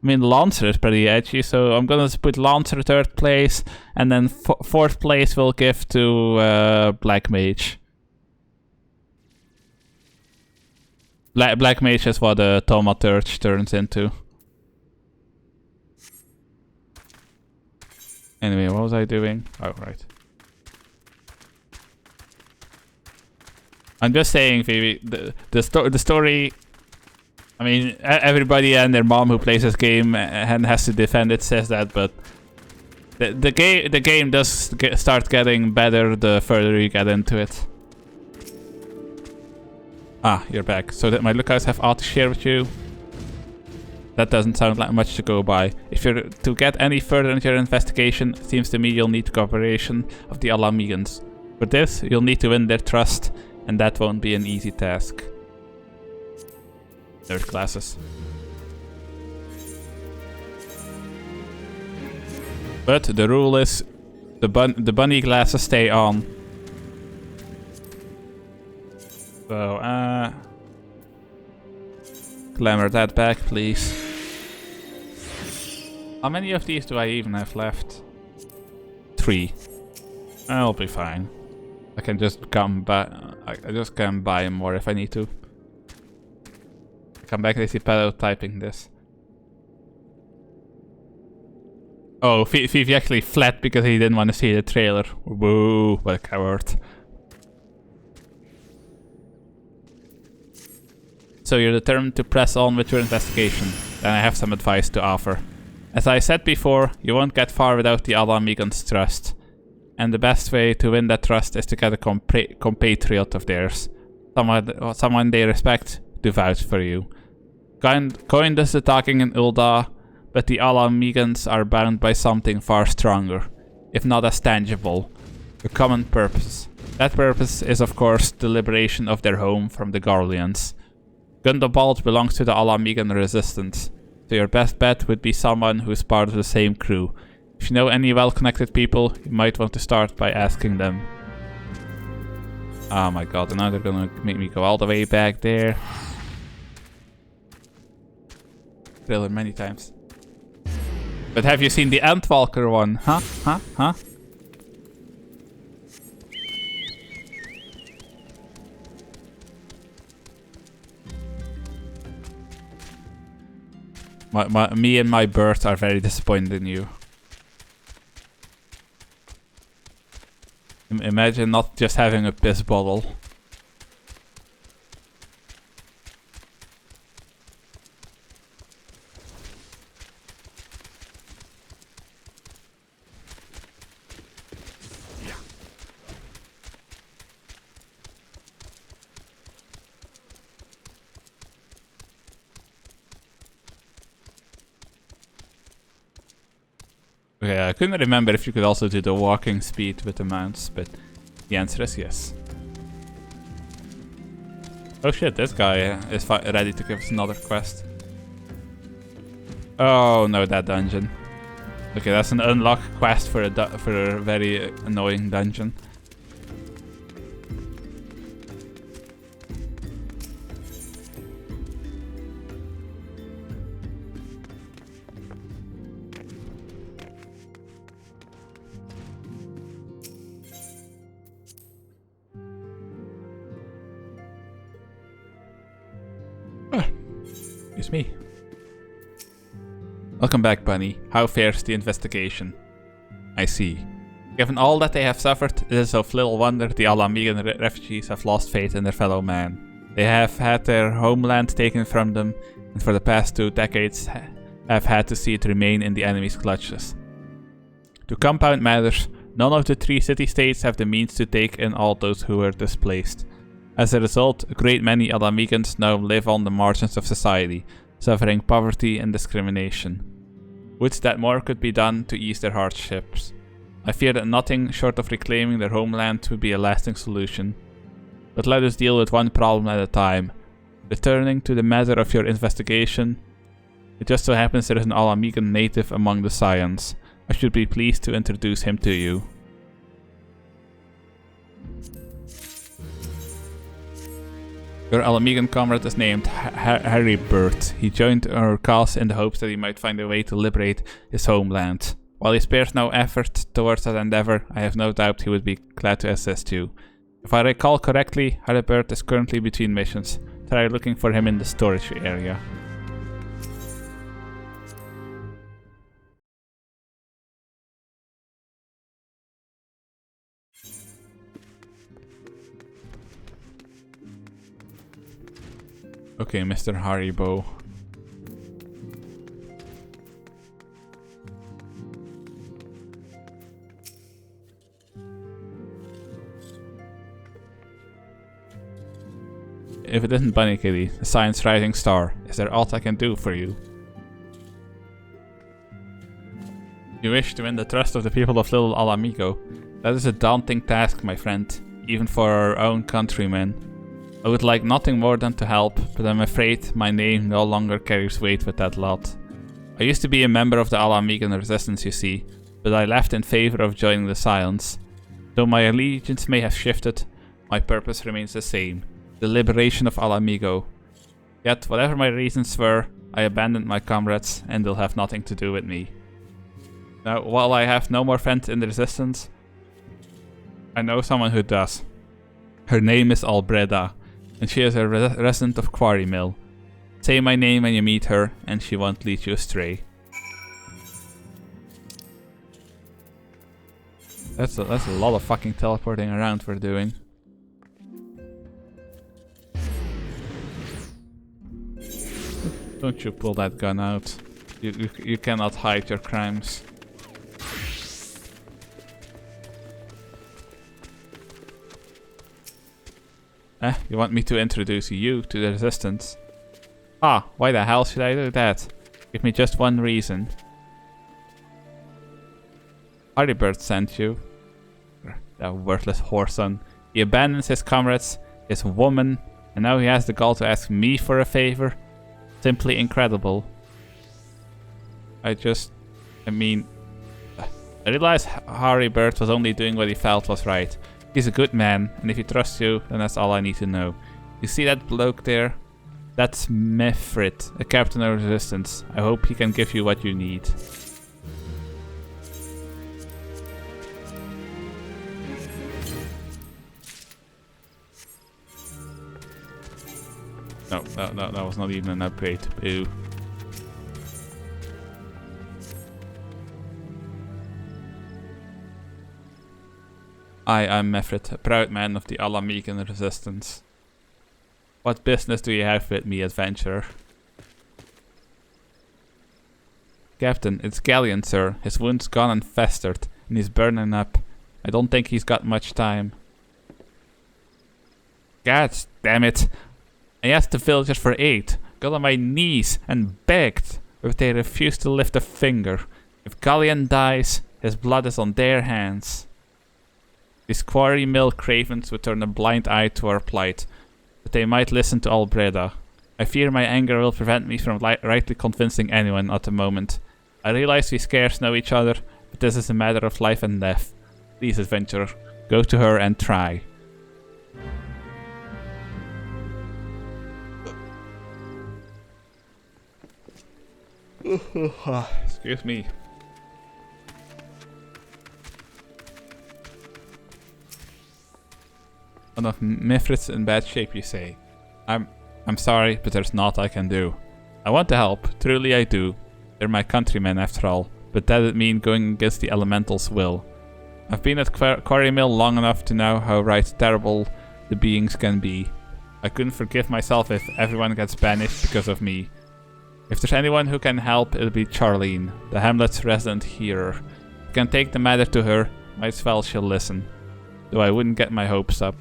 I mean, Lancer is pretty edgy, so I'm gonna put Lancer third place, and then fourth place we'll give to Black Mage. Black Mage is what Thaumaturge turns into. Anyway, what was I doing? Oh, right. I'm just saying, Phoebe, the story... I mean, everybody and their mom who plays this game and has to defend it says that, but... The game does start getting better the further you get into it. Ah, you're back. So that my lookouts have auto share with you. That doesn't sound like much to go by. If you're to get any further into your investigation, it seems to me you'll need the cooperation of the Alamegans. For this, you'll need to win their trust, and that won't be an easy task. Nerd classes. But the rule is, the bunny glasses stay on. So, glamour that back, please. How many of these do I even have left? 3. I'll be fine. I can just come back. I just can buy more if I need to. Come back, they see Pedro typing this. Oh, Vivi actually fled because he didn't want to see the trailer. Whoa, what a coward. So you're determined to press on with your investigation. Then I have some advice to offer. As I said before, you won't get far without the Alamegans' trust. And the best way to win that trust is to get a compatriot of theirs. Someone they respect to vouch for you. Coin does the talking in Ul'dah, but the Alamegans are bound by something far stronger, if not as tangible. A common purpose. That purpose is of course the liberation of their home from the Garleans. Gundobald belongs to the Alamegan resistance, so your best bet would be someone who's part of the same crew. If you know any well-connected people, you might want to start by asking them. Oh my god, and now they're gonna make me go all the way back there. Thriller many times. But have you seen the Antwalker one? Huh? Me and my bird are very disappointed in you. Imagine not just having a piss bottle. Okay, I couldn't remember if you could also do the walking speed with the mounts, but the answer is yes. Oh shit, this guy is ready to give us another quest. Oh no, that dungeon. Okay, that's an unlock quest for a very annoying dungeon. It's me. Welcome back, Bunny. How fares the investigation? I see. Given all that they have suffered, it is of little wonder the Alamigan refugees have lost faith in their fellow man. They have had their homeland taken from them, and for the past 2 decades have had to see it remain in the enemy's clutches. To compound matters, none of the 3 city-states have the means to take in all those who were displaced. As a result, a great many Alamigans now live on the margins of society, suffering poverty and discrimination. Would that more could be done to ease their hardships. I fear that nothing short of reclaiming their homeland would be a lasting solution. But let us deal with one problem at a time. Returning to the matter of your investigation, it just so happens there is an Alamigan native among the Scions. I should be pleased to introduce him to you. Your Alamigan comrade is named Harry Burt. He joined our cause in the hopes that he might find a way to liberate his homeland. While he spares no effort towards that endeavor, I have no doubt he would be glad to assist you. If I recall correctly, Harry Burt is currently between missions. Try looking for him in the storage area. Okay, Mr. Haribo. If it isn't Bunny Kitty, the Science Rising Star, is there aught I can do for you? You wish to win the trust of the people of Little Alamigo. That is a daunting task, my friend, even for our own countrymen. I would like nothing more than to help, but I'm afraid my name no longer carries weight with that lot. I used to be a member of the Alamigan resistance, you see, but I left in favor of joining the Scions. Though my allegiance may have shifted, my purpose remains the same. The liberation of Alamigo. Yet, whatever my reasons were, I abandoned my comrades and they'll have nothing to do with me. Now, while I have no more friends in the resistance, I know someone who does. Her name is Albreda, and she is a resident of Quarry Mill. Say my name when you meet her, and she won't lead you astray. That's a lot of fucking teleporting around we're doing. Don't you pull that gun out. You cannot hide your crimes. You want me to introduce you to the resistance? Ah, why the hell should I do that? Give me just one reason. Harrybird sent you. That worthless whoreson. He abandons his comrades, his woman, and now he has the gall to ask me for a favor? Simply incredible. I realized Harry Bird was only doing what he felt was right. He's a good man, and if he trusts you, then that's all I need to know. You see that bloke there? That's Mefrit, a captain of resistance. I hope he can give you what you need. No, that was not even an upgrade. Boo. I am Mefrit, a proud man of the Alamigan resistance. What business do you have with me, adventurer? Captain, it's Galleon, sir. His wound's gone and festered, and he's burning up. I don't think he's got much time. God damn it! I asked the villagers for aid, got on my knees and begged, but they refused to lift a finger. If Galleon dies, his blood is on their hands. These quarry mill cravens would turn a blind eye to our plight, but they might listen to Albreda. I fear my anger will prevent me from rightly convincing anyone at the moment. I realize we scarce know each other, but this is a matter of life and death. Please, adventurer, go to her and try. Excuse me. One of Mithrid's in bad shape, you say. I'm sorry, but there's naught I can do. I want to help, truly I do. They're my countrymen after all, but that would mean going against the elemental's will. I've been at Quarry Mill long enough to know how right terrible the beings can be. I couldn't forgive myself if everyone gets banished because of me. If there's anyone who can help, it'll be Charlene, the hamlet's resident healer. You can take the matter to her, might as well she'll listen. Though I wouldn't get my hopes up.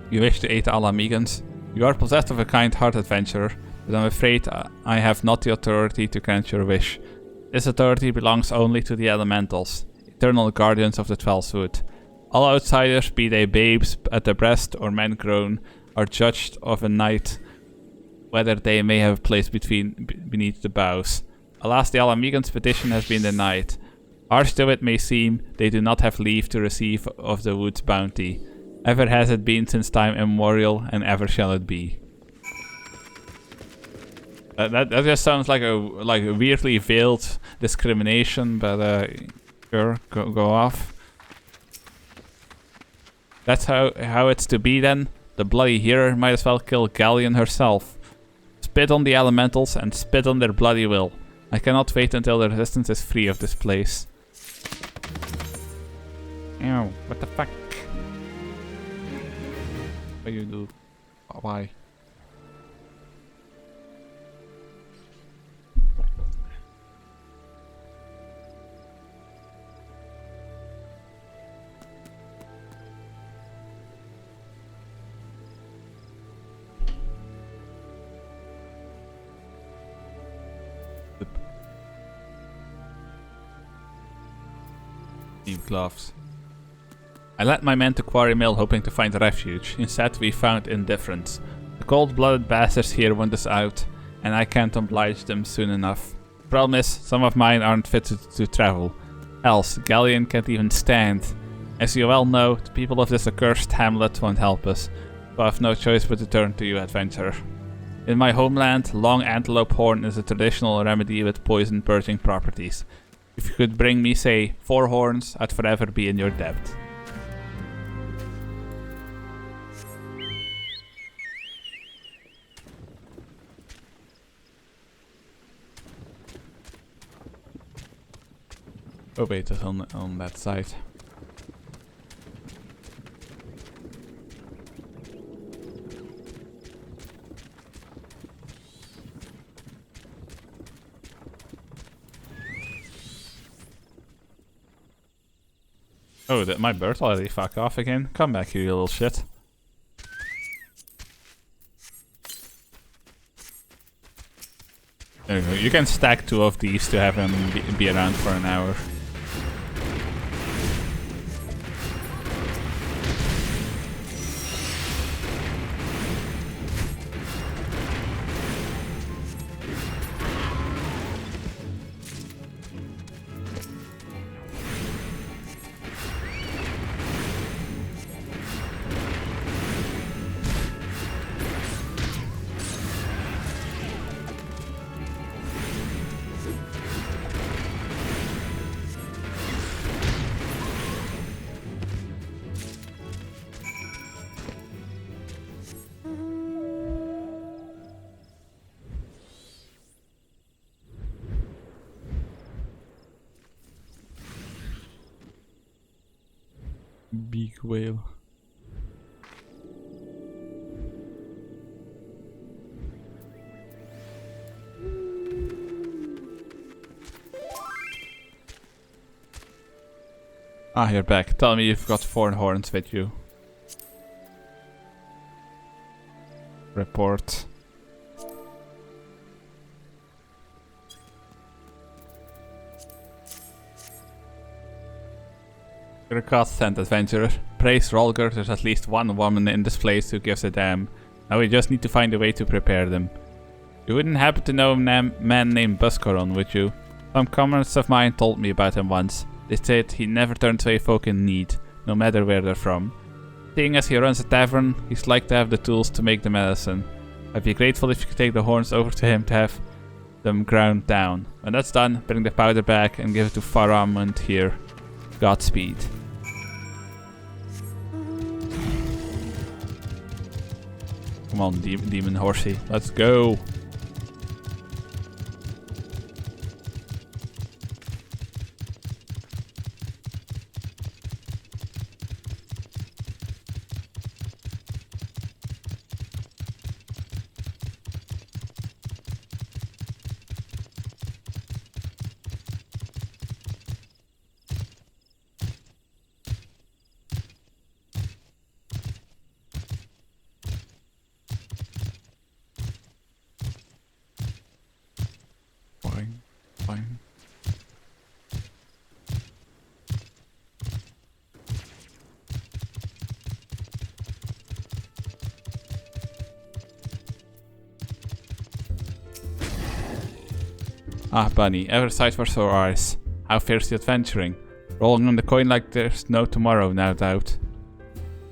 You wish to aid the Alamegans? You are possessed of a kind heart, adventurer, but I'm afraid I have not the authority to grant your wish. This authority belongs only to the elementals, eternal guardians of the Twelvewood. All outsiders, be they babes at the breast or men grown, are judged of a night whether they may have a place beneath the boughs. Alas, the Alamegans' petition has been denied. Harsh though it may seem, they do not have leave to receive of the wood's bounty. Ever has it been since time immemorial, and ever shall it be. That just sounds like a weirdly veiled discrimination, but sure, go off. That's how it's to be then. The bloody hero might as well kill Galleon herself. Spit on the elementals and spit on their bloody will. I cannot wait until the resistance is free of this place. Ew, what the fuck? What do you do? Why? Need gloves. I led my men to Quarry Mill hoping to find refuge. Instead, we found indifference. The cold-blooded bastards here want us out, and I can't oblige them soon enough. The problem is, some of mine aren't fit to travel. Else, Galleon can't even stand. As you well know, the people of this accursed hamlet won't help us, so I have no choice but to turn to you, adventurer. In my homeland, long antelope horn is a traditional remedy with poison purging properties. If you could bring me, say, 4 horns, I'd forever be in your debt. Oh wait, it's on that side. Oh, did my bird already fuck off again? Come back here, you little shit. There you go. You can stack 2 of these to have him be around for an hour. Big whale. Ah, you're back. Tell me you've got 4 horns with you. report. You're a godsend, adventurer. Praise Rolger, there's at least one woman in this place who gives a damn. Now we just need to find a way to prepare them. You wouldn't happen to know a man named Buscaron, would you? Some comrades of mine told me about him once. They said he never turns away folk in need, no matter where they're from. Seeing as he runs a tavern, he's like to have the tools to make the medicine. I'd be grateful if you could take the horns over to him to have them ground down. When that's done, bring the powder back and give it to Faramund here. Godspeed. Come on, demon horsey, let's go. Fine. Ah, bunny, ever sight for sore eyes. How fares the adventuring? Rolling on the coin like there's no tomorrow, no doubt.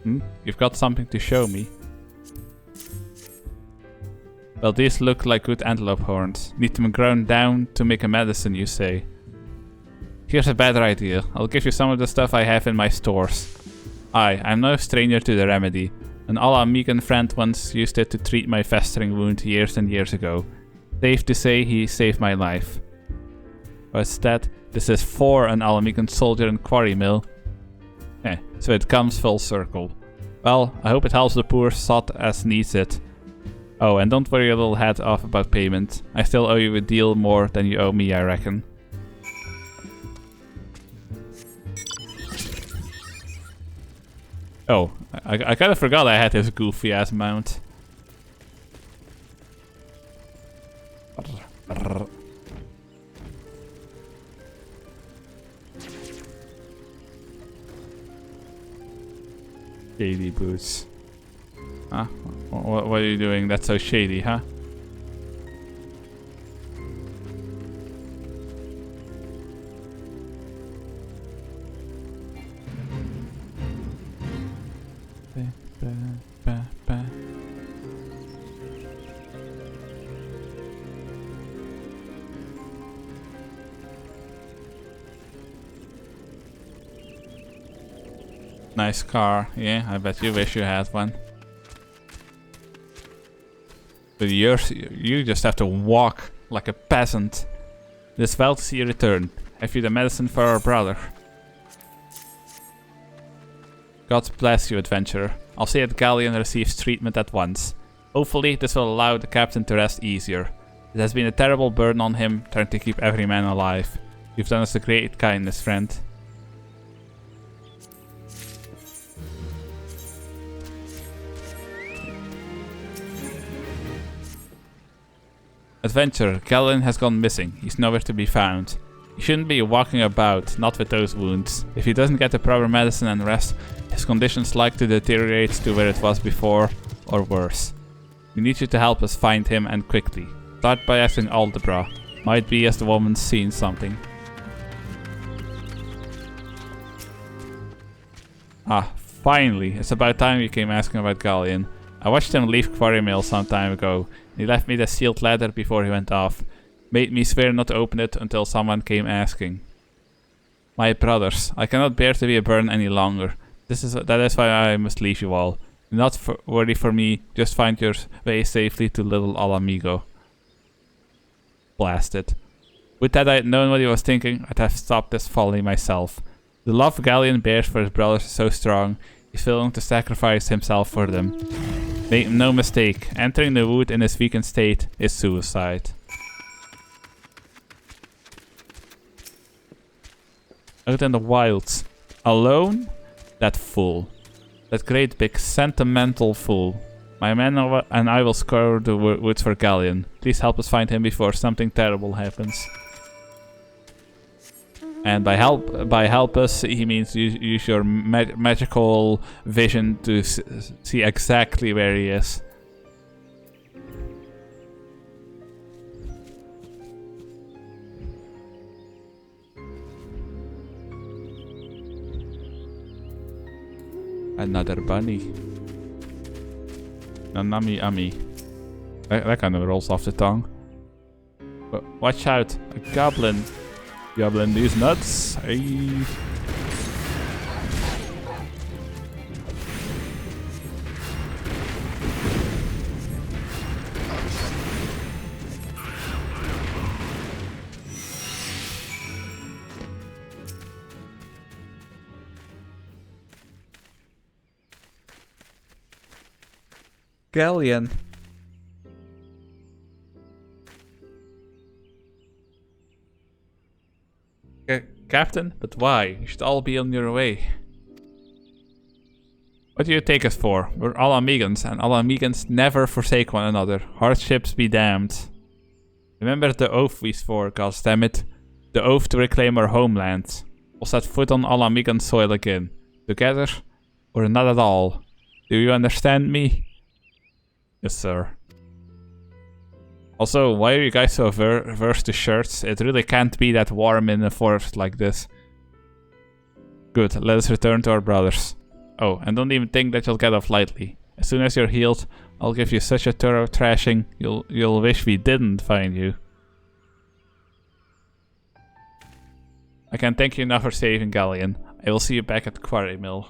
You've got something to show me. Well, these look like good antelope horns. Need them ground down to make a medicine, you say? Here's a better idea. I'll give you some of the stuff I have in my stores. I'm no stranger to the remedy. An Ala-Megan friend once used it to treat my festering wound years and years ago. Safe to say he saved my life. What's that? This is for an Ala-Megan soldier in Quarry Mill. So it comes full circle. Well, I hope it helps the poor sot as needs it. Oh, and don't worry your little head off about payment. I still owe you a deal more than you owe me, I reckon. Oh, I kind of forgot I had this goofy ass mount. Shady boots. Huh? What are you doing? That's so shady, huh? Nice car. Yeah, I bet you wish you had one. But you just have to walk like a peasant. It is well to see you return. Have you the medicine for our brother? God bless you, adventurer. I'll see that Galleon receives treatment at once. Hopefully, this will allow the captain to rest easier. It has been a terrible burden on him, trying to keep every man alive. You've done us a great kindness, friend. Adventurer, Galleon has gone missing. He's nowhere to be found. He shouldn't be walking about, not with those wounds. If he doesn't get the proper medicine and rest, his condition's likely to deteriorate to where it was before, or worse. We need you to help us find him, and quickly. Start by asking Aldebra. Might be as the woman's seen something. Ah, finally. It's about time you came asking about Galleon. I watched him leave Quarry Mill some time ago. He left me the sealed letter before he went off. Made me swear not to open it until someone came asking. My brothers, I cannot bear to be a burden any longer. That is why I must leave you all. Do not worry for me, just find your way safely to little Alamigo. Blasted. Would that I had known what he was thinking, I'd have stopped this folly myself. The love Galleon bears for his brothers is so strong, he's willing to sacrifice himself for them. Make no mistake, entering the wood in his weakened state is suicide. Out in the wilds. Alone? That fool. That great big sentimental fool. My men and I will scour the woods for Galleon. Please help us find him before something terrible happens. And by help us, he means use your magical vision to see exactly where he is. Another bunny. Nanami Ami. That kind of rolls off the tongue. But watch out, a goblin. Goblin these nuts. Hey. Galleon. Captain, but why? You should all be on your way. What do you take us for? We're all Amigans, and all Amigans never forsake one another. Hardships be damned. Remember the oath we swore, goddammit. The oath to reclaim our homeland. We'll set foot on all Amigan soil again. Together, or not at all. Do you understand me? Yes, sir. Also, why are you guys so averse to shirts? It really can't be that warm in a forest like this. Good, let us return to our brothers. Oh, and don't even think that you'll get off lightly. As soon as you're healed, I'll give you such a thorough thrashing, you'll wish we didn't find you. I can't thank you enough for saving Galleon. I will see you back at the quarry mill.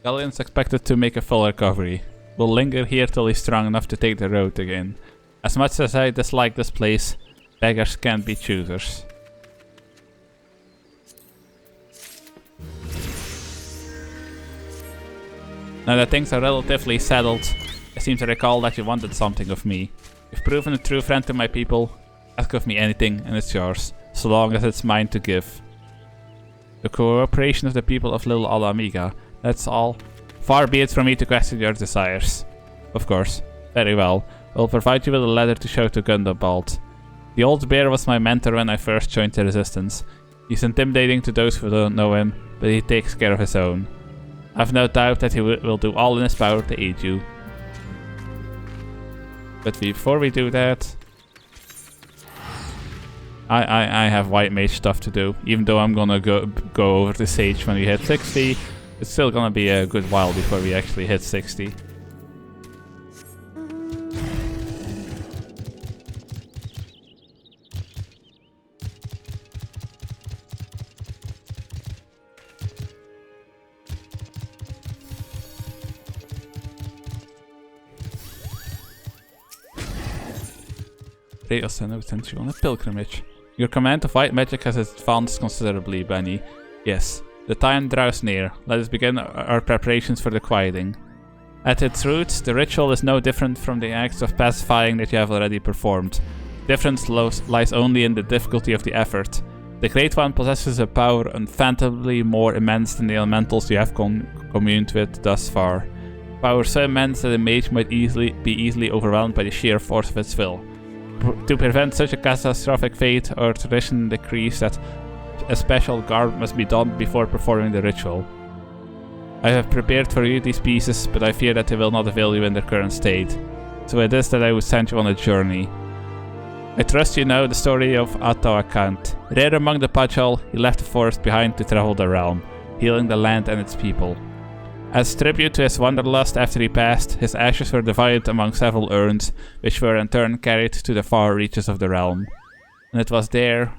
Galleon's expected to make a full recovery. We'll linger here till he's strong enough to take the road again. As much as I dislike this place, beggars can't be choosers. Now that things are relatively settled, I seem to recall that you wanted something of me. You've proven a true friend to my people. Ask of me anything and it's yours, so long as it's mine to give. The cooperation of the people of Little Alamiga. That's all. Far be it from me to question your desires. Of course. Very well. I'll provide you with a letter to show to Gundobald. The old bear was my mentor when I first joined the resistance. He's intimidating to those who don't know him, but he takes care of his own. I've no doubt that he will do all in his power to aid you. But before we do that... I have white mage stuff to do. Even though I'm gonna go over to Sage when we hit 60, it's still gonna be a good while before we actually hit 60. Rate us an attention on a pilgrimage. Your command of white magic has advanced considerably, Benny. Yes. The time draws near. Let us begin our preparations for the quieting. At its roots, the ritual is no different from the acts of pacifying that you have already performed. The difference lies only in the difficulty of the effort. The Great One possesses a power unfathomably more immense than the elementals you have communed with thus far. Power so immense that a mage might be easily overwhelmed by the sheer force of its will. To prevent such a catastrophic fate, our tradition decrees that a special garb must be done before performing the ritual. I have prepared for you these pieces, but I fear that they will not avail you in their current state. So it is that I would send you on a journey. I trust you know the story of Ataakant. Rare among the Pachal, he left the forest behind to travel the realm, healing the land and its people. As tribute to his wanderlust after he passed, his ashes were divided among several urns, which were in turn carried to the far reaches of the realm. And it was there,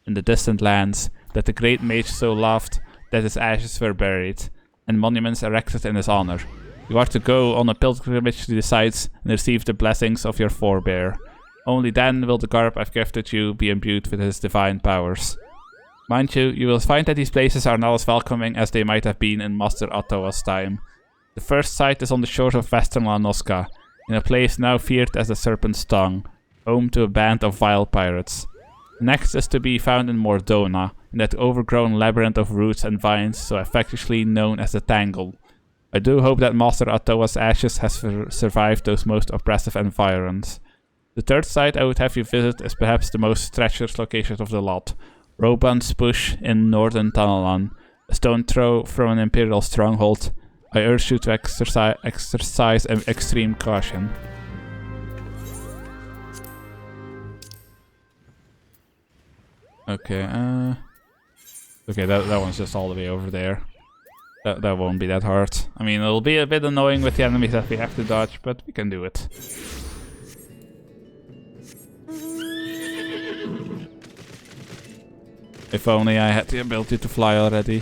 in the distant lands, that the great mage so loved that his ashes were buried, and monuments erected in his honor. You are to go on a pilgrimage to the sites and receive the blessings of your forebear. Only then will the garb I've gifted you be imbued with his divine powers. Mind you, you will find that these places are not as welcoming as they might have been in Master Ottawa's time. The first site is on the shores of western La Nosca, in a place now feared as the Serpent's Tongue, home to a band of vile pirates. The next is to be found in Mordona, in that overgrown labyrinth of roots and vines so affectionately known as the Tangle. I do hope that Master Ottawa's ashes has survived those most oppressive environs. The third site I would have you visit is perhaps the most treacherous location of the lot, Roban's Bush in northern Tanalan, a stone throw from an Imperial stronghold. I urge you to exercise extreme caution. Okay, okay, that one's just all the way over there. That won't be that hard. I mean, it'll be a bit annoying with the enemies that we have to dodge, but we can do it. If only I had the ability to fly already.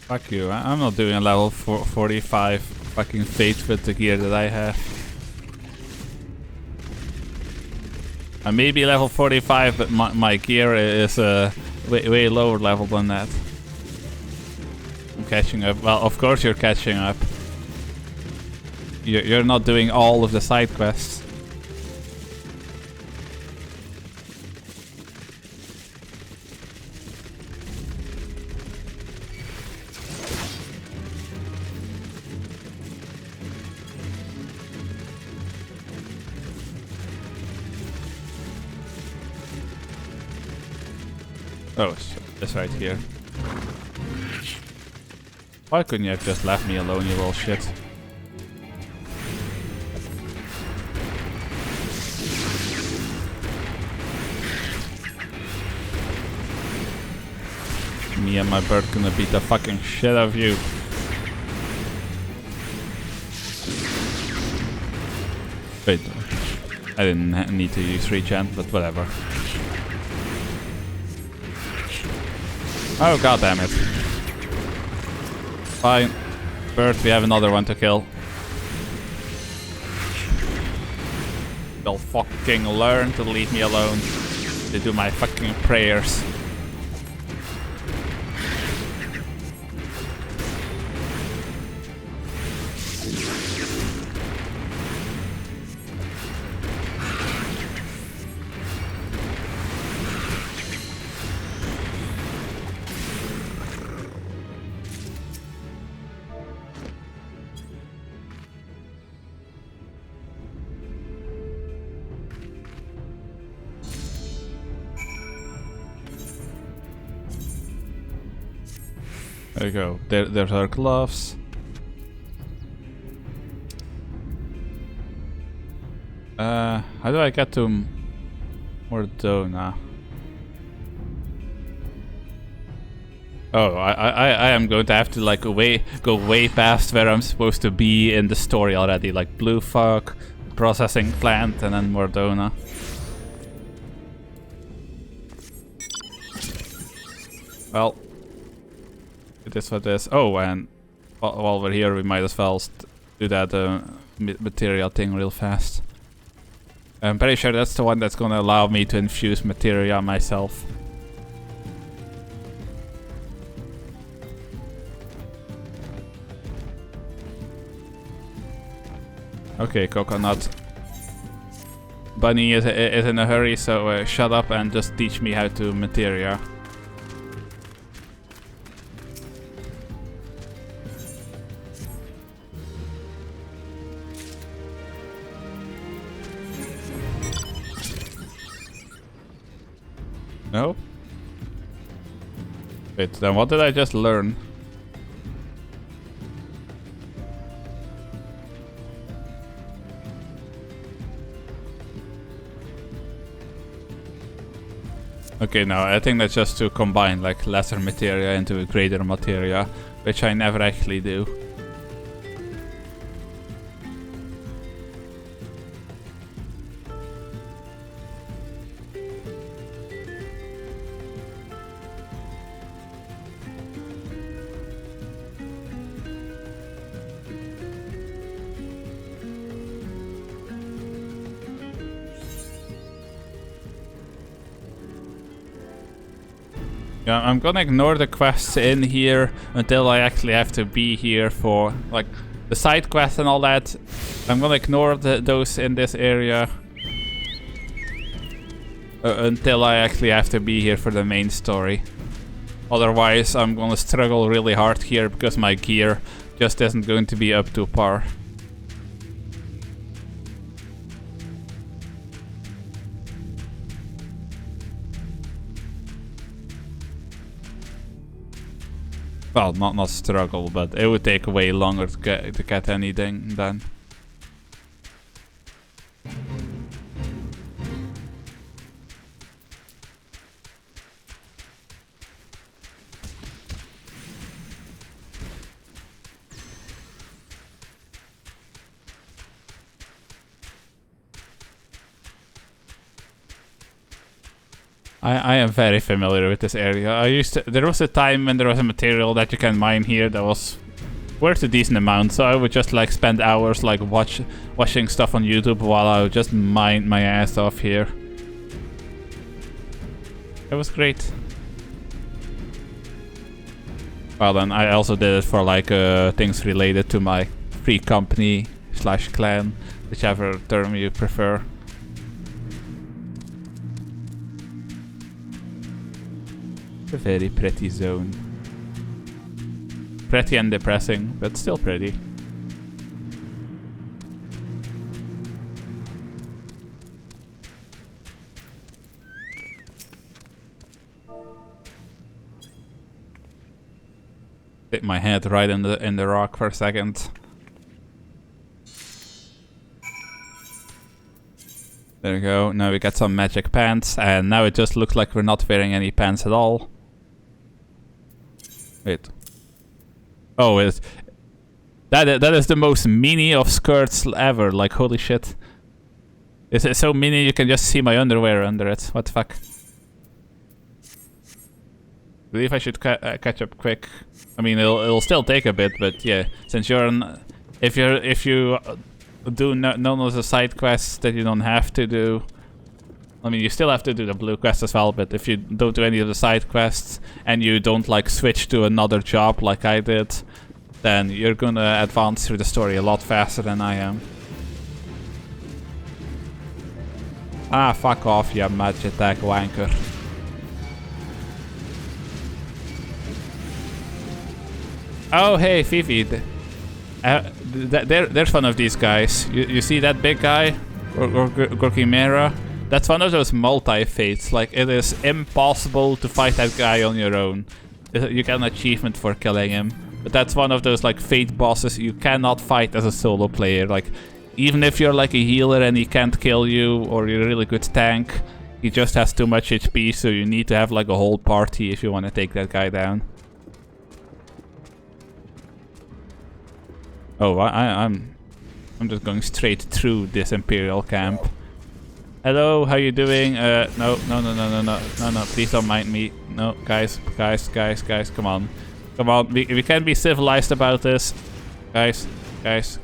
Fuck you, I'm not doing a level 45 fucking fate with the gear that I have. I may be level 45, but my gear is way lower level than that. I'm catching up. Well, of course you're catching up. You're not doing all of the side quests. Oh, it's right here. Why couldn't you have just left me alone, you little shit? Me and my bird gonna beat the fucking shit out of you. Wait, I didn't need to use regen, but whatever. Oh, god damn it. Fine. Bird, we have another one to kill. They'll fucking learn to leave me alone. They do my fucking prayers. There you go. There's our gloves. How do I get to Mordona? Oh, I am going to have to like go way past where I'm supposed to be in the story already, like Blue Fog, processing plant, and then Mordona. Well. It is what it is. Oh, and while we're here, we might as well do that materia thing real fast. I'm pretty sure that's the one that's gonna allow me to infuse materia myself. Okay, Coconut. Bunny is in a hurry, so shut up and just teach me how to materia. No? Wait, then what did I just learn? Okay, no, I think that's just to combine like lesser materia into a greater materia, which I never actually do. Yeah, I'm gonna ignore the quests in here until I actually have to be here for, like, the side quests and all that. I'm gonna ignore those in this area until I actually have to be here for the main story. Otherwise, I'm gonna struggle really hard here because my gear just isn't going to be up to par. Well, not struggle, but it would take way longer to get anything done. I am very familiar with this area. There was a time when there was a material that you can mine here that was worth a decent amount, so I would just like spend hours like watching stuff on YouTube while I would just mine my ass off here. It was great. Well then, I also did it for like things related to my free company / clan, whichever term you prefer. A very pretty zone. Pretty and depressing, but still pretty. Hit my head right in the rock for a second. There we go. Now we get some magic pants, and now it just looks like we're not wearing any pants at all. Wait. Oh, that is the most mini of skirts ever. Like, holy shit. It's so mini you can just see my underwear under it. What the fuck? I believe I should catch up quick. I mean, it'll still take a bit, but yeah. Since if you do none of the side quests that you don't have to do. I mean, you still have to do the blue quest as well, but if you don't do any of the side quests and you don't like switch to another job like I did, then you're gonna advance through the story a lot faster than I am. Ah, fuck off, you Magitech wanker. Oh, hey, Fifi. There's one of these guys. You see that big guy? Or Gorkimera? That's one of those multi-fates. Like, it is impossible to fight that guy on your own. You get an achievement for killing him. But that's one of those, like, fate bosses you cannot fight as a solo player. Like, even if you're, like, a healer and he can't kill you, or you're a really good tank, he just has too much HP, so you need to have, like, a whole party if you want to take that guy down. Oh, I'm just going straight through this Imperial camp. Hello, how you doing? No, please don't mind me. No, guys, come on. Come on, we can't be civilized about this. Guys,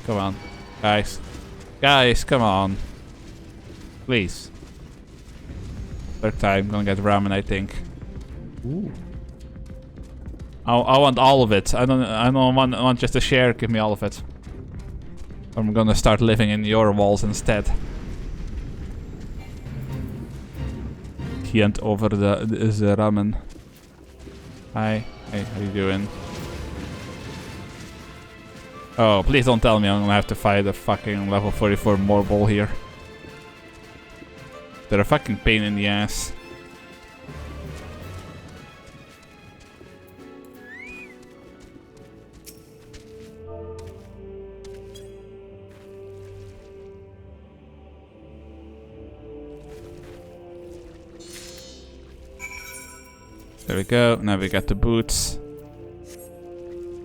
come on. Guys, come on. Please. Third time, gonna get ramen, I think. Ooh. I want all of it. I don't want just a share. Give me all of it. I'm gonna start living in your walls instead. Can't over the ramen. Hi, hey, how you doing? Oh, please don't tell me I'm gonna have to fight a fucking level 44 Morbol here. They're a fucking pain in the ass. There we go. Now we got the boots.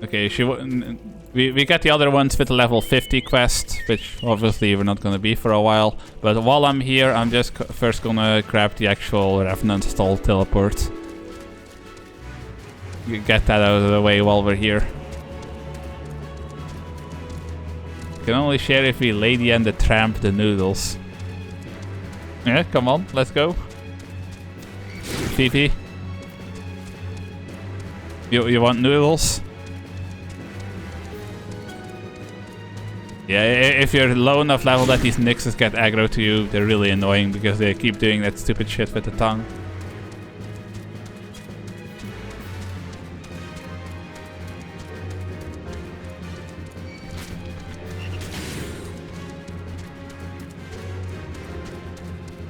Okay, we got the other ones with the level 50 quest, which obviously we're not gonna be for a while. But while I'm here, I'm just first gonna grab the actual Revenant stall teleport. Get that out of the way while we're here. Can only share if we Lady and the Tramp the noodles. Yeah, come on, let's go. Fifi. You want noodles? Yeah, if you're low enough level that these Nixes get aggro to you, they're really annoying because they keep doing that stupid shit with the tongue.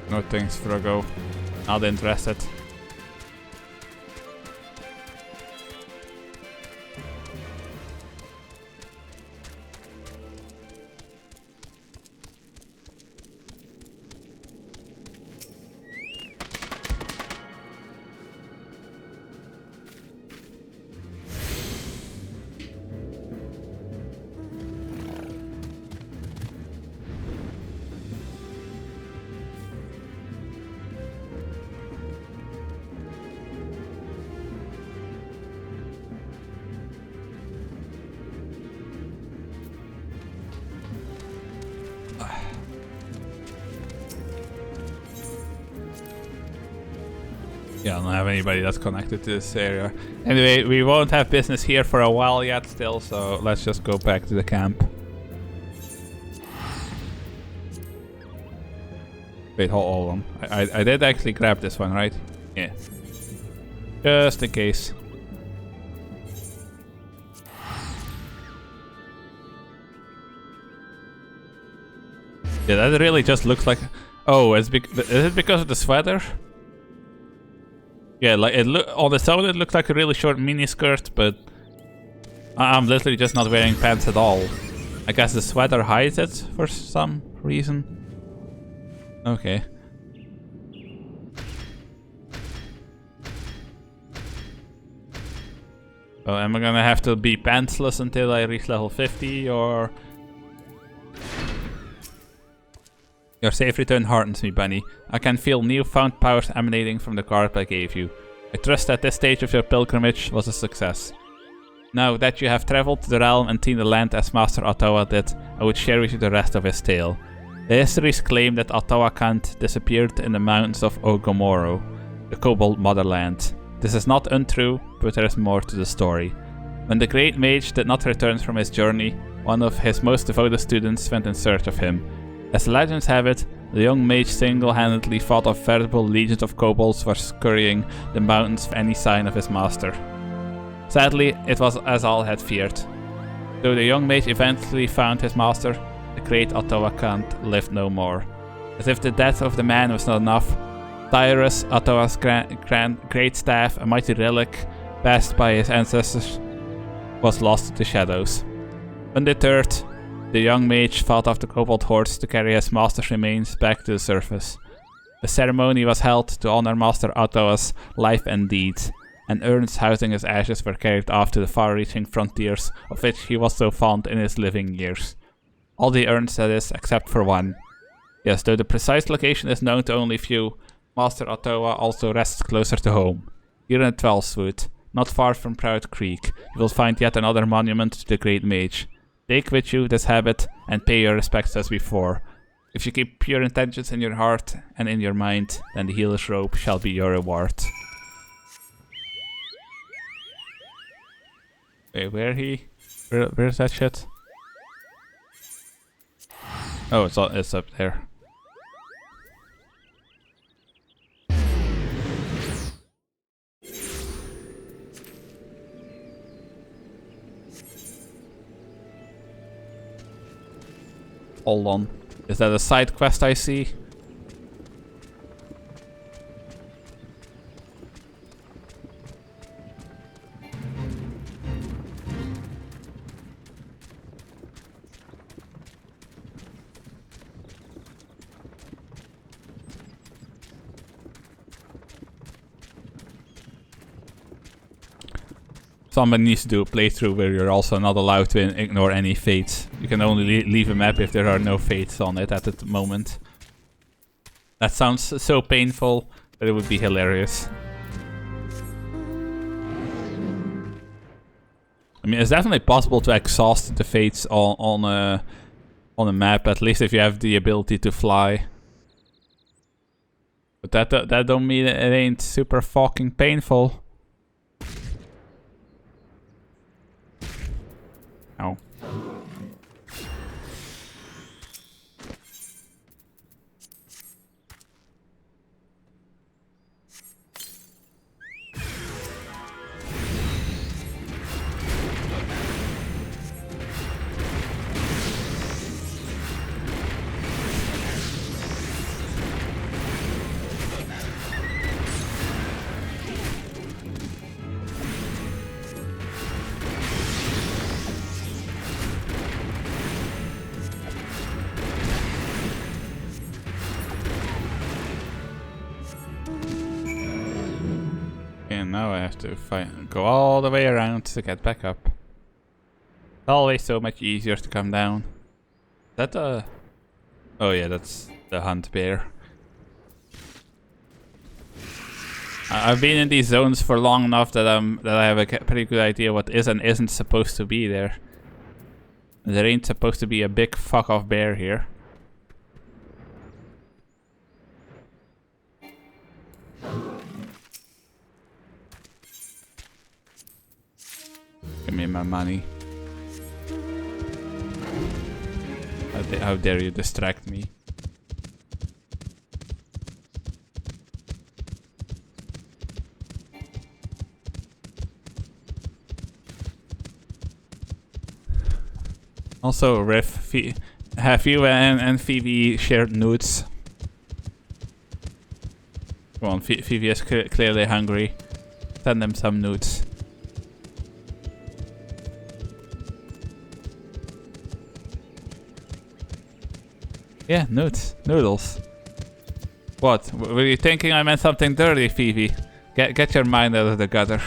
No thanks, Frogo. Not interested. Yeah, I don't have anybody that's connected to this area. Anyway, we won't have business here for a while yet still, so let's just go back to the camp. Wait, hold on. I did actually grab this one, right? Yeah. Just in case. Yeah, that really just looks like... Oh, is it because of the sweater? Yeah, like on the own it looks like a really short mini skirt, but I'm literally just not wearing pants at all. I guess the sweater hides it for some reason. Okay. So am I gonna have to be pantsless until I reach level 50, or... Your safe return heartens me, Bunny. I can feel newfound powers emanating from the garb I gave you. I trust that this stage of your pilgrimage was a success. Now that you have traveled to the realm and seen the land as Master Ottawa did, I would share with you the rest of his tale. The histories claim that Ottawa Kant disappeared in the mountains of Ogomoro, the Kobold motherland. This is not untrue, but there is more to the story. When the great mage did not return from his journey, one of his most devoted students went in search of him. As legends have it, the young mage single-handedly fought off veritable legions of kobolds for scurrying the mountains for any sign of his master. Sadly, it was as all had feared. Though the young mage eventually found his master, the great Ottawa Kant lived no more. As if the death of the man was not enough, Tyrus, Ottawa's great staff, a mighty relic passed by his ancestors, was lost to the shadows. Undeterred, the young mage fought off the kobold hordes to carry his master's remains back to the surface. A ceremony was held to honor Master Ottawa's life and deeds, and urns housing his ashes were carried off to the far-reaching frontiers of which he was so fond in his living years. All the urns, that is, except for one. Yes, though the precise location is known to only few, Master Ottawa also rests closer to home. Here in Twelvewood, not far from Proud Creek, you will find yet another monument to the great mage. Take with you this habit and pay your respects as before. If you keep pure intentions in your heart and in your mind, then the healer's robe shall be your reward. Wait, where's that shit? Oh, it's up there. Hold on. Is that a side quest I see? Someone needs to do a playthrough where you're also not allowed to ignore any fates. You can only leave a map if there are no fates on it at the moment. That sounds so painful, but it would be hilarious. I mean, it's definitely possible to exhaust the fates on a map, at least if you have the ability to fly. But that don't mean it ain't super fucking painful. Ow. And now I have to go all the way around to get back up. Always so much easier to come down. Is that the... Oh yeah, that's the hunt bear. I've been in these zones for long enough that I have a pretty good idea what is and isn't supposed to be there. There ain't supposed to be a big fuck off bear here. Give me my money. How dare you distract me? Also, Riff, have you and Phoebe shared nudes? Come on, Phoebe is clearly hungry. Send them some nudes. Yeah, nudes. Noodles. What? Were you thinking I meant something dirty, Phoebe? Get your mind out of the gutter.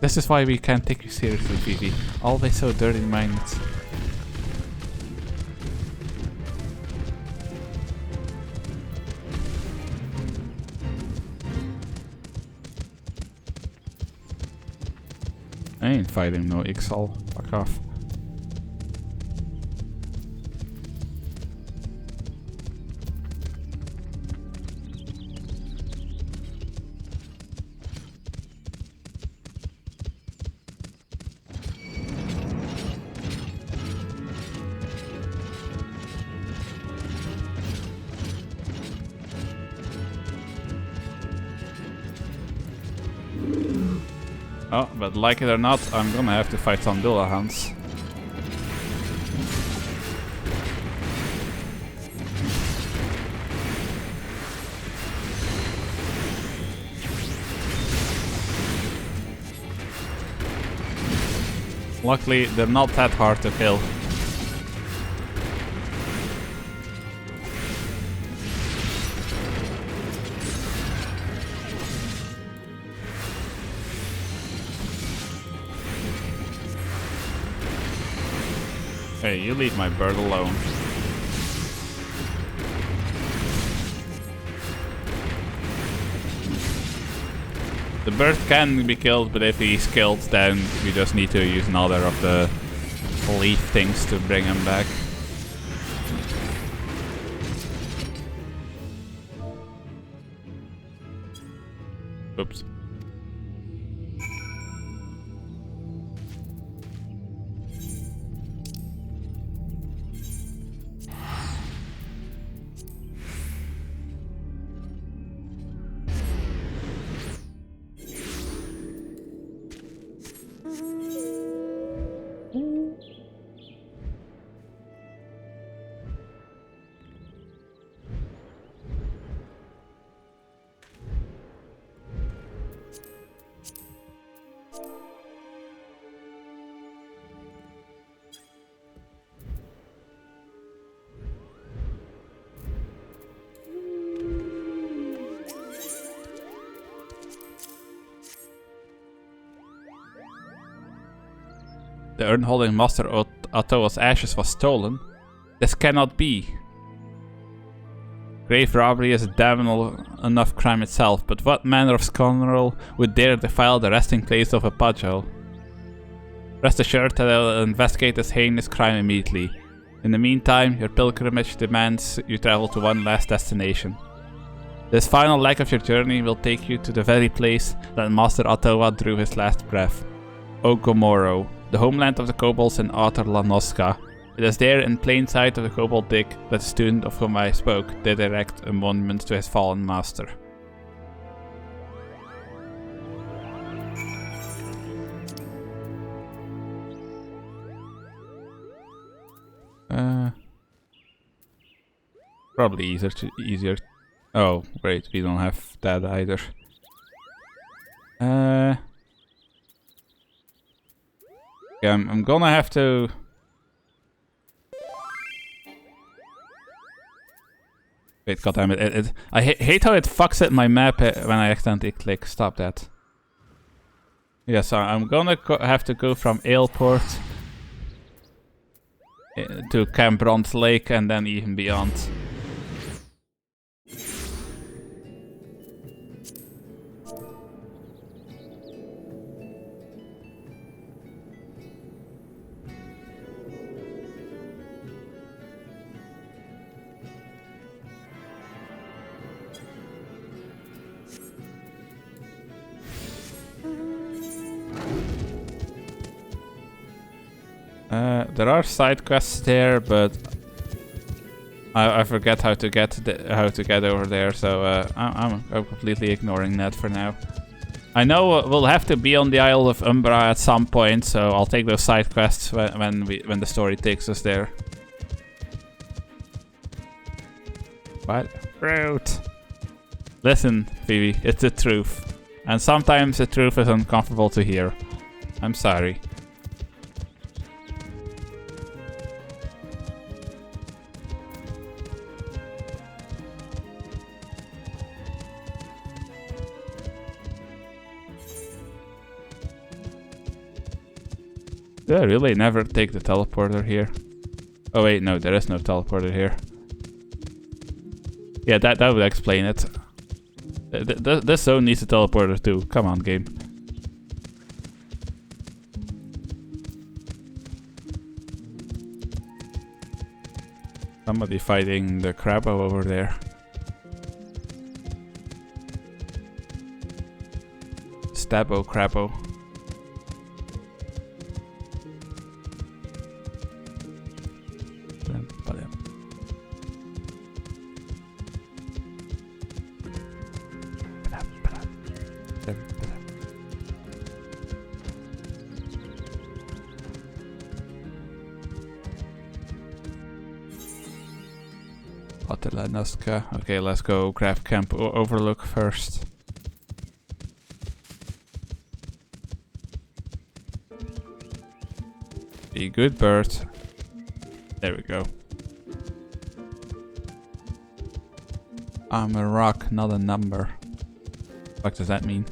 This is why we can't take you seriously, Phoebe. Always so dirty-minded. I ain't fighting no Ixal. Fuck off. Oh, but like it or not, I'm gonna have to fight some Dullahans. Luckily, they're not that hard to kill. Hey, you leave my bird alone. The bird can be killed, but if he's killed, then we just need to use another of the leaf things to bring him back. Oops. the urn holding Master Atoa's ashes was stolen. This cannot be. Grave robbery is a damnable enough crime itself, but what manner of scoundrel would dare defile the resting place of a pudgel? Rest assured that I will investigate this heinous crime immediately. In the meantime, your pilgrimage demands you travel to one last destination. This final leg of your journey will take you to the very place that Master Atoa drew his last breath. Ogomoro, the homeland of the kobolds in Outer Lanoska. It is there in plain sight of the kobold dig that the student of whom I spoke did erect a monument to his fallen master. Probably easier. Oh, great, we don't have that either. Yeah, I'm gonna have to... Wait, goddammit, I hate how it fucks at my map when I accidentally click. Stop that. Yeah, so I'm gonna have to go from Aleport to Camp Bronze Lake and then even beyond. There are side quests there, but I forget how to get over there, so I'm completely ignoring that for now. I know we'll have to be on the Isle of Umbra at some point, so I'll take those side quests when the story takes us there. What? Rude. Listen, Phoebe, it's the truth, and sometimes the truth is uncomfortable to hear. I'm sorry. Did I really never take the teleporter here? Oh wait, no, there is no teleporter here. Yeah, that would explain it. This zone needs a teleporter too. Come on, game. Somebody fighting the Crabbo over there. Stabbo Crabbo. Okay, let's go grab Camp Overlook first. Be good, bird. There we go. I'm a rock, not a number. What does that mean?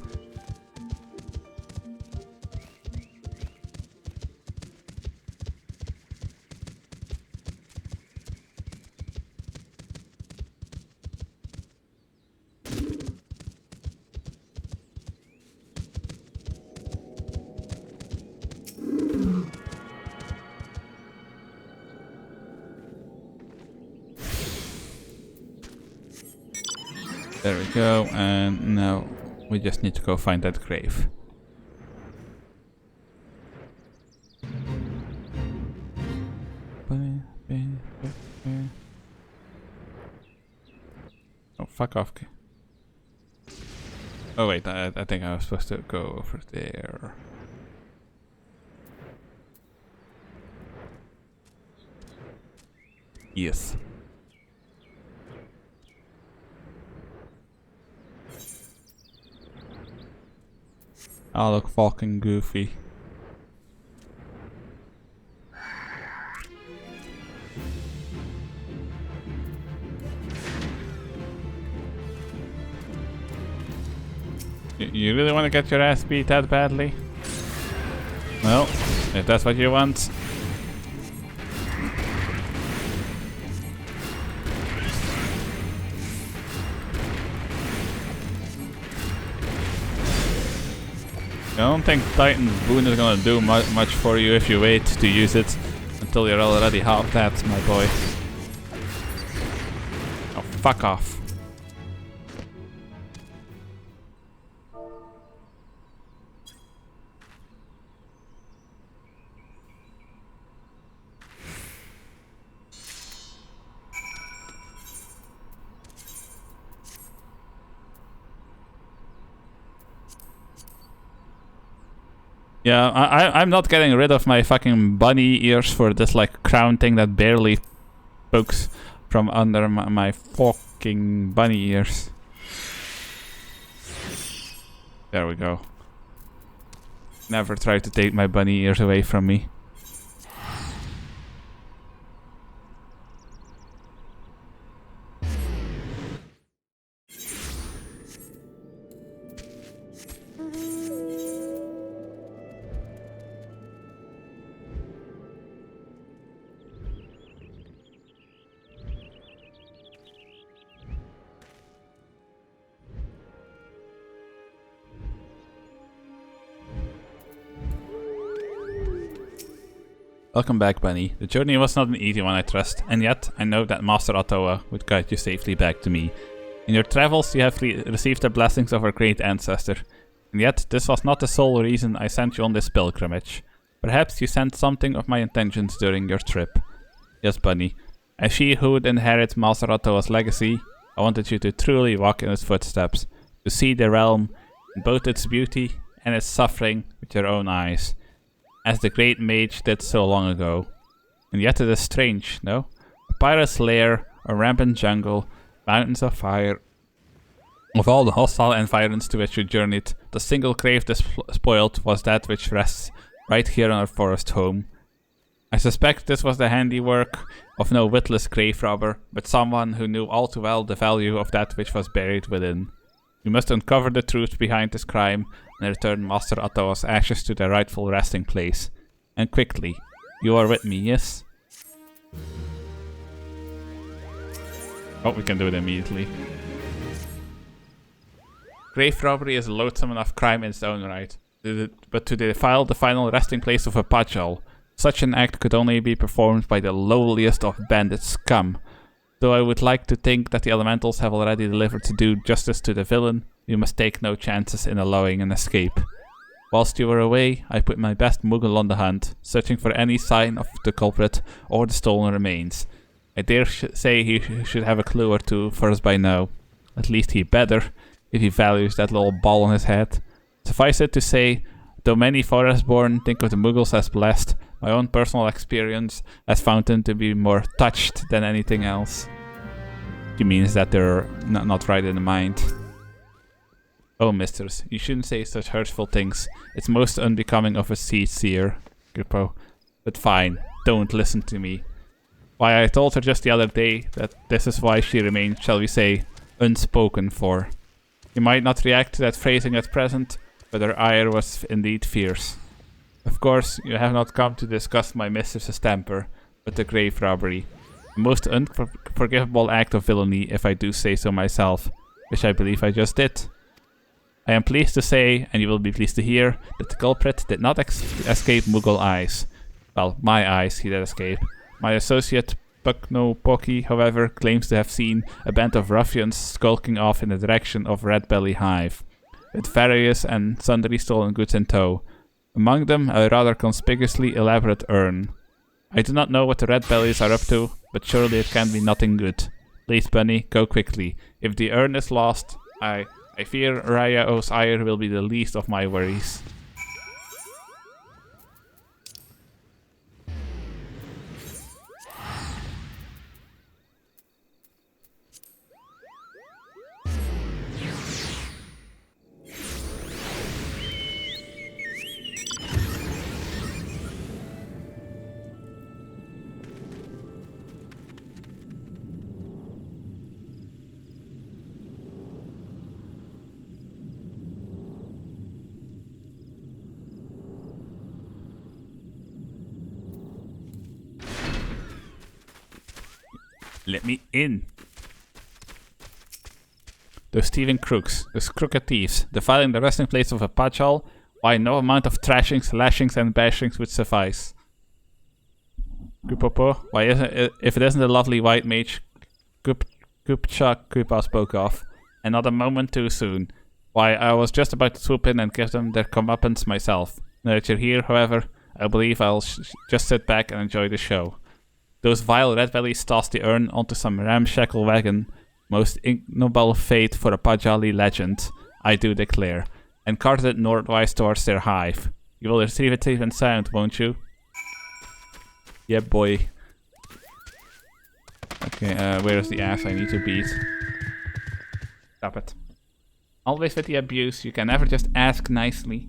There we go, and now we just need to go find that grave. Oh, fuck off. Oh wait, I think I was supposed to go over there. Yes. I look fucking goofy. You really want to get your ass beat that badly? Well, If that's what you want. I don't think Titan's Boon is gonna do much for you if you wait to use it until you're already half dead, my boy. Oh, fuck off. Yeah, I'm not getting rid of my fucking bunny ears for this like crown thing that barely pokes from under my fucking bunny ears. There we go. Never try to take my bunny ears away from me. Welcome back, Bunny. The journey was not an easy one, I trust, and yet I know that Master Ottawa would guide you safely back to me. In your travels, you have received the blessings of our great ancestor, and yet this was not the sole reason I sent you on this pilgrimage. Perhaps you sensed something of my intentions during your trip. Yes, Bunny. As she who would inherit Master Ottawa's legacy, I wanted you to truly walk in his footsteps, to see the realm in both its beauty and its suffering with your own eyes, as the great mage did so long ago. And yet it is strange, no? A pirate's lair, a rampant jungle, mountains of fire. Of all the hostile environs to which you journeyed, the single grave despoiled was that which rests right here in our forest home. I suspect this was the handiwork of no witless grave robber, but someone who knew all too well the value of that which was buried within. We must uncover the truth behind this crime and return Master Ottawa's ashes to their rightful resting place. And quickly. You are with me, yes? Oh, we can do it immediately. Grave robbery is a loathsome enough crime in its own right, but to defile the final resting place of a Pajal, such an act could only be performed by the lowliest of bandit scum. Though I would like to think that the elementals have already delivered to do justice to the villain, you must take no chances in allowing an escape. Whilst you were away, I put my best Moogle on the hunt, searching for any sign of the culprit or the stolen remains. I dare say he should have a clue or two for us by now. At least he better, if he values that little ball on his head. Suffice it to say, though many Forestborn think of the Moogles as blessed, my own personal experience has found them to be more touched than anything else. It means that they're not right in the mind. Oh, misters, you shouldn't say such hurtful things. It's most unbecoming of a seer, Grippo. But fine, don't listen to me. Why, I told her just the other day that this is why she remained, shall we say, unspoken for. You might not react to that phrasing at present, but her ire was indeed fierce. Of course, you have not come to discuss my mistress's temper, but the grave robbery. A most unforgivable act of villainy, if I do say so myself, which I believe I just did. I am pleased to say, and you will be pleased to hear, that the culprit did not escape Moogle eyes. Well, my eyes he did escape. My associate Puckno Pocky, however, claims to have seen a band of ruffians skulking off in the direction of Red Belly Hive, with various and sundry stolen goods in tow. Among them, a rather conspicuously elaborate urn. I do not know what the Red Bellies are up to, but surely it can be nothing good. Please, Bunny, go quickly. If the urn is lost, I fear Raya O's ire will be the least of my worries. Let me in. Those thieving crooks, those crooked thieves, defiling the resting place of a pajal, why no amount of thrashings, lashings, and bashings would suffice. Kupopo, why isn't it, if it isn't the lovely white mage Kupcha Kupa spoke of, and not a moment too soon. Why, I was just about to swoop in and give them their comeuppance myself. Now that you're here, however, I believe I'll just sit back and enjoy the show. Those vile red bellies tossed the urn onto some ramshackle wagon. Most ignoble fate for a Pajali legend, I do declare, and carted it northwise towards their hive. You will retrieve it safe and sound, won't you? Yeah, boy. Okay, where's the ass I need to beat? Stop it. Always with the abuse, you can never just ask nicely.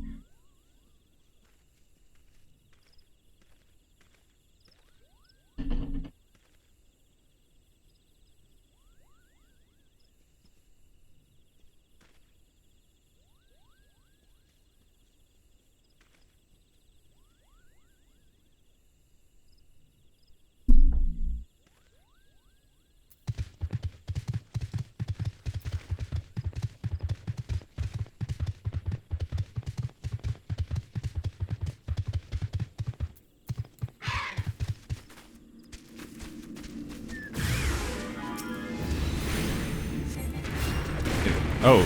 Oh,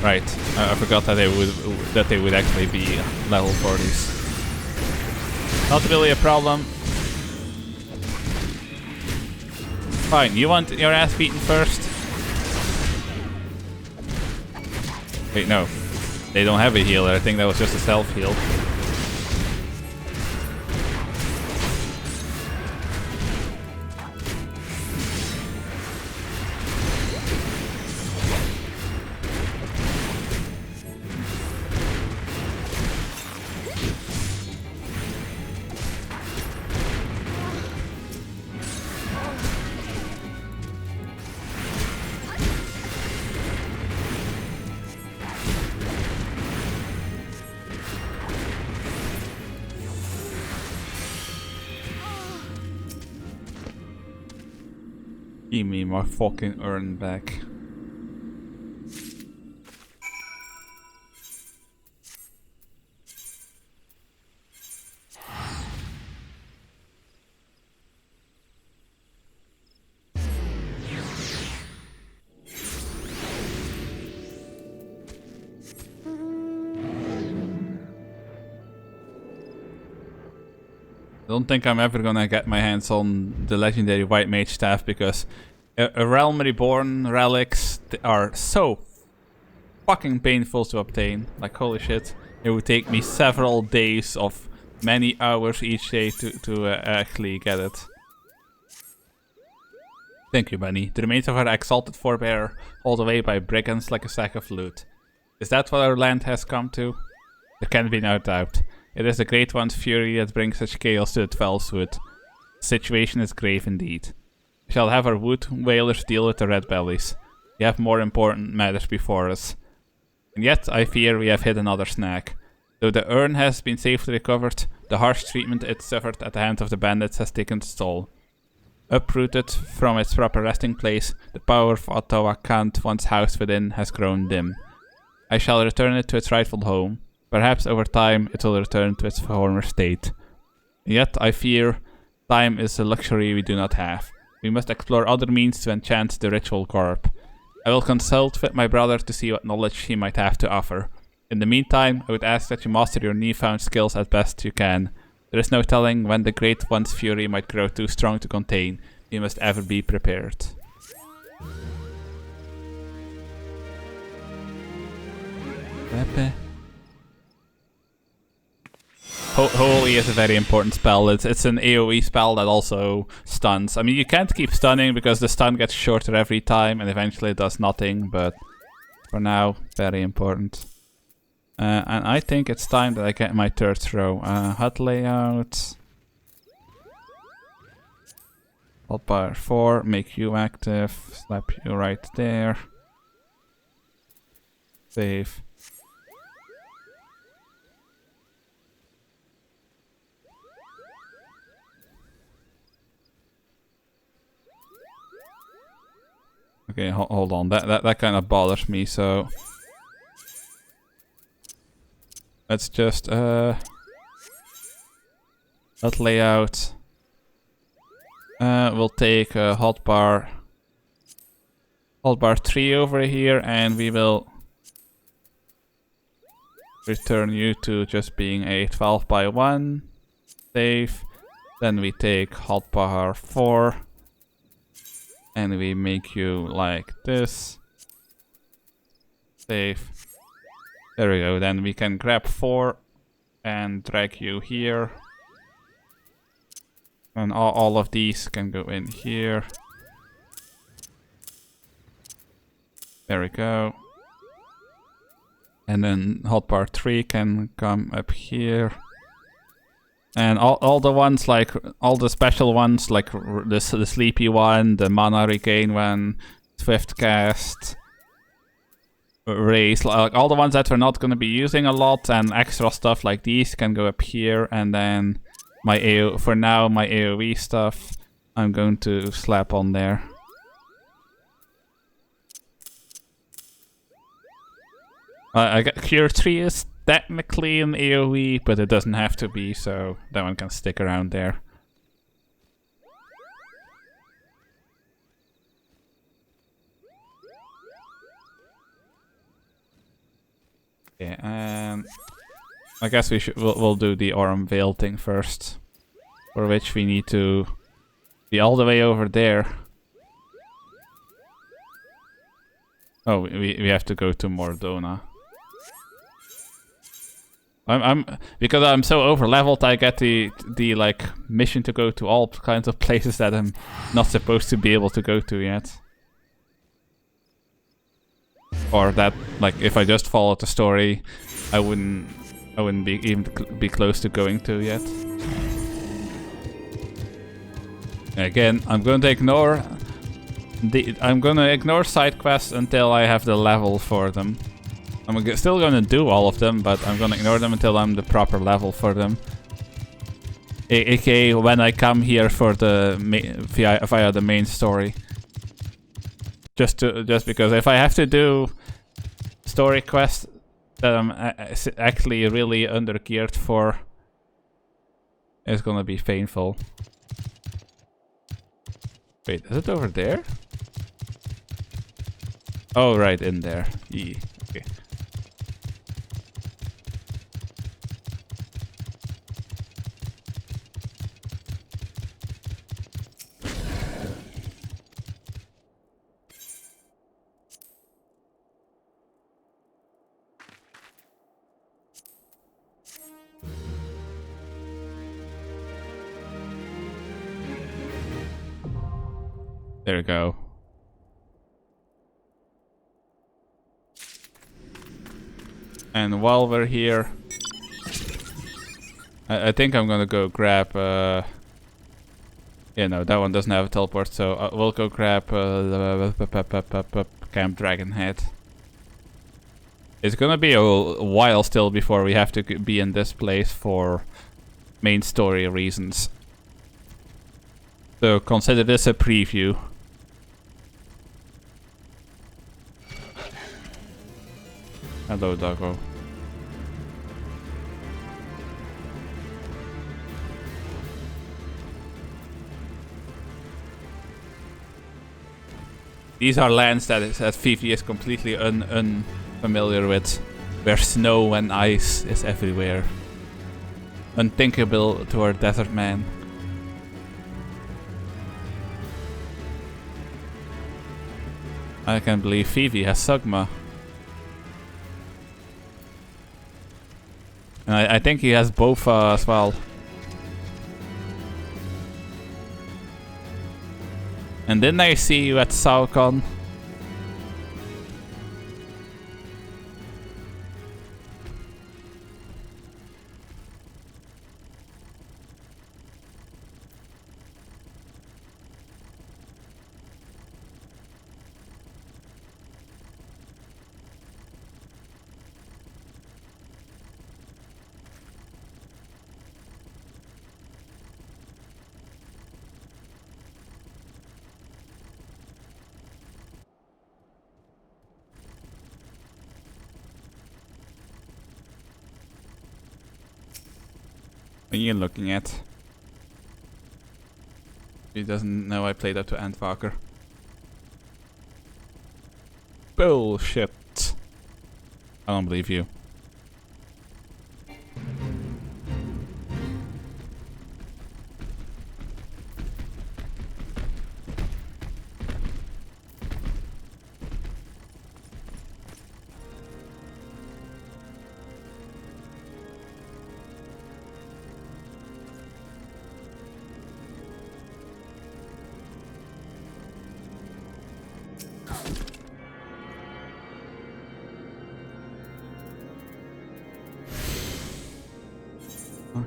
right. I forgot that they would actually be level 40s. Not really a problem. Fine. You want your ass beaten first? Wait, no. They don't have a healer. I think that was just a self heal. Give me my fucking urn back. I don't think I'm ever gonna get my hands on the legendary White Mage Staff because a Realm Reborn relics are so fucking painful to obtain. Like, holy shit. It would take me several days of many hours each day to actually get it. Thank you, Bunny. The remains of our exalted forebear hauled away by brigands like a sack of loot. Is that what our land has come to? There can be no doubt. It is the Great One's fury that brings such chaos to the Twelvewood. The situation is grave indeed. We shall have our wood whalers deal with the red bellies. We have more important matters before us. And yet, I fear we have hit another snag. Though the urn has been safely recovered, the harsh treatment it suffered at the hands of the bandits has taken its toll. Uprooted from its proper resting place, the power of Ottawa Kant once housed within has grown dim. I shall return it to its rightful home. Perhaps over time it will return to its former state. Yet I fear time is a luxury we do not have. We must explore other means to enchant the ritual corp. I will consult with my brother to see what knowledge he might have to offer. In the meantime, I would ask that you master your newfound skills as best you can. There is no telling when the Great One's fury might grow too strong to contain. You must ever be prepared. Pepe. Holy is a very important spell. It's an AoE spell that also stuns. I mean, you can't keep stunning because the stun gets shorter every time and eventually it does nothing, but for now, very important. And I think it's time that I get my third throw. HUD layout. Hotbar 4, make you active, slap you right there. Save. Okay, hold on. That kind of bothers me. So let's just that layout. We'll take a hotbar 3 over here, and we will return you to just being a 12 by 1. Save. Then we take hotbar 4 and we make you like this. Save. There we go. Then we can grab 4 and drag you here. And all of these can go in here. There we go. And then hotbar 3 can come up here. And all the ones, like all the special ones, like the sleepy one, the mana regain one, swift cast, raise, like all the ones that we're not going to be using a lot, and extra stuff like these can go up here. And then my for now my AoE stuff I'm going to slap on there. I got Cure 3 is technically an AoE, but it doesn't have to be, so that one can stick around there. Okay, and I guess we'll do the Aurum Veil thing first, for which we need to be all the way over there. Oh, we have to go to Mordona. Because I'm so over leveled, I get the like mission to go to all kinds of places that I'm not supposed to be able to go to yet. Or that, like, if I just followed the story, I wouldn't be close to going to yet. Again, I'm going to ignore side quests until I have the level for them. I'm still going to do all of them, but I'm going to ignore them until I'm the proper level for them. AKA when I come here for the via the main story. Just because if I have to do story quests that I'm actually really undergeared for, it's gonna be painful. Wait, is it over there? Oh, right in there. Yeah, okay. There we go. And while we're here, I think I'm gonna go grab. Yeah, no, that one doesn't have a teleport, so we'll go grab the Camp Dragonhead. It's gonna be a while still before we have to be in this place for main story reasons. So consider this a preview. Hello, doggo. These are lands that Vivi is completely unfamiliar with, where snow and ice is everywhere. Unthinkable to our desert man. I can't believe Vivi has Sugma. And I think he has Bofa as well. And didn't I see you at Saucon? are you looking at? He doesn't know I played up to Endwalker. Bullshit. I don't believe you.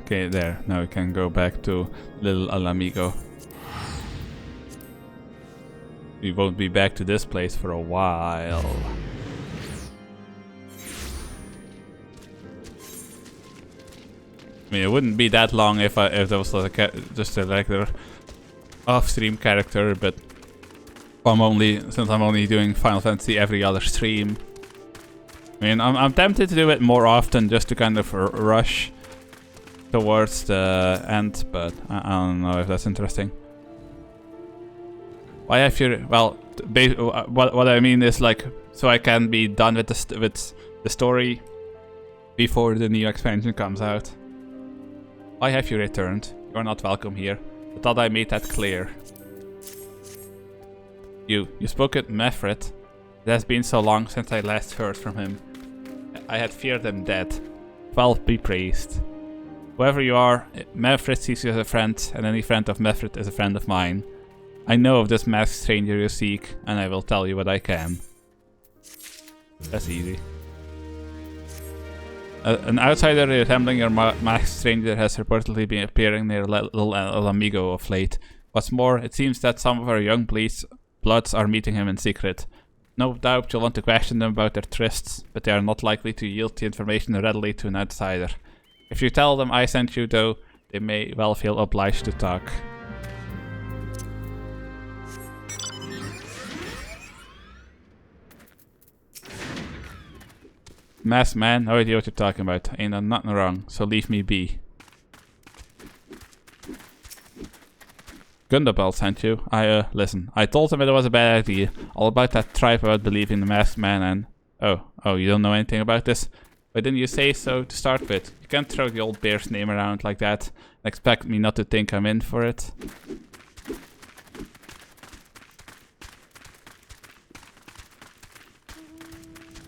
Okay, there. Now we can go back to little Al Amigo. We won't be back to this place for a while. I mean, it wouldn't be that long if there was like just a regular off-stream character, but since I'm only doing Final Fantasy every other stream. I mean, I'm tempted to do it more often just to kind of rush towards the end, but I don't know if that's interesting. Why have you? Well, what I mean is like, so I can be done with the story before the new expansion comes out. Why have you returned? You're not welcome here. I thought I made that clear. You spoke at Mefrit. It has been so long since I last heard from him. I had feared him dead. Well, be praised. Whoever you are, Mefrit sees you as a friend, and any friend of Mefrit is a friend of mine. I know of this masked stranger you seek, and I will tell you what I can. That's easy. An outsider resembling your masked stranger has reportedly been appearing near little El Amigo of late. What's more, it seems that some of our young bloods are meeting him in secret. No doubt you'll want to question them about their trysts, but they are not likely to yield the information readily to an outsider. If you tell them I sent you, though, they may well feel obliged to talk. Masked man, no idea what you're talking about. Ain't done nothing wrong, so leave me be. Gundabel sent you. Listen. I told him it was a bad idea. All about that tribe about believing the masked man and... Oh, you don't know anything about this? Why didn't you say so to start with? You can't throw the old bear's name around like that and expect me not to think I'm in for it.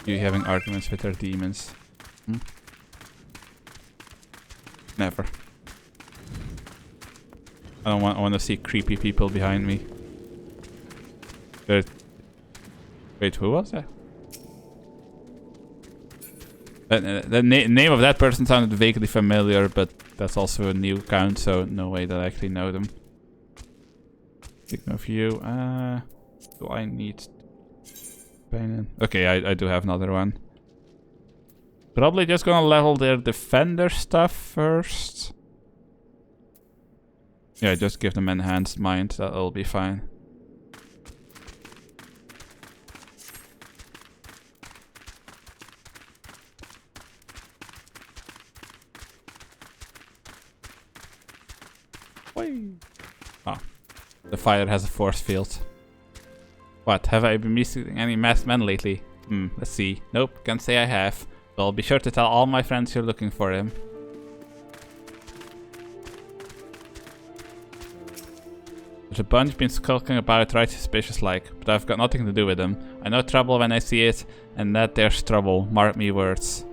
You having arguments with their demons? Never. I don't want to see creepy people behind me. Wait, who was that? The name of that person sounded vaguely familiar, but that's also a new account, so no way that I actually know them. Speaking of you, do I need... Okay, I do have another one. Probably just gonna level their defender stuff first. Yeah, just give them enhanced mind, that'll be fine. Oh, the fire has a force field. What, have I been missing any masked men lately? Let's see. Nope, can't say I have. Well, be sure to tell all my friends you're looking for him. There's a bunch been skulking about right suspicious like, but I've got nothing to do with them. I know trouble when I see it, and that there's trouble, mark me words.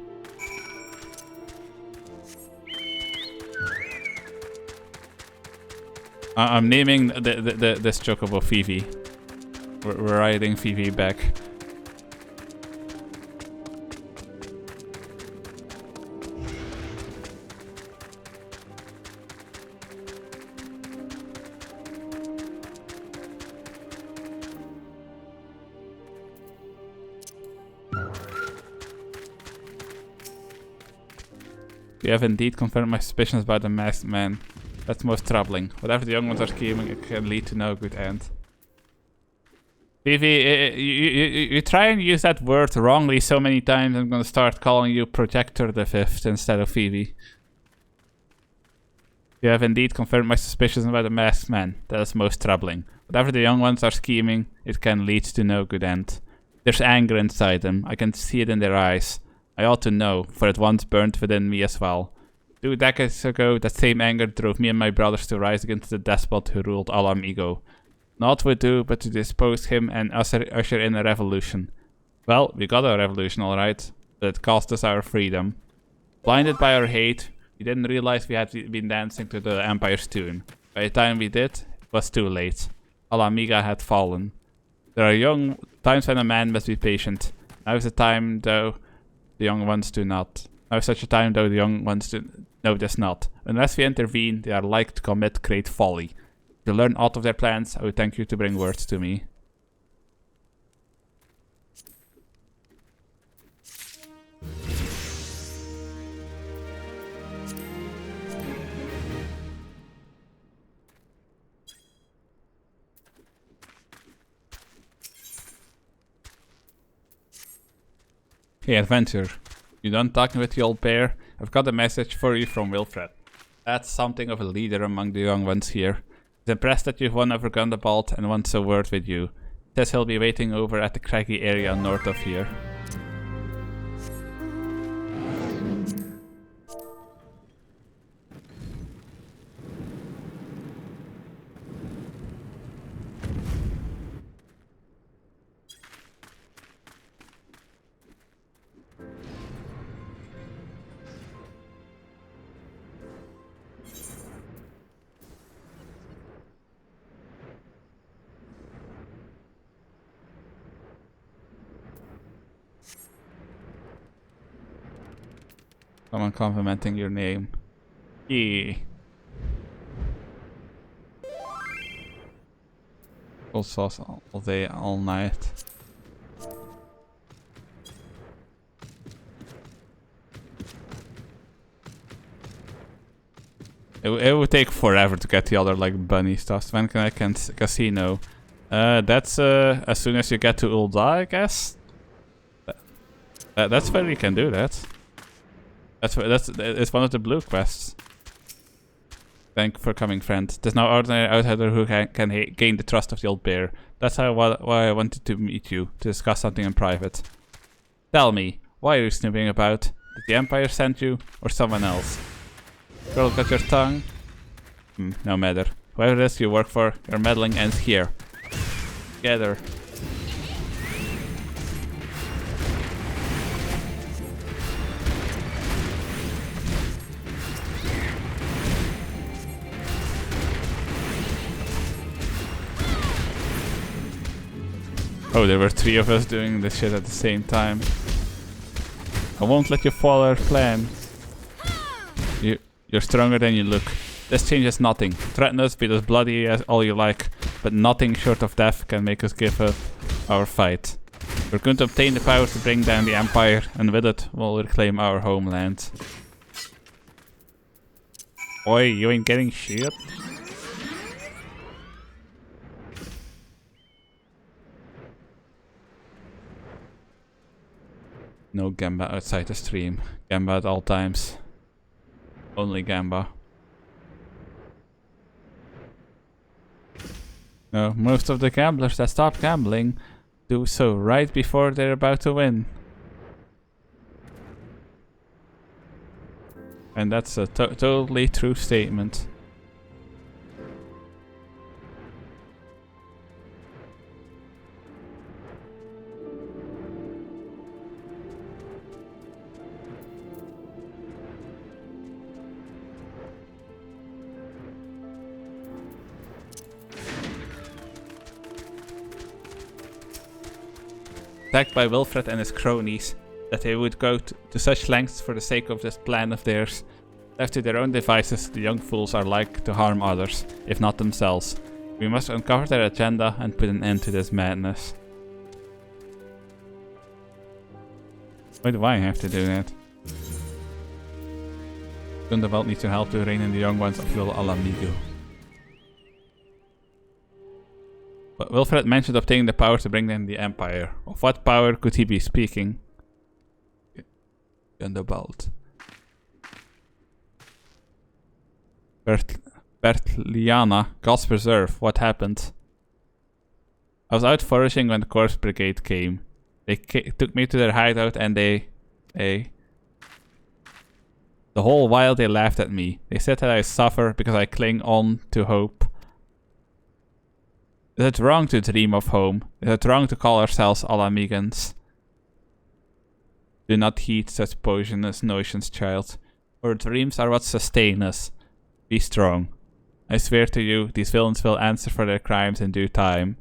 I'm naming this chocobo Phoebe. We're riding Phoebe back. You have indeed confirmed my suspicions about the masked man. That's most troubling. Whatever the young ones are scheming, it can lead to no good end. Vivi, you try and use that word wrongly so many times, I'm gonna start calling you Projector the Fifth instead of Phoebe. You have indeed confirmed my suspicions about the masked man. That is most troubling. Whatever the young ones are scheming, it can lead to no good end. There's anger inside them. I can see it in their eyes. I ought to know, for it once burned within me as well. 2 decades ago, that same anger drove me and my brothers to rise against the despot who ruled Al Amigo. Naught would do but to dispose him and usher in a revolution. Well, we got a revolution alright, but it cost us our freedom. Blinded by our hate, we didn't realize we had been dancing to the Empire's tune. By the time we did, it was too late. Al Amiga had fallen. There are times when a man must be patient. Now is the time, though the young ones do not. Now is such a time, though the young ones do notice not. Unless we intervene, they are like to commit great folly. To learn aught of their plans, I would thank you to bring words to me. Hey, adventurer. You done talking with the old bear? I've got a message for you from Wilfred. That's something of a leader among the young ones here. He's impressed that you've won over Gundabald and wants a word with you. Says he'll be waiting over at the craggy area north of here. Someone complimenting your name. Yeah. Full sauce all day, all night. It would take forever to get the other like bunny stuff. When can I casino? That's as soon as you get to Ul'dah, I guess. That's where you can do that. It's one of the blue quests. Thank you for coming, friend. There's no ordinary outsider who can gain the trust of the old bear. That's why I wanted to meet you, to discuss something in private. Tell me, why are you snooping about? Did the Empire send you, or someone else? Girl, got your tongue? No matter. Whoever it is you work for, your meddling ends here. Together. Oh, there were 3 of us doing this shit at the same time. I won't let you fall our plan. You're stronger than you look. This changes nothing. Threaten us, beat us bloody as all you like, but nothing short of death can make us give up our fight. We're going to obtain the power to bring down the Empire, and with it, we'll reclaim our homeland. Oi, you ain't getting shit. No Gamba outside the stream. Gamba at all times. Only Gamba. No, most of the gamblers that stop gambling do so right before they're about to win. And that's a totally true statement. Attacked by Wilfred and his cronies, that they would go to such lengths for the sake of this plan of theirs. Left to their own devices, the young fools are like to harm others, if not themselves. We must uncover their agenda and put an end to this madness. Why do I have to do that? Gundabald needs your help to rein in the young ones of Little Al Amigo. But Wilfred mentioned obtaining the power to bring down the Empire. Of what power could he be speaking? Gundabald. Bertliana, God's preserve, what happened? I was out foraging when the corpse brigade came. They took me to their hideout and the whole while they laughed at me. They said that I suffer because I cling on to hope. Is it wrong to dream of home? Is it wrong to call ourselves Alamigans? Do not heed such poisonous notions, child. Our dreams are what sustain us. Be strong. I swear to you, these villains will answer for their crimes in due time.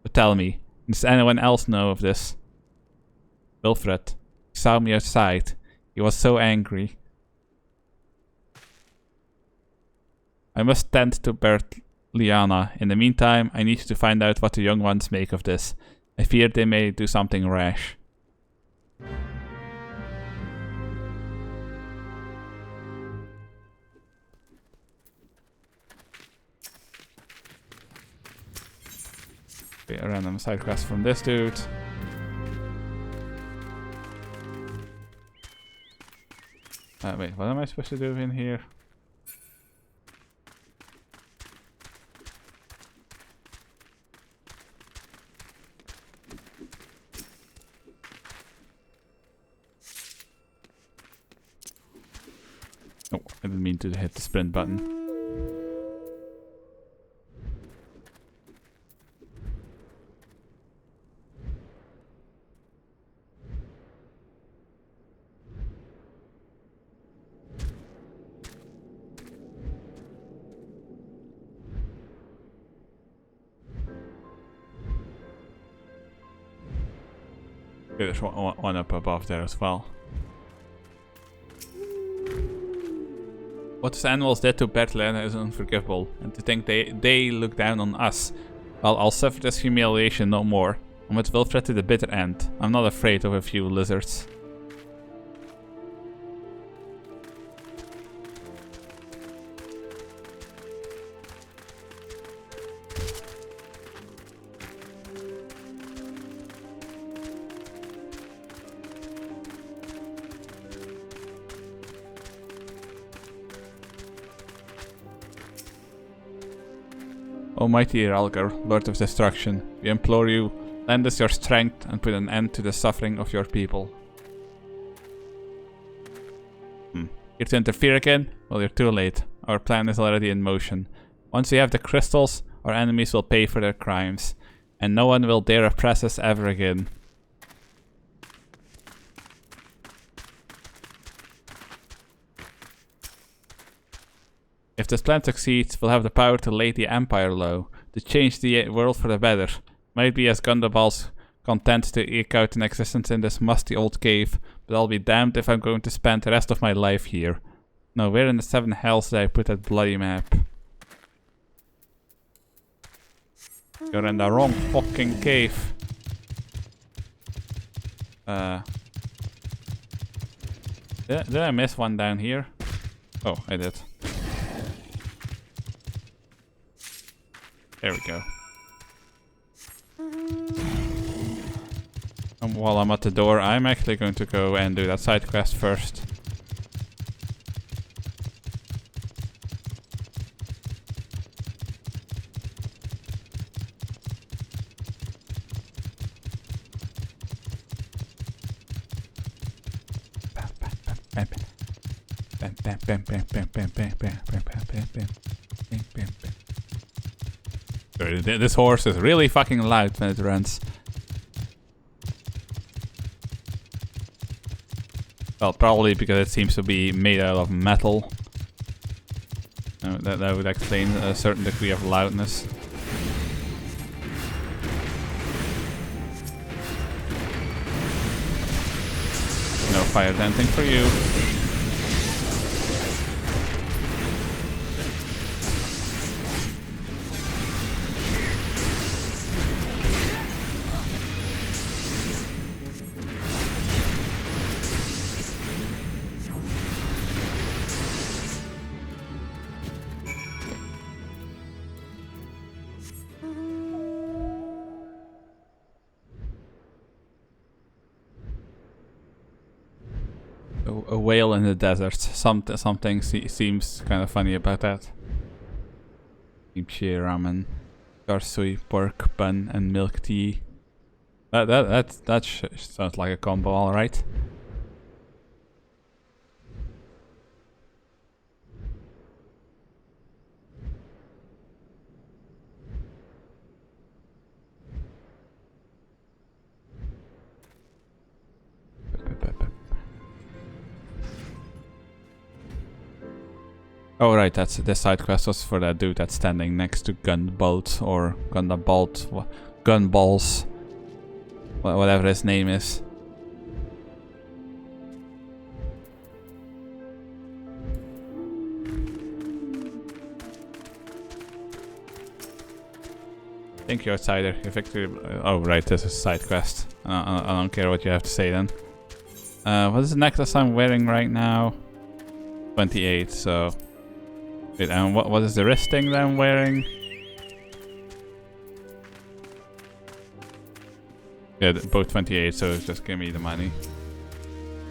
But tell me, does anyone else know of this? Wilfred, he saw me outside. He was so angry. I must tend to Bertliana. In the meantime, I need to find out what the young ones make of this. I fear they may do something rash. Okay, a random side quest from this dude. Wait, what am I supposed to do in here? Oh, I didn't mean to hit the sprint button. Okay, there's one up above there as well. What these animals did to Bertliana is unforgivable, and to think they look down on us. Well, I'll suffer this humiliation no more. I'm with Wilfred to the bitter end. I'm not afraid of a few lizards. Almighty Iralgar, Lord of Destruction, we implore you, lend us your strength and put an end to the suffering of your people. Here to interfere again? Well, you're too late. Our plan is already in motion. Once we have the crystals, our enemies will pay for their crimes, and no one will dare oppress us ever again. If this plan succeeds, we'll have the power to lay the Empire low, to change the world for the better. Might be as Gundaball's content to eke out an existence in this musty old cave, but I'll be damned if I'm going to spend the rest of my life here. Now, where in the seven hells did I put that bloody map? You're in the wrong fucking cave. Did I miss one down here? Oh, I did. There we go. And while I'm at the door, I'm actually going to go and do that side quest first. This horse is really fucking loud when it runs. Well, probably because it seems to be made out of metal. That would explain a certain degree of loudness. No fire dancing for you. a whale in the desert. Something seems kind of funny about that. Kimchi ramen, char siu pork bun, and milk tea. That sounds like a combo, all right. Oh right, that's this side quest was for that dude that's standing next to Gunbolt or Gunballs, whatever his name is. Thank you, outsider. Your victory. Oh right, this is a side quest. I don't care what you have to say then. What is the necklace I'm wearing right now? 28. So. Wait, and what is the wrist thing that I'm wearing? Yeah, both 28, so just give me the money.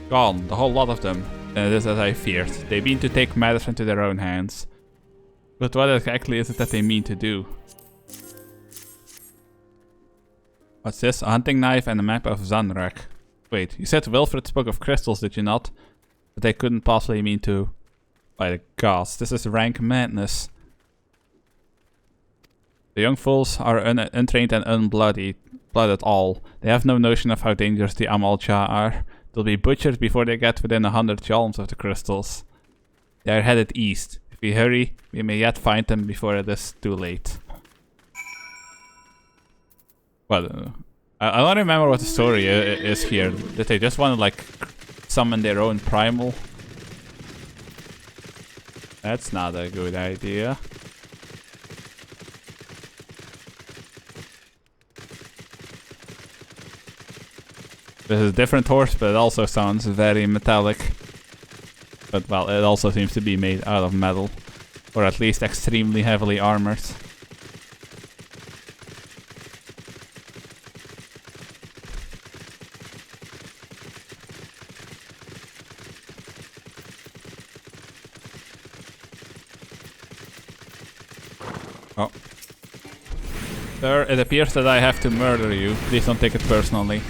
Gone, the whole lot of them. This as I feared. They mean to take matters into their own hands. But what exactly is it that they mean to do? What's this? A hunting knife and a map of Zanrak. Wait, you said Wilfred spoke of crystals, did you not? But they couldn't possibly mean to... By the gods, this is rank madness. The young fools are untrained and unblooded all. They have no notion of how dangerous the Amalja are. They'll be butchered before they get within 100 yalms of the crystals. They are headed east. If we hurry, we may yet find them before it is too late. Well, I don't remember what the story is here. Did they just want to like summon their own primal? That's not a good idea. This is a different horse, but it also sounds very metallic. But well, it also seems to be made out of metal. Or at least extremely heavily armored. Oh. Sir, it appears that I have to murder you. Please don't take it personally.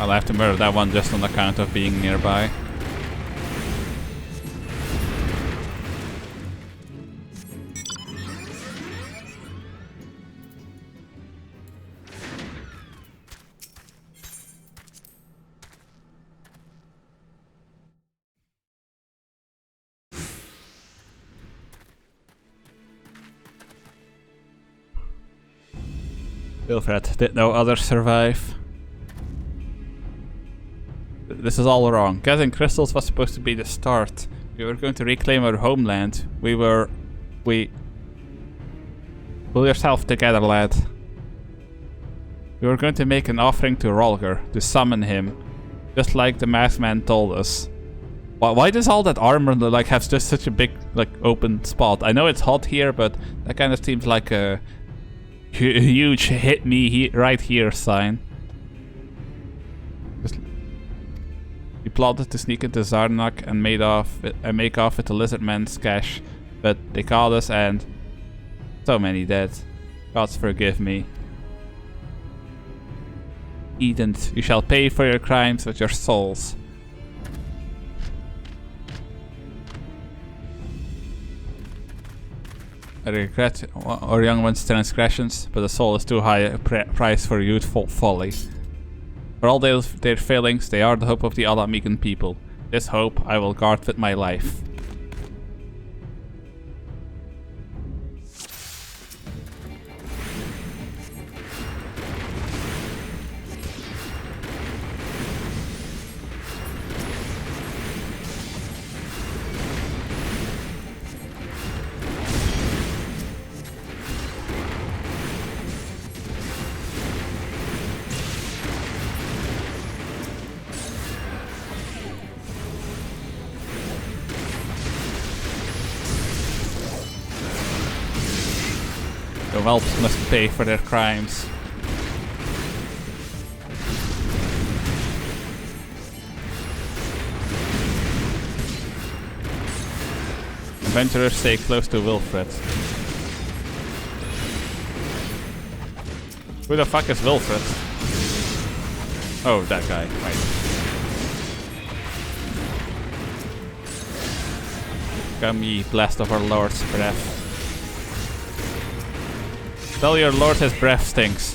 I'll have to murder that one just on account of being nearby. Wilfred, did no others survive? This is all wrong. Getting crystals was supposed to be the start. We were going to reclaim our homeland. Pull yourself together, lad. We were going to make an offering to Rolger, to summon him. Just like the masked man told us. Why does all that armor like have just such a big like open spot? I know it's hot here, but that kind of seems like a huge hit me right here sign. We plotted to sneak into Zarnak and make off with the lizard man's cache, but they caught us and so many dead. Gods forgive me. Edent, you shall pay for your crimes with your souls. I regret our young one's transgressions, but the soul is too high a price for youthful folly. For all their failings, they are the hope of the Alamigan people. This hope I will guard with my life. The whelps must pay for their crimes. Adventurers stay close to Wilfred. Who the fuck is Wilfred? Oh, that guy. Right. Come ye, blessed of our Lord's breath. Tell your Lord his breath stinks.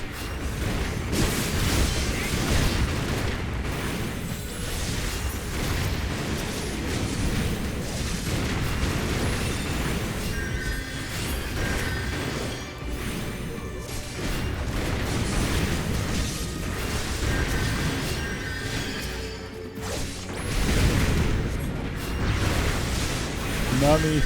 Nami.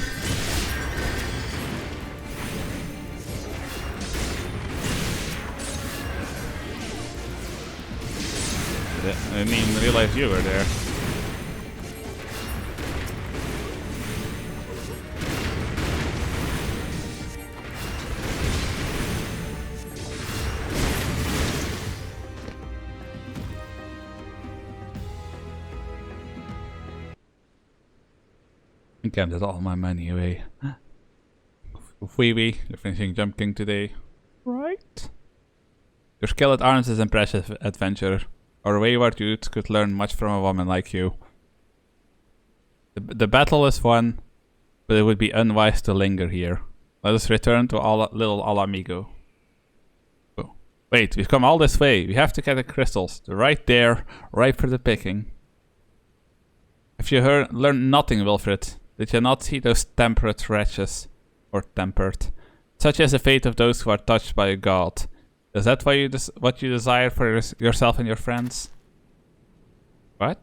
I didn't realize you were there. I gambled all my money away. Wee, you're finishing Jump King today. Right? Your skill at arms is impressive, adventurer. Our wayward youth could learn much from a woman like you. The battle is won, but it would be unwise to linger here. Let us return to little Alamigo. Oh. Wait, we've come all this way. We have to get the crystals. They're right there, ripe for the picking. If you learned nothing, Wilfred, did you not see those temperate wretches? Or tempered. Such is the fate of those who are touched by a god. Is that what you desire for yourself and your friends? What?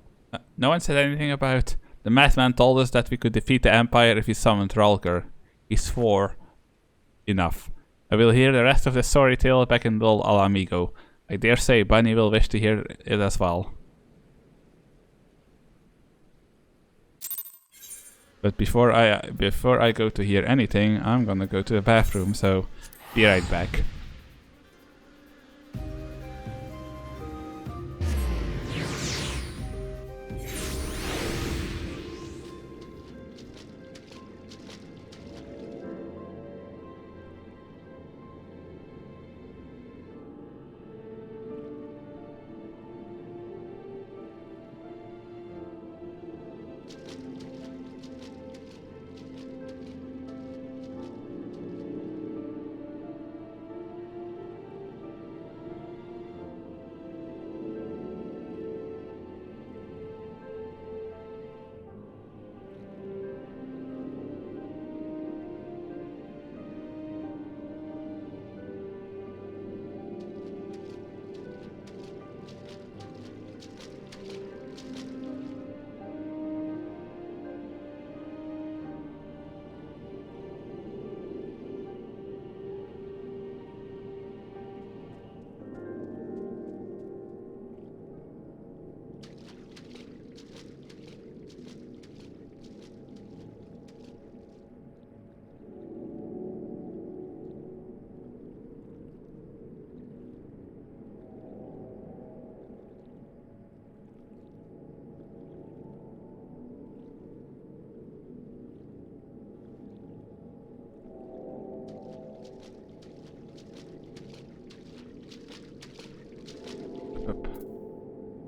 No one said anything about... The madman told us that we could defeat the Empire if we summoned Rulger. He swore. Enough. I will hear the rest of the story tale back in Little Alamigo. I dare say Bunny will wish to hear it as well. But before I go to hear anything, I'm gonna go to the bathroom, so be right back.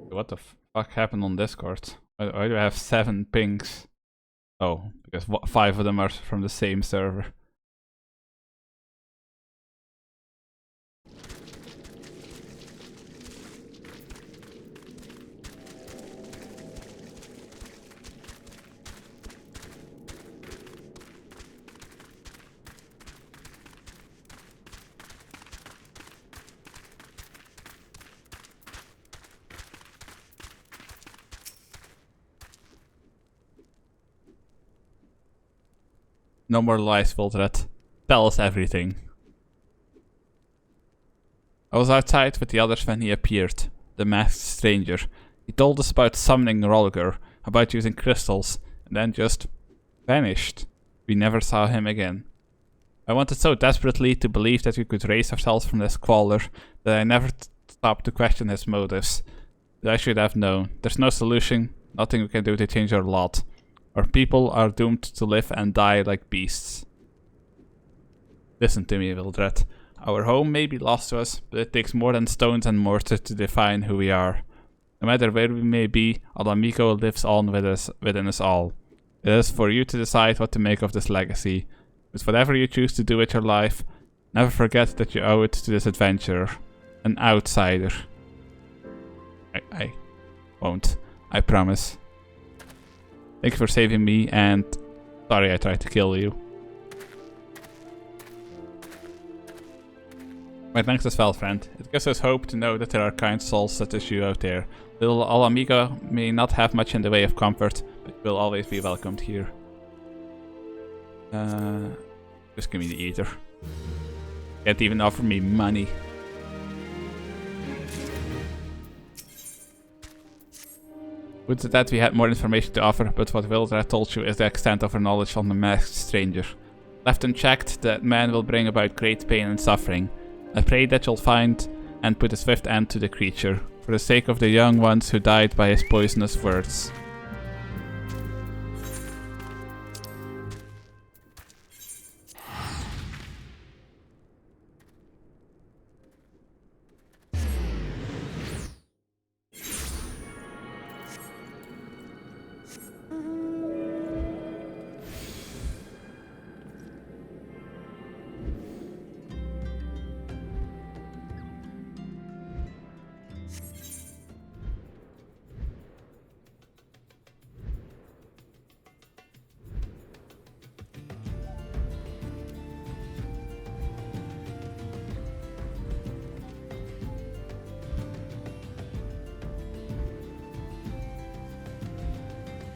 What the fuck happened on Discord? Why do I have 7 pings? Oh, because 5 of them are from the same server. No more lies, Voltred. Tell us everything. I was outside with the others when he appeared, the masked stranger. He told us about summoning Rolger, about using crystals, and then just vanished. We never saw him again. I wanted so desperately to believe that we could raise ourselves from this squalor that I never stopped to question his motives. But I should have known. There's no solution, nothing we can do to change our lot. Our people are doomed to live and die like beasts. Listen to me, Wildred. Our home may be lost to us, but it takes more than stones and mortar to define who we are. No matter where we may be, Alamigo lives on within us all. It is for you to decide what to make of this legacy. But whatever you choose to do with your life, never forget that you owe it to this adventurer. An outsider. I won't. I promise. Thank you for saving me, and sorry I tried to kill you. My thanks as well, friend. It gives us hope to know that there are kind souls such as you out there. Little Alamigo may not have much in the way of comfort, but will always be welcomed here. Just give me the eater. Can't even offer me money. Would that we had more information to offer, but what Wildred told you is the extent of our knowledge on the masked stranger. Left unchecked, that man will bring about great pain and suffering. I pray that you'll find and put a swift end to the creature, for the sake of the young ones who died by his poisonous words.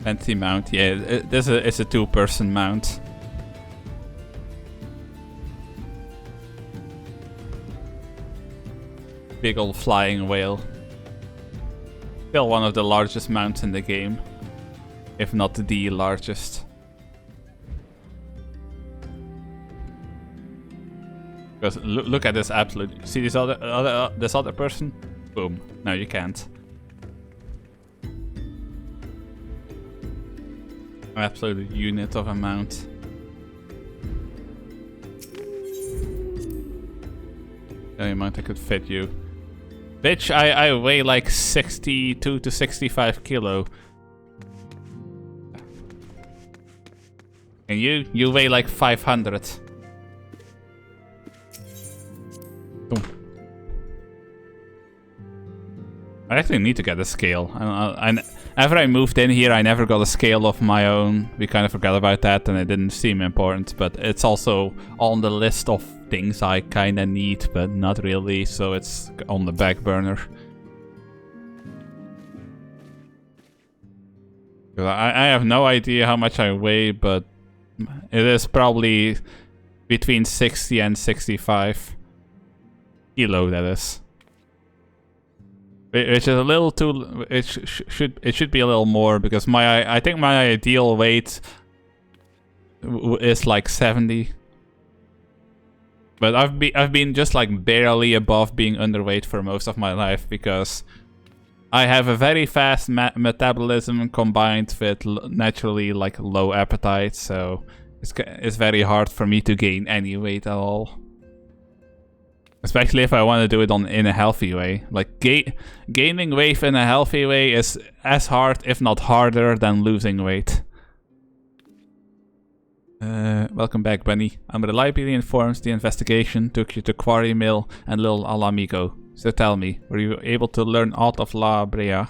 Fancy mount, yeah, it's a two-person mount. Big old flying whale. Still one of the largest mounts in the game, if not the largest. Because look at this absolute. See this other person? Boom. No, you can't. Absolute unit of a mount. The only amount I could fit you. Bitch, I weigh like 62 to 65 kilo. And you weigh like 500. Boom. I actually need to get a scale. After I moved in here, I never got a scale of my own. We kind of forgot about that and it didn't seem important. But it's also on the list of things I kind of need, but not really. So it's on the back burner. I have no idea how much I weigh, but it is probably between 60 and 65 kilo, that is. Which is a little too. It should be a little more, because I think my ideal weight is like 70. But I've been just like barely above being underweight for most of my life, because I have a very fast metabolism combined with naturally like low appetite, so it's very hard for me to gain any weight at all. Especially if I want to do it in a healthy way. Like, gaining weight in a healthy way is as hard, if not harder, than losing weight. Welcome back, Bunny. I'm reliably informed the investigation took you to Quarry Mill and Little Alamigo. So tell me, were you able to learn aught of La Brea?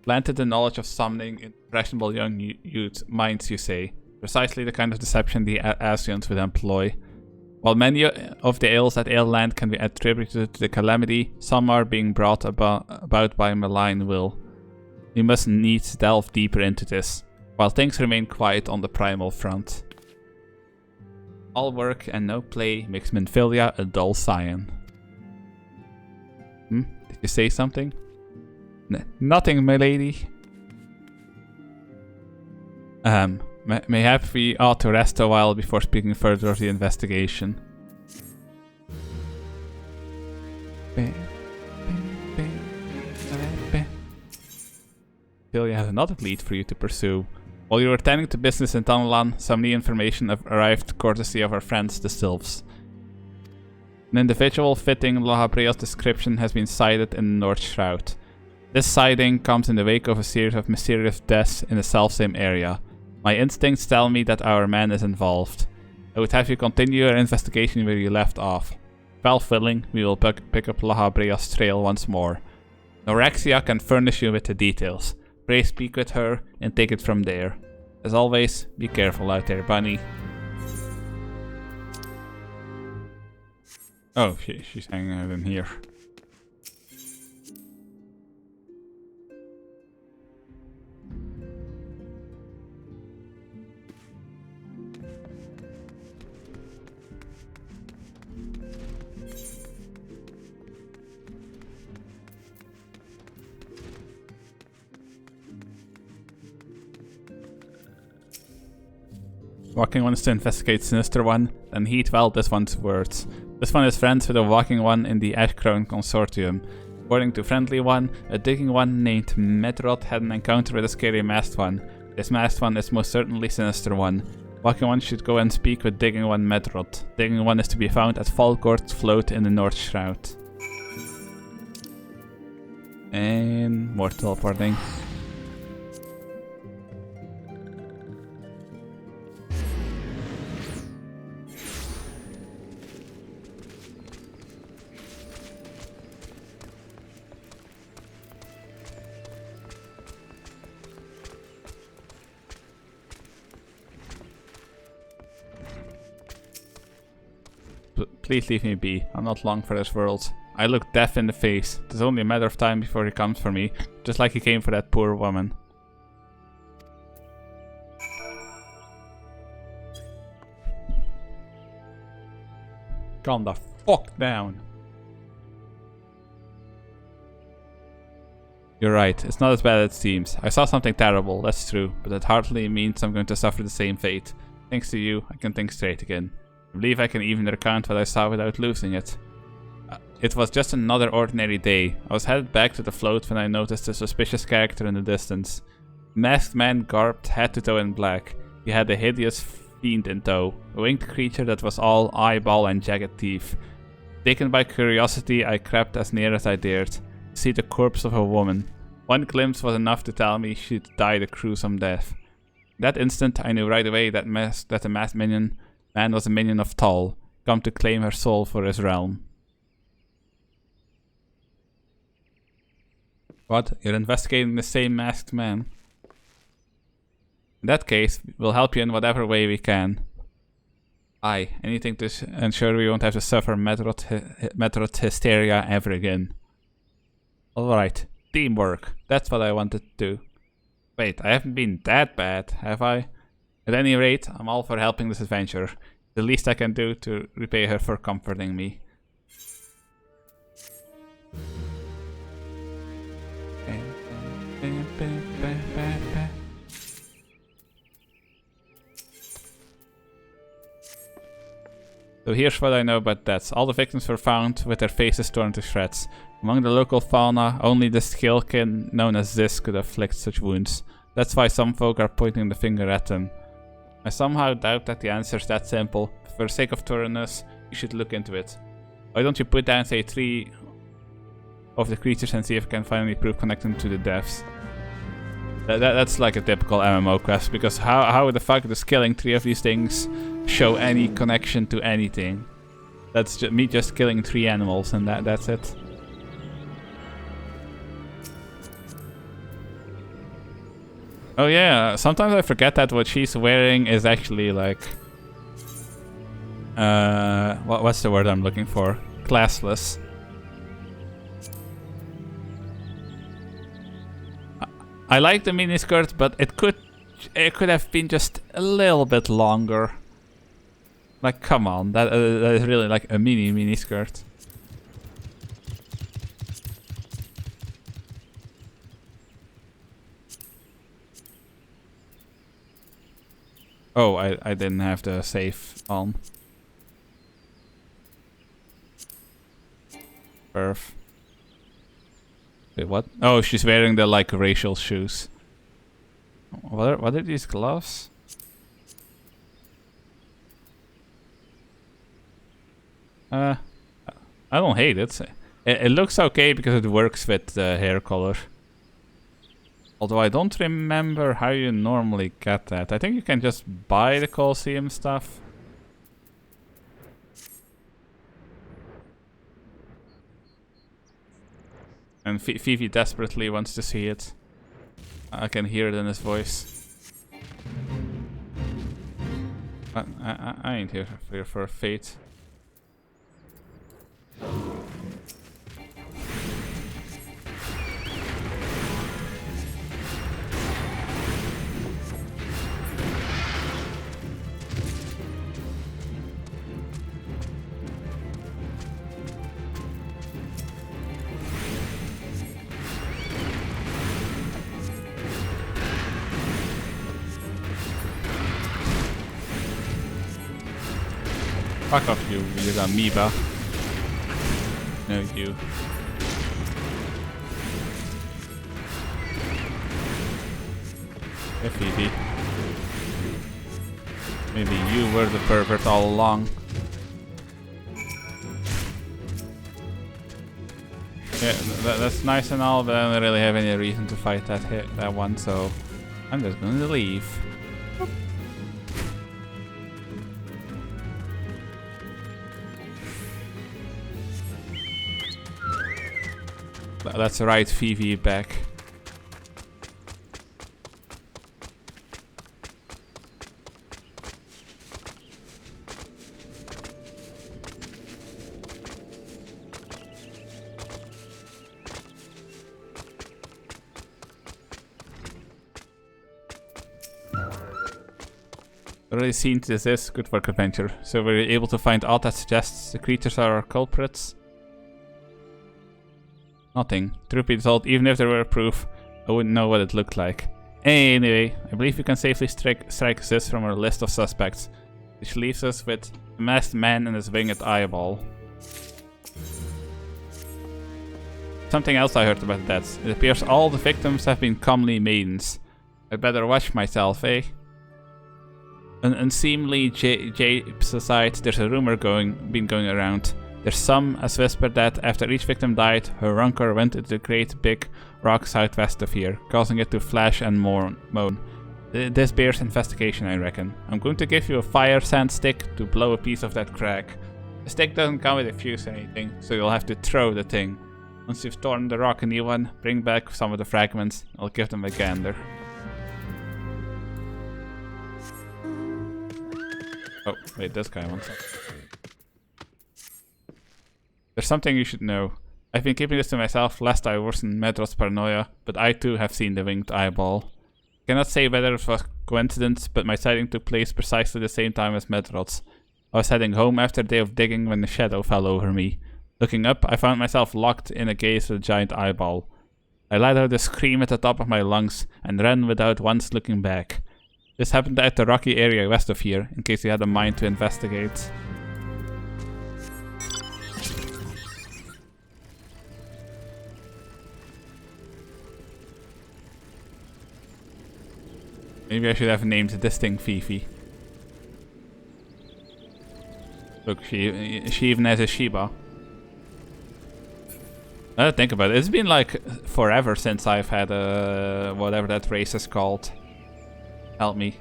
Planted the knowledge of summoning impressionable young youth minds, you say. Precisely the kind of deception the Asians would employ. While many of the ills at Airland can be attributed to the calamity, some are being brought about by malign will. We must needs delve deeper into this, while things remain quiet on the primal front. All work and no play makes Minfilia a dull scion. Did you say something? Nothing, my lady. Mayhap we ought to rest a while before speaking further of the investigation. Ophelia has another lead for you to pursue. While you were attending to business in Tanlan, some new information arrived courtesy of our friends, the Sylphs. An individual fitting La Habrea's description has been sighted in the North Shroud. This sighting comes in the wake of a series of mysterious deaths in the selfsame area. My instincts tell me that our man is involved. I would have you continue your investigation where you left off. Well willing, we will pick up La Habrea's trail once more. Norexia can furnish you with the details. Pray speak with her and take it from there. As always, be careful out there, bunny. Oh, she's hanging out in here. Walking One is to investigate Sinister One, then heed well this one's words. This one is friends with a Walking One in the Ash Crown Consortium. According to Friendly One, a Digging One named Medrod had an encounter with a scary Masked One. This Masked One is most certainly Sinister One. Walking One should go and speak with Digging One Medrod. Digging One is to be found at Falgord's float in the North Shroud. And more teleporting. Please leave me be. I'm not long for this world. I look death in the face. It's only a matter of time before he comes for me, just like he came for that poor woman. Calm the fuck down. You're right, it's not as bad as it seems. I saw something terrible, that's true, but that hardly means I'm going to suffer the same fate. Thanks to you, I can think straight again. I believe I can even recount what I saw without losing it. It was just another ordinary day. I was headed back to the float when I noticed a suspicious character in the distance. A masked man garbed head to toe in black. He had a hideous fiend in tow, a winged creature that was all eyeball and jagged teeth. Taken by curiosity, I crept as near as I dared, to see the corpse of a woman. One glimpse was enough to tell me she'd died a gruesome death. In that instant, I knew right away that the masked man was a minion of Tal, come to claim her soul for his realm. What? You're investigating the same masked man? In that case, we'll help you in whatever way we can. Aye, anything to ensure we won't have to suffer Medrod hysteria ever again. Alright, teamwork. That's what I wanted to do. Wait, I haven't been that bad, have I? At any rate, I'm all for helping this adventure. The least I can do to repay her for comforting me. So here's what I know about deaths. All the victims were found with their faces torn to shreds. Among the local fauna, only the skillkin known as Ziz could afflict such wounds. That's why some folk are pointing the finger at them. I somehow doubt that the answer is that simple, but for the sake of thoroughness, you should look into it. Why don't you put down, say, 3 of the creatures and see if I can find any proof connecting to the deaths? That's like a typical MMO quest, because how the fuck does killing 3 of these things show any connection to anything? That's me just killing 3 animals and that's it. Oh yeah, sometimes I forget that what she's wearing is actually like... what's the word I'm looking for? Classless. I like the miniskirt, but it could have been just a little bit longer. Like, come on, that is really like a miniskirt. Oh, I didn't have the save on. Perf. Wait, what? Oh, she's wearing the like racial shoes. What are these gloves? I don't hate it. It looks okay because it works with the hair color. Although I don't remember how you normally get that. I think you can just buy the Colosseum stuff. And Fifi desperately wants to see it. I can hear it in his voice. I ain't here for fate. Fuck off, you weird amoeba. No, you. Hey, Phoebe. Maybe you were the pervert all along. Yeah, that's nice and all, but I don't really have any reason to fight that one, so I'm just going to leave. That's right, Phoebe back. Already seen this good work, adventure. So we're able to find all that suggests the creatures are our culprits. Nothing. Truth be told, even if there were proof, I wouldn't know what it looked like. Anyway, I believe we can safely strike this from our list of suspects, which leaves us with a masked man and his winged eyeball. Something else I heard about that. It appears all the victims have been comely maidens. I'd better watch myself, eh? An unseemly japes aside, there's a rumor been going around. There's some as whisper that after each victim died, her rancor went into the great big rock southwest of here, causing it to flash and moan. This bears investigation, I reckon. I'm going to give you a fire sand stick to blow a piece of that crack. The stick doesn't come with a fuse or anything, so you'll have to throw the thing. Once you've torn the rock a new one, bring back some of the fragments. I'll give them a gander. Oh, wait, this guy wants it. There's something you should know. I've been keeping this to myself lest I worsen Medrod's paranoia, but I too have seen the winged eyeball. Cannot say whether it was coincidence, but my sighting took place precisely the same time as Medrod's. I was heading home after a day of digging when a shadow fell over me. Looking up, I found myself locked in a gaze with a giant eyeball. I let out a scream at the top of my lungs and ran without once looking back. This happened at the rocky area west of here, in case you had a mind to investigate. Maybe I should have named this thing Fifi. Look, she even has a Shiba. I don't think about it. It's been like forever since I've had a whatever that race is called. Help me.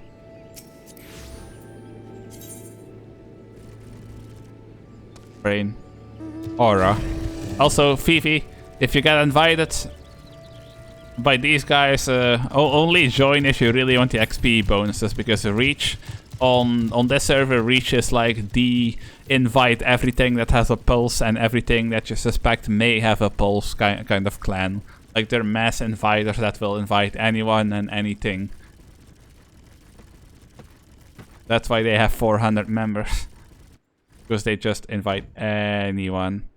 Brain. Aura. Also, Fifi, if you get invited by these guys, only join if you really want the XP bonuses, because Reach on this server, Reach is like the invite everything that has a pulse and everything that you suspect may have a pulse kind of clan. Like they're mass inviters that will invite anyone and anything. That's why they have 400 members. Because they just invite anyone.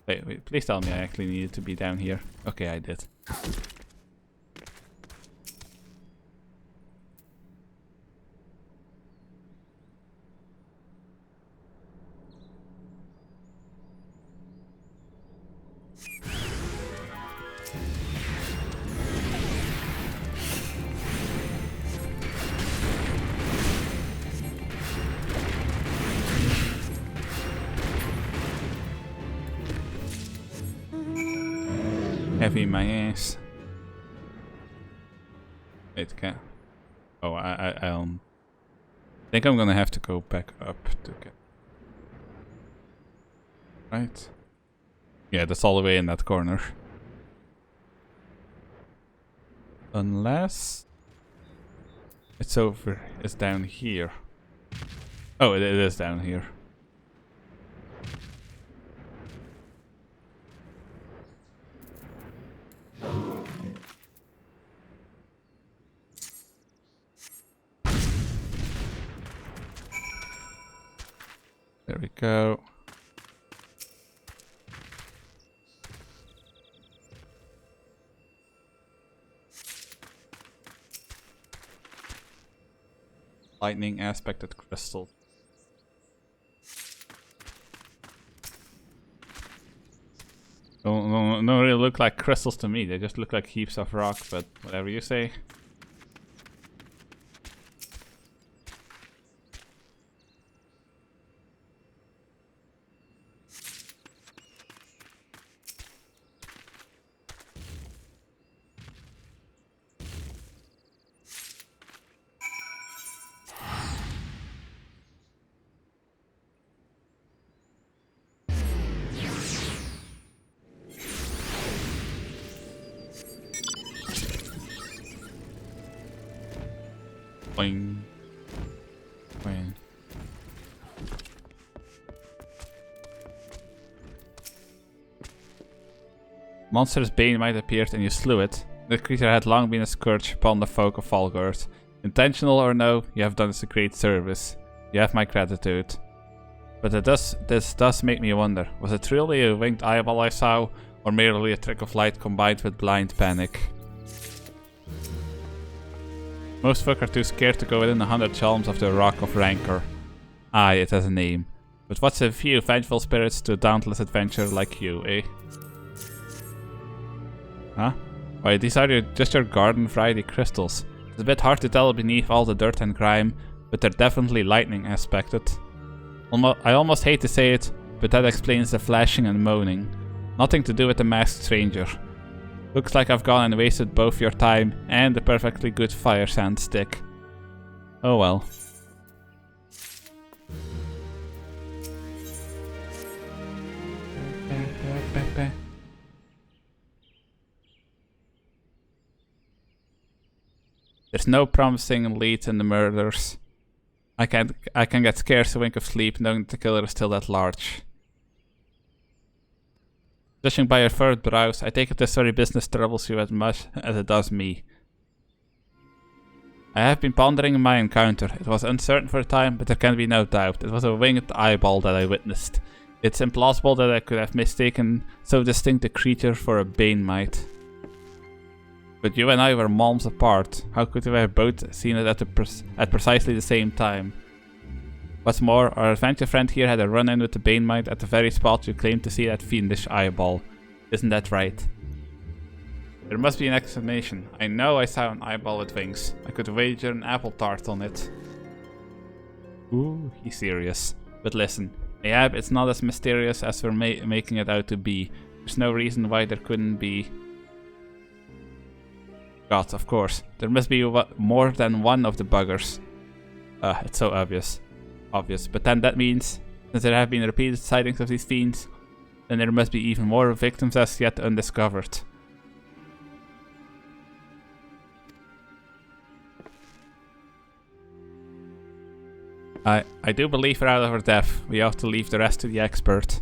Wait, please tell me I actually needed to be down here. Okay, I did. Heavy my ass. Wait, can... Oh, I think I'm gonna have to go back up to get... Right? Yeah, that's all the way in that corner. Unless... It's down here. Oh, it is down here. There we go. Lightning aspected crystal. Don't really look like crystals to me. They just look like heaps of rock, but whatever you say. Boing. Boing. Monster's bane might appeared and you slew it. The creature had long been a scourge upon the folk of Falgard. Intentional or no, you have done us a great service. You have my gratitude. But this does make me wonder, was it truly a winged eyeball I saw, or merely a trick of light combined with blind panic? Most folk are too scared to go within 100 charms of the Rock of Rancor. Aye, it has a name. But what's a few vengeful spirits to a dauntless adventurer like you, eh? Huh? Why, these are just your garden variety crystals. It's a bit hard to tell beneath all the dirt and grime, but they're definitely lightning aspected. I almost hate to say it, but that explains the flashing and moaning. Nothing to do with the masked stranger. Looks like I've gone and wasted both your time and the perfectly good fire sand stick. Oh well. There's no promising leads in the murders. I can get scarce a wink of sleep knowing that the killer is still at large. Judging by your furrowed brows, I take it this very business troubles you as much as it does me. I have been pondering my encounter. It was uncertain for a time, but there can be no doubt. It was a winged eyeball that I witnessed. It's implausible that I could have mistaken so distinct a creature for a bane mite. But you and I were palms apart. How could we have both seen it at precisely the same time? What's more, our adventure friend here had a run-in with the bane mite at the very spot you claimed to see that fiendish eyeball. Isn't that right? There must be an explanation. I know I saw an eyeball with wings. I could wager an apple tart on it. Ooh, he's serious. But listen, Ahab, it's not as mysterious as we're making it out to be. There's no reason why there couldn't be... God, of course. There must be more than one of the buggers. It's so obvious. But then that means, since there have been repeated sightings of these fiends, then there must be even more victims as yet undiscovered. I do believe we're out of our depth. We ought to leave the rest to the expert.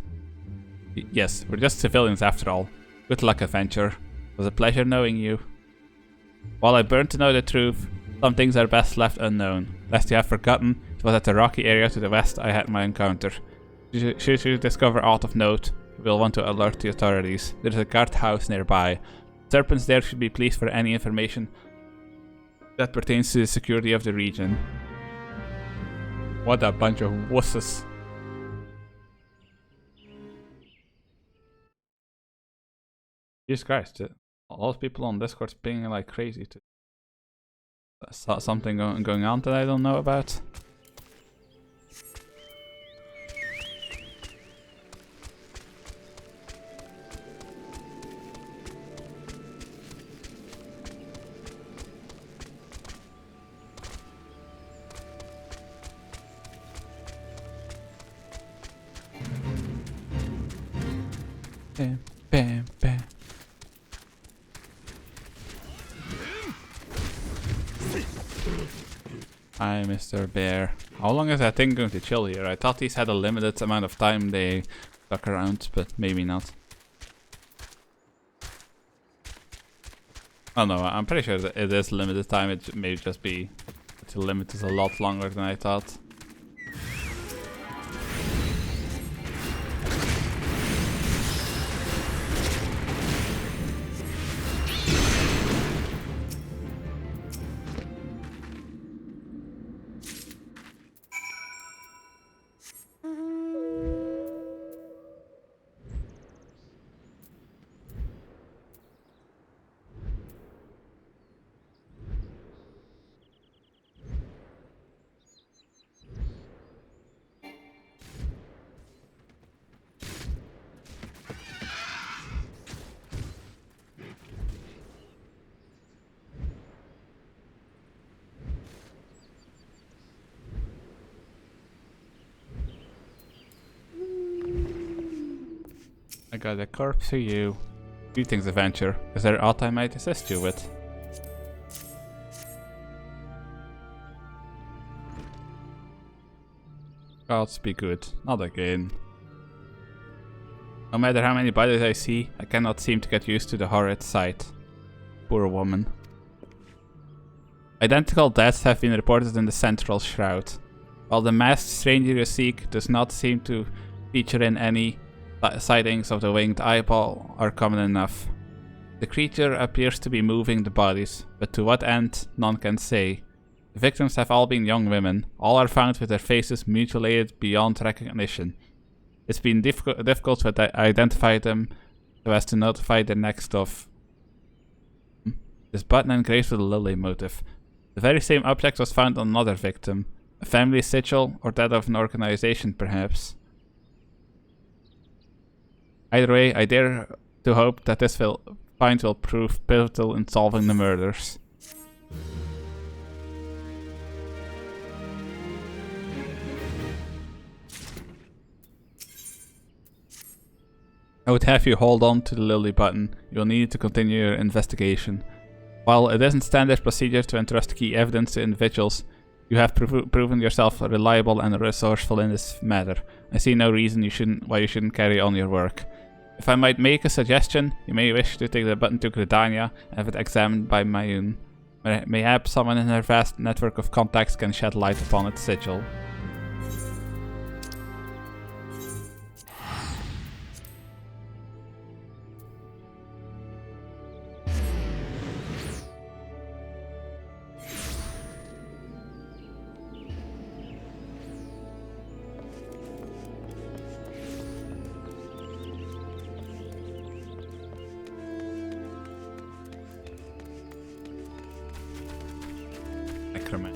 Yes, we're just civilians after all. Good luck, adventurer. It was a pleasure knowing you. While I burn to know the truth, some things are best left unknown. Lest you have forgotten, it was at the rocky area to the west I had my encounter. Should you discover aught of note, you will want to alert the authorities. There is a guardhouse nearby. Serpents there should be pleased for any information that pertains to the security of the region. What a bunch of wusses. Jesus Christ, all those people on Discord pinging like crazy. Something going on that I don't know about. Bam, bam, bam. Hi, Mr. Bear. How long is that thing going to chill here? I thought these had a limited amount of time they stuck around, but maybe not. Oh no, I'm pretty sure that it is limited time. It may just be the limit is a lot longer than I thought. I got a corpse for you. Greetings, adventure. Is there aught I might assist you with? Gods be good. Not again. No matter how many bodies I see, I cannot seem to get used to the horrid sight. Poor woman. Identical deaths have been reported in the central shroud. While the masked stranger you seek does not seem to feature in any sightings of the winged eyeball are common enough. The creature appears to be moving the bodies, but to what end, none can say. The victims have all been young women. All are found with their faces mutilated beyond recognition. It's been difficult to identify them so as to notify the next of. This button engraved with a lily motif. The very same object was found on another victim. A family sigil, or that of an organization, perhaps. Either way, I dare to hope that this find will prove pivotal in solving the murders. I would have you hold on to the lily button. You'll need it to continue your investigation. While it isn't standard procedure to entrust key evidence to individuals, you have proven yourself reliable and resourceful in this matter. I see no reason why you shouldn't carry on your work. If I might make a suggestion, you may wish to take the button to Gridania and have it examined by Mayun. Mayhap someone in her vast network of contacts can shed light upon its sigil.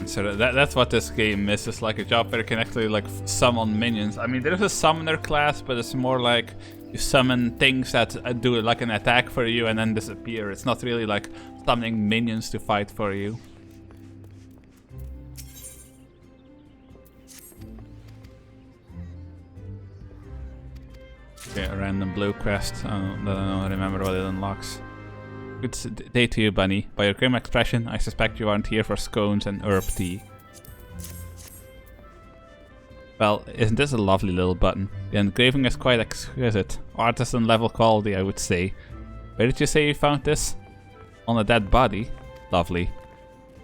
So that's what this game is. It's like a job where you can actually like summon minions. I mean, there's a summoner class, but it's more like you summon things that do like an attack for you and then disappear. It's not really like summoning minions to fight for you. Okay, a random blue quest. I don't remember what it unlocks. Good day to you, Bunny. By your grim expression, I suspect you aren't here for scones and herb tea. Well, isn't this a lovely little button? The engraving is quite exquisite. Artisan level quality, I would say. Where did you say you found this? On a dead body? Lovely.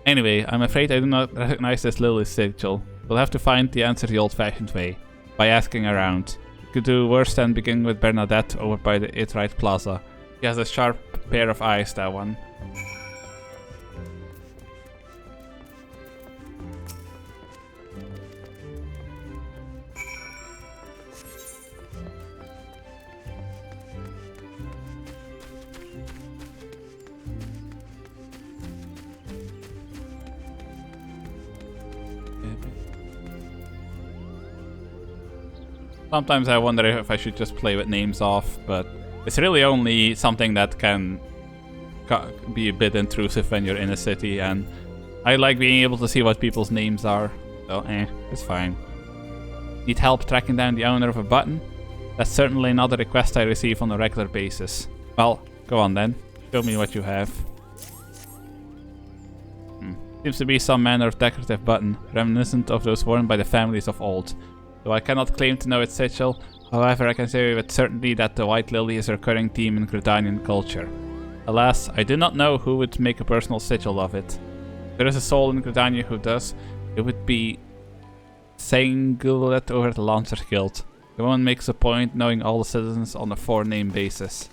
Anyway, I'm afraid I do not recognize this little sigil. We'll have to find the answer the old-fashioned way. By asking around. You could do worse than begin with Bernadette over by the Itrite Plaza. He has a sharp pair of eyes, that one. Sometimes I wonder if I should just play with names off, but it's really only something that can be a bit intrusive when you're in a city, and I like being able to see what people's names are, so it's fine. Need help tracking down the owner of a button? That's certainly not a request I receive on a regular basis. Well, go on then. Show me what you have. Seems to be some manner of decorative button, reminiscent of those worn by the families of old. Though I cannot claim to know its sigil, however I can say with certainty that the White Lily is a recurring theme in Gridanian culture. Alas, I do not know who would make a personal sigil of it. If there is a soul in Gridania who does, it would be Sangullet over the Lancers Guild. The woman makes a point knowing all the citizens on a four-name basis.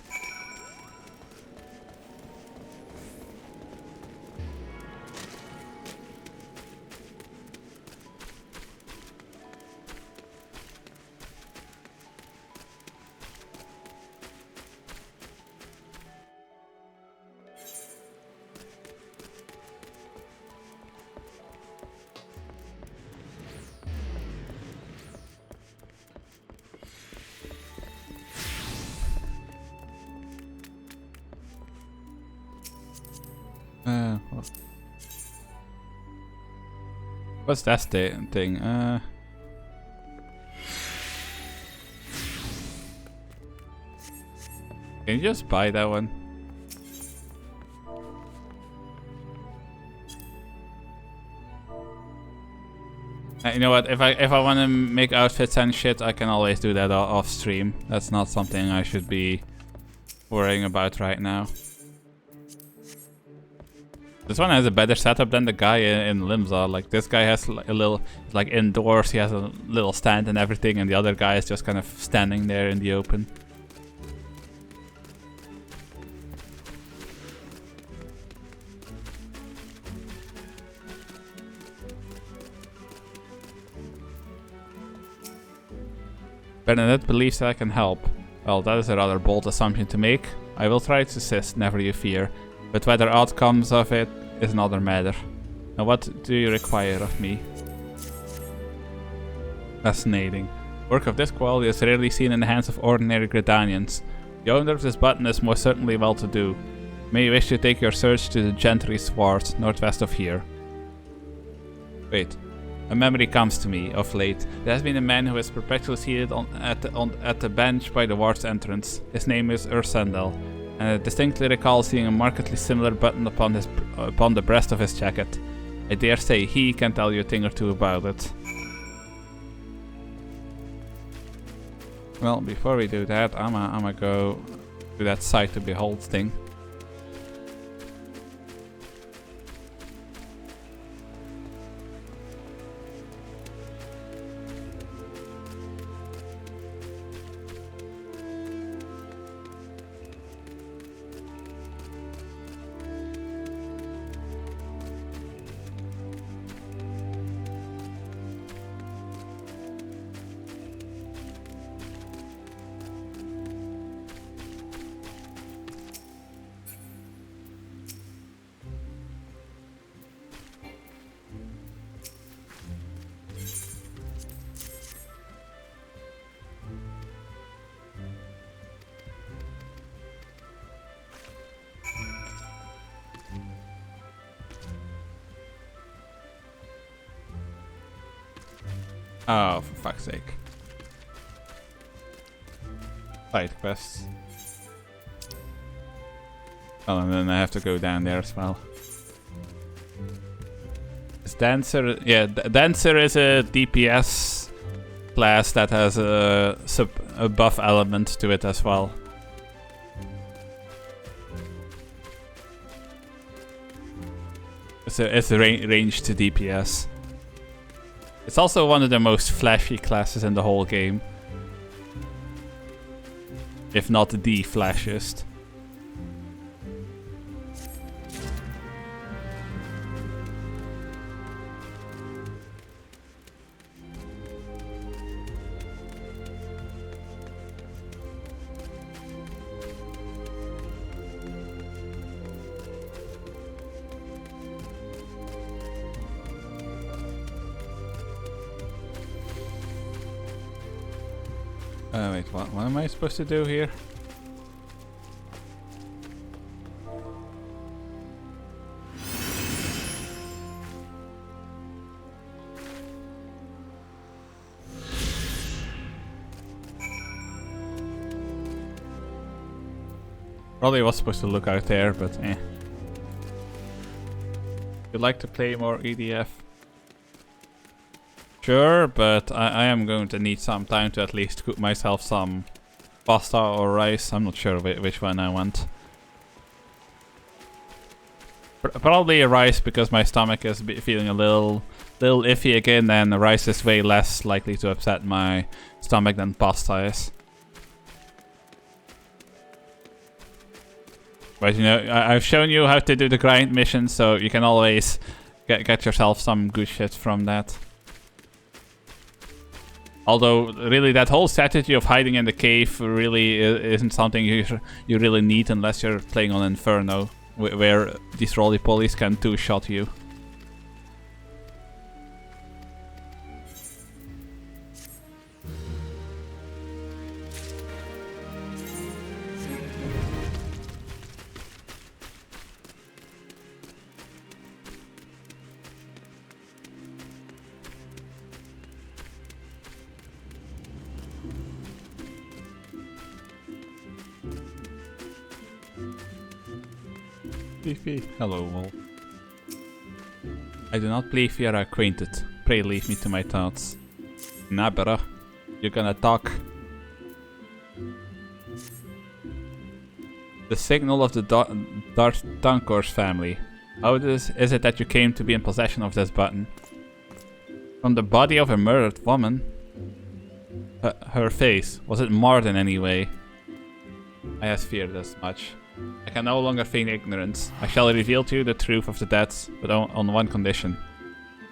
What's that thing? Can you just buy that one? You know what? If I want to make outfits and shit, I can always do that off stream. That's not something I should be worrying about right now. This one has a better setup than the guy in Limsa. Like, this guy has a little, like, indoors, he has a little stand and everything, and the other guy is just kind of standing there in the open. Bernadette believes that I can help. Well, that is a rather bold assumption to make. I will try to assist, never you fear. But whether outcomes of it is another matter. Now what do you require of me? Fascinating. Work of this quality is rarely seen in the hands of ordinary Gridanians. The owner of this button is most certainly well-to-do. May you wish to take your search to the Gentry Swards, northwest of here. Wait. A memory comes to me of late. There has been a man who is perpetually seated at the bench by the ward's entrance. His name is Ursendel, and I distinctly recall seeing a markedly similar button upon the breast of his jacket. I dare say he can tell you a thing or two about it. Well, before we do that, I'm gonna go to that sight to behold thing. Oh, for fuck's sake. Side quests. Oh, and then I have to go down there as well. Is Dancer... Yeah, Dancer is a DPS class that has a buff element to it as well. It's a range to DPS. It's also one of the most flashy classes in the whole game. If not the flashiest. Wait, what am I supposed to do here? Probably was supposed to look out there, but eh. You'd like to play more EDF? Sure, but I am going to need some time to at least cook myself some pasta or rice. I'm not sure which one I want. Probably rice, because my stomach is feeling a little iffy again, and the rice is way less likely to upset my stomach than pasta is. But you know, I've shown you how to do the grind mission, so you can always get yourself some good shit from that. Although, really, that whole strategy of hiding in the cave really isn't something you really need unless you're playing on Inferno, where these roly-polies can two-shot you. Hello, Wolf. I do not believe we are acquainted. Pray leave me to my thoughts. Nah, bruh. You're gonna talk. The signal of the Dartankor's family. How is it that you came to be in possession of this button? From the body of a murdered woman? Her face. Was it marred in any way? I have feared as much. I can no longer feign ignorance. I shall reveal to you the truth of the deaths, but on one condition.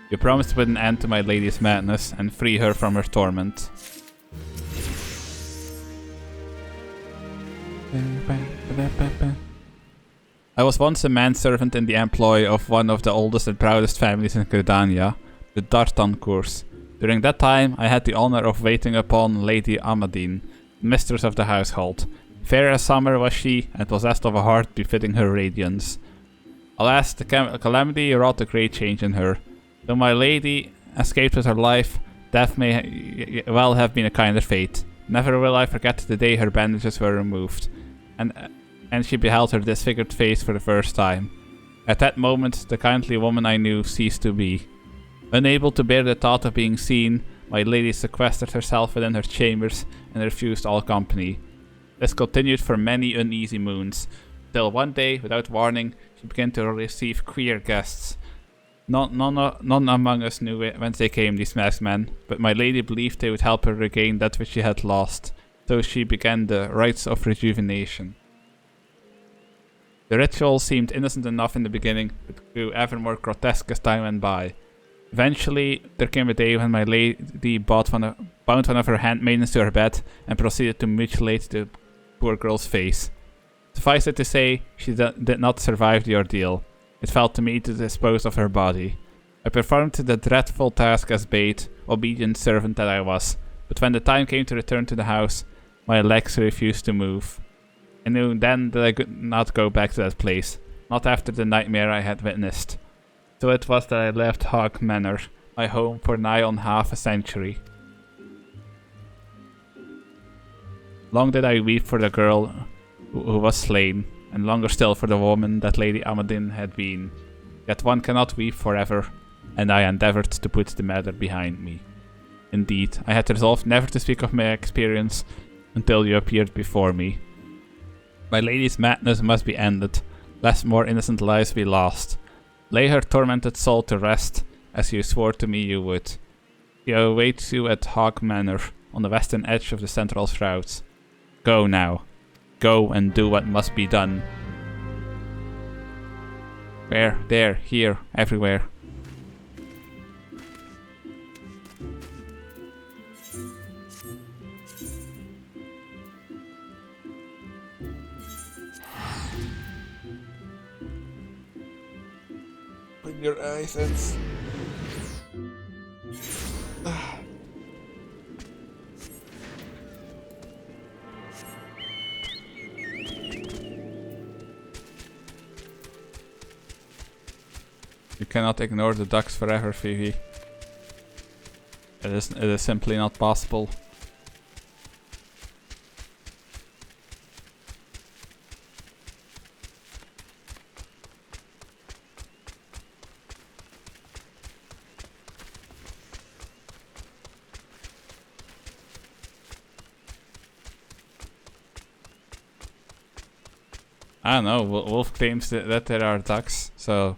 You promise to put an end to my lady's madness and free her from her torment. I was once a manservant in the employ of one of the oldest and proudest families in Gridania, the Dartancours. During that time, I had the honor of waiting upon Lady Amadine, mistress of the household. Fair as summer was she, and possessed of a heart befitting her radiance. Alas, the calamity wrought a great change in her. Though my lady escaped with her life, death may well have been a kinder fate. Never will I forget the day her bandages were removed, and she beheld her disfigured face for the first time. At that moment, the kindly woman I knew ceased to be. Unable to bear the thought of being seen, my lady sequestered herself within her chambers and refused all company. This continued for many uneasy moons, till one day, without warning, she began to receive queer guests. None among us knew whence they came, these masked men, but my lady believed they would help her regain that which she had lost, so she began the rites of rejuvenation. The ritual seemed innocent enough in the beginning, but grew ever more grotesque as time went by. Eventually, there came a day when my lady bound one of her handmaidens to her bed and proceeded to mutilate the poor girl's face. Suffice it to say, she did not survive the ordeal. It fell to me to dispose of her body. I performed the dreadful task as bait, obedient servant that I was, but when the time came to return to the house, my legs refused to move. I knew then that I could not go back to that place, not after the nightmare I had witnessed. So it was that I left Hog Manor, my home for nigh on half a century. Long did I weep for the girl who was slain, and longer still for the woman that Lady Amadine had been. Yet one cannot weep forever, and I endeavoured to put the matter behind me. Indeed, I had resolved never to speak of my experience until you appeared before me. My lady's madness must be ended, lest more innocent lives be lost. Lay her tormented soul to rest, as you swore to me you would. She awaits you at Hog Manor, on the western edge of the Central Shrouds. Go now. Go and do what must be done. Where? There, here, everywhere. Open your eyes and... You cannot ignore the ducks forever, Phoebe. It is simply not possible. I don't know. Wolf claims that there are ducks, so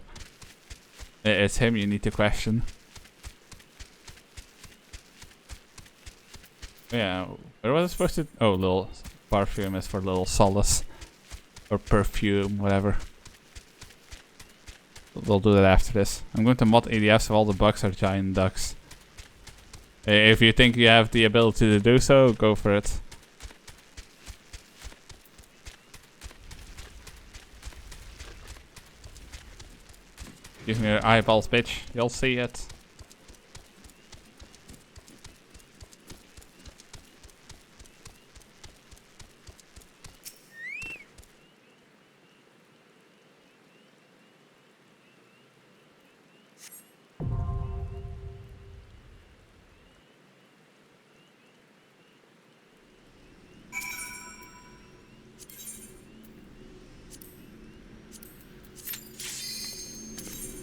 it's him you need to question. Yeah, where was it supposed to? Oh, little perfume is for little solace. Or perfume, whatever. We'll do that after this. I'm going to mod ADS so all the bugs are giant ducks. If you think you have the ability to do so, go for it. Give me your eyeballs, bitch. You'll see it.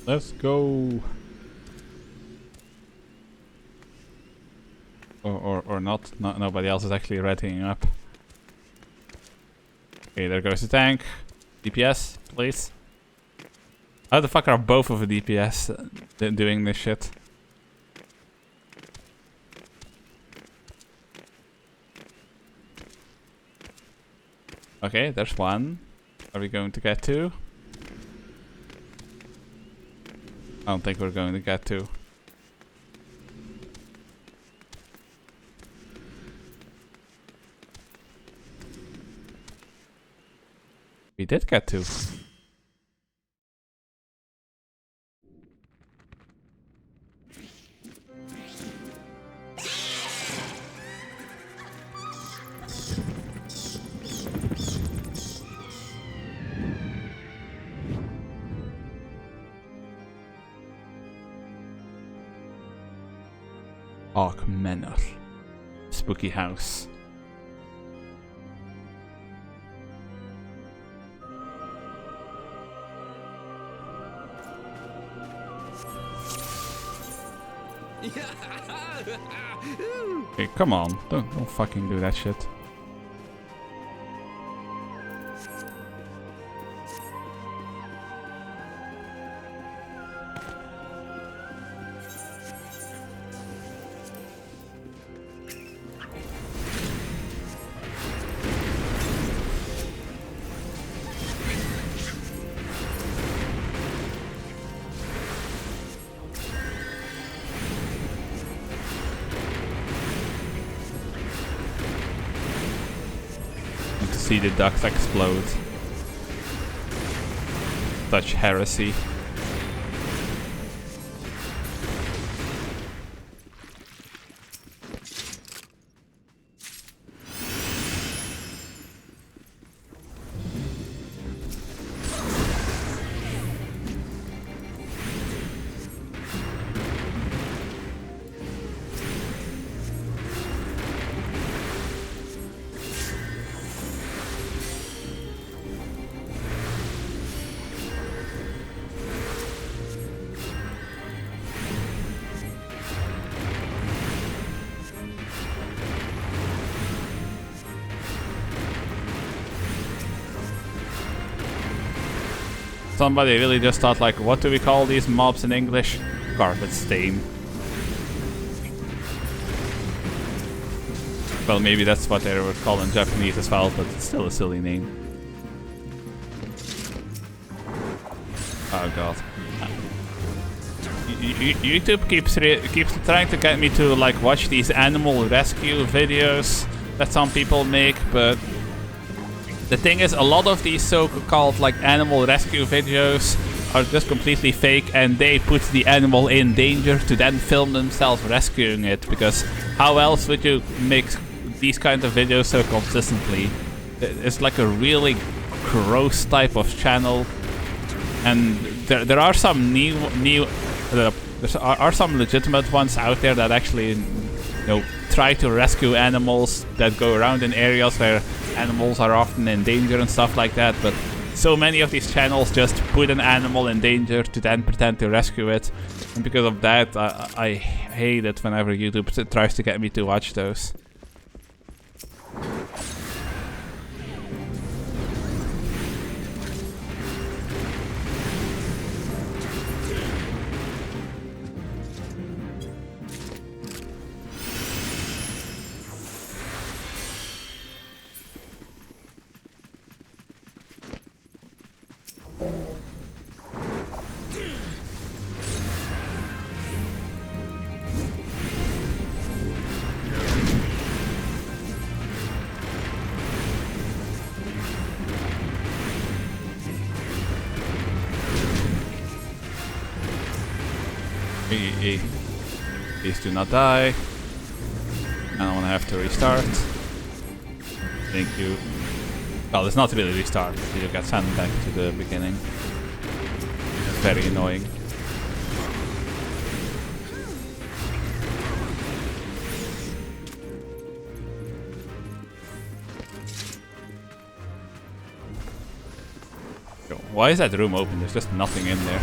Let's go. Or not. No, nobody else is actually readying up. Okay, there goes the tank. DPS, please. How the fuck are both of the DPS doing this shit? Okay, there's one. Are we going to get two? I don't think we're going to get two. We did get two. Ark Manor. Spooky house. Okay, come on. Don't fucking do that shit. See the ducks explode. Such heresy. Somebody really just thought, like, what do we call these mobs in English? Garbage stain. Well, maybe that's what they were called in Japanese as well, but it's still a silly name. Oh god. YouTube keeps trying to get me to, like, watch these animal rescue videos that some people make, but the thing is, a lot of these so-called like animal rescue videos are just completely fake, and they put the animal in danger to then film themselves rescuing it, because how else would you make these kind of videos so consistently? It's like a really gross type of channel, and there are some there are some legitimate ones out there that actually, you know, try to rescue animals that go around in areas where animals are often in danger and stuff like that, but so many of these channels just put an animal in danger to then pretend to rescue it, and because of that I hate it whenever YouTube tries to get me to watch those. Please do not die. I don't want to have to restart. Thank you. Well, it's not really restart. You get sent back to the beginning. Very annoying. Why is that room open? There's just nothing in there.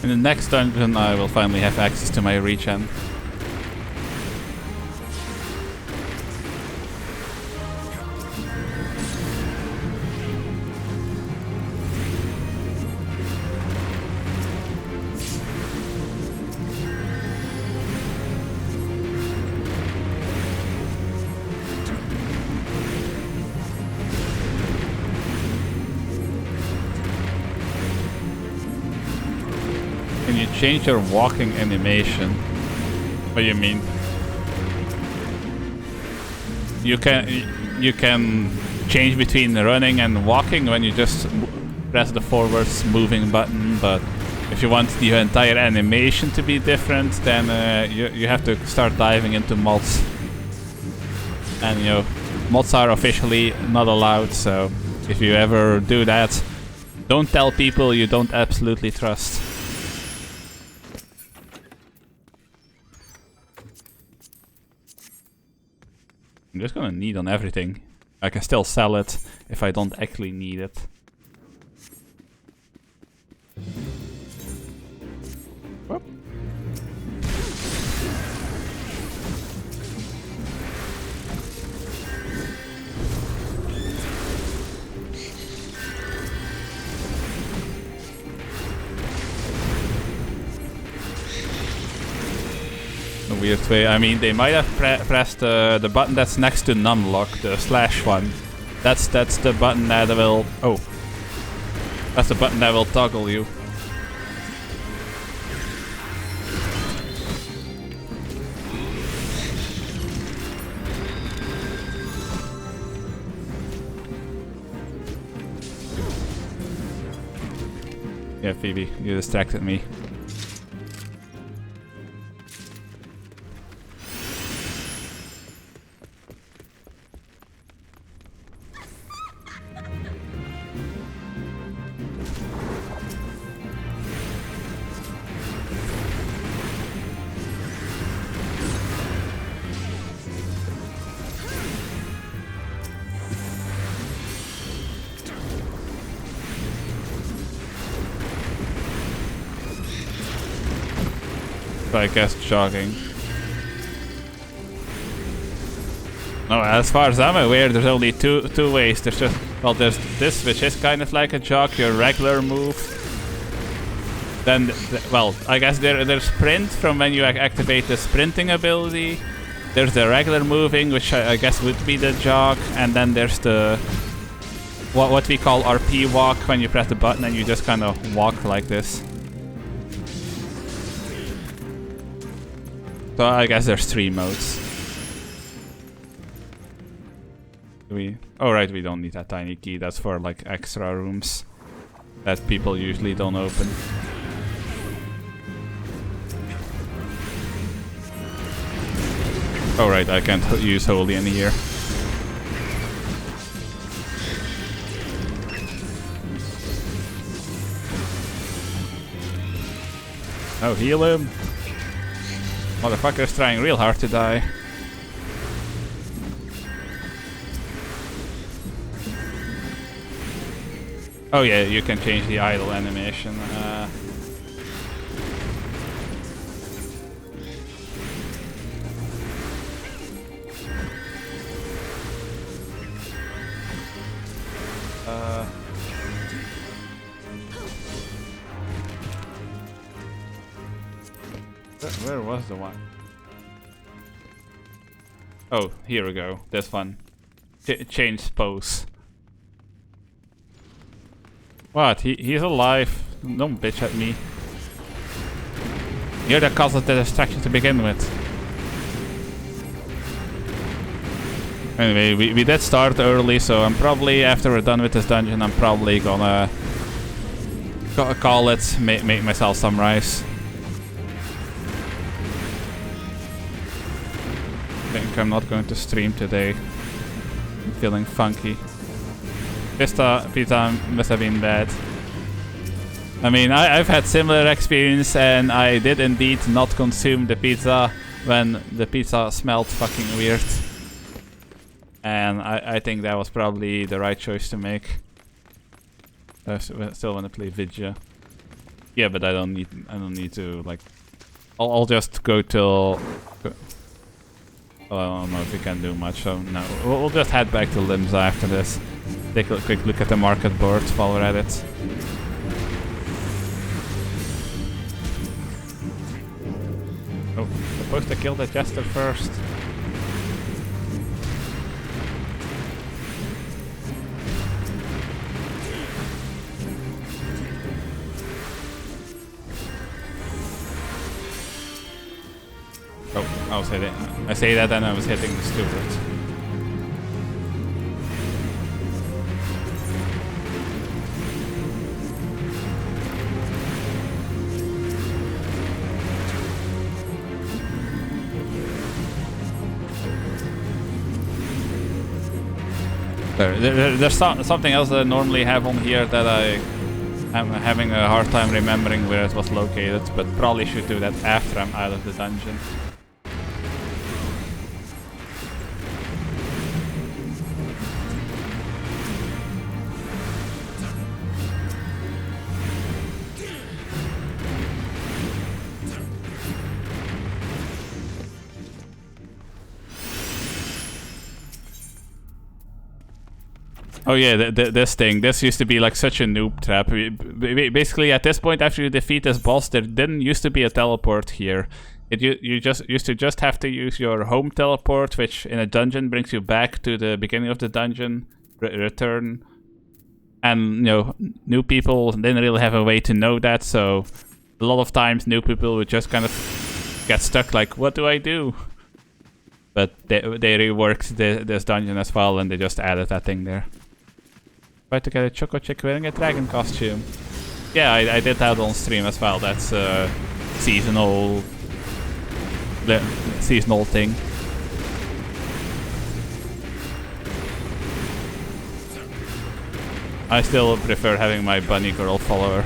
In the next dungeon I will finally have access to my regen. Can you change your walking animation? What do you mean? You can change between running and walking when you just press the forwards moving button, but if you want the entire animation to be different, then you have to start diving into mods. And you know, mods are officially not allowed, so if you ever do that, don't tell people you don't absolutely trust. I'm just gonna need on everything. I can still sell it if I don't actually need it. Whoop. A weird way. I mean, they might have pressed the button that's next to nunlock, the slash one. That's the button that will. Oh, that's the button that will toggle you. Yeah, Phoebe, you distracted me. I guess jogging. No, as far as I'm aware, there's only two ways. There's just, well, there's this, which is kind of like a jog, your regular move. Then, well, I guess there's sprint from when you activate the sprinting ability. There's the regular moving, which I guess would be the jog, and then there's the what we call RP walk, when you press the button and you just kind of walk like this. So I guess there's 3 modes. Oh right, we don't need that tiny key. That's for like extra rooms that people usually don't open. Oh right, I can't use Holy in here. Oh, heal him! Motherfucker's trying real hard to die. Oh yeah, you can change the idle animation. Where was the one? Oh, here we go. This one. Change pose. What? He's alive. Don't bitch at me. You're the cause of the distraction to begin with. Anyway, we did start early, so I'm probably, after we're done with this dungeon, I'm probably gonna call it, make myself some rice. I think I'm not going to stream today. I'm feeling funky. Pizza must have been bad. I mean, I've had similar experience, and I did indeed not consume the pizza when the pizza smelled fucking weird. And I think that was probably the right choice to make. I still want to play Vidya. Yeah, but I don't need to, like. I'll just go till. Well, I don't know if we can do much, so no. We'll just head back to Limsa after this. Take a quick look at the market board while we're at it. Oh, supposed to kill the jester first. Oh, I say that and I was hitting the stupid. There's something else that I normally have on here that I'm having a hard time remembering where it was located, but probably should do that after I'm out of the dungeon. Oh yeah, this used to be like such a noob trap. Basically, at this point, after you defeat this boss, there didn't used to be a teleport here. You used to just have to use your home teleport, which in a dungeon brings you back to the beginning of the dungeon, return. And, you know, new people didn't really have a way to know that, so a lot of times new people would just kind of get stuck like, what do I do? But they reworked this dungeon as well, and they just added that thing there. Tried to get a Choco Chick wearing a dragon costume. Yeah, I did that on stream as well. That's a seasonal thing. I still prefer having my bunny girl follower.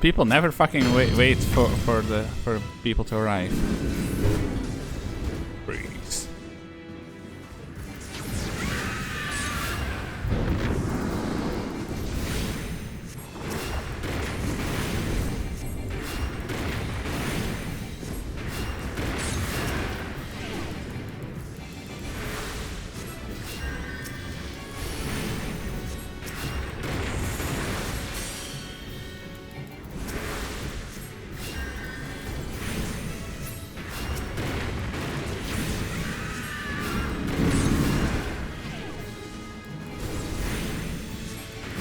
People never fucking wait for people to arrive. Freeze.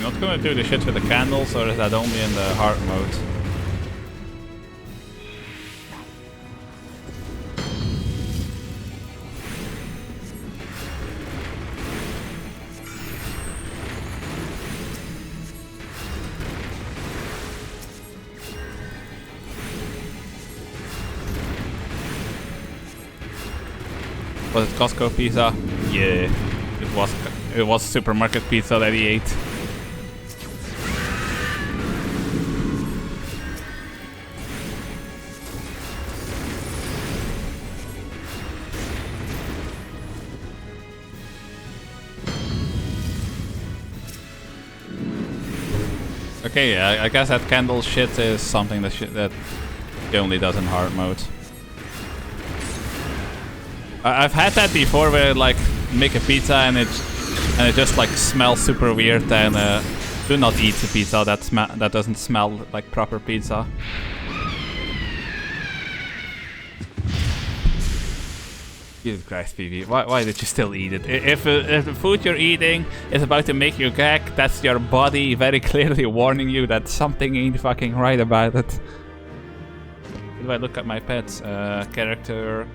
Not gonna do the shit with the candles, or is that only in the hard mode? Was it Costco pizza? Yeah, it was. It was supermarket pizza that he ate. Okay, yeah, I guess that candle shit is something that he only does in hard mode. I've had that before, where like make a pizza and it just like smells super weird, and do not eat the pizza that doesn't smell like proper pizza. Jesus Christ, PV, why did you still eat it? If the food you're eating is about to make you gag, that's your body very clearly warning you that something ain't fucking right about it. Do I look at my pets? Character,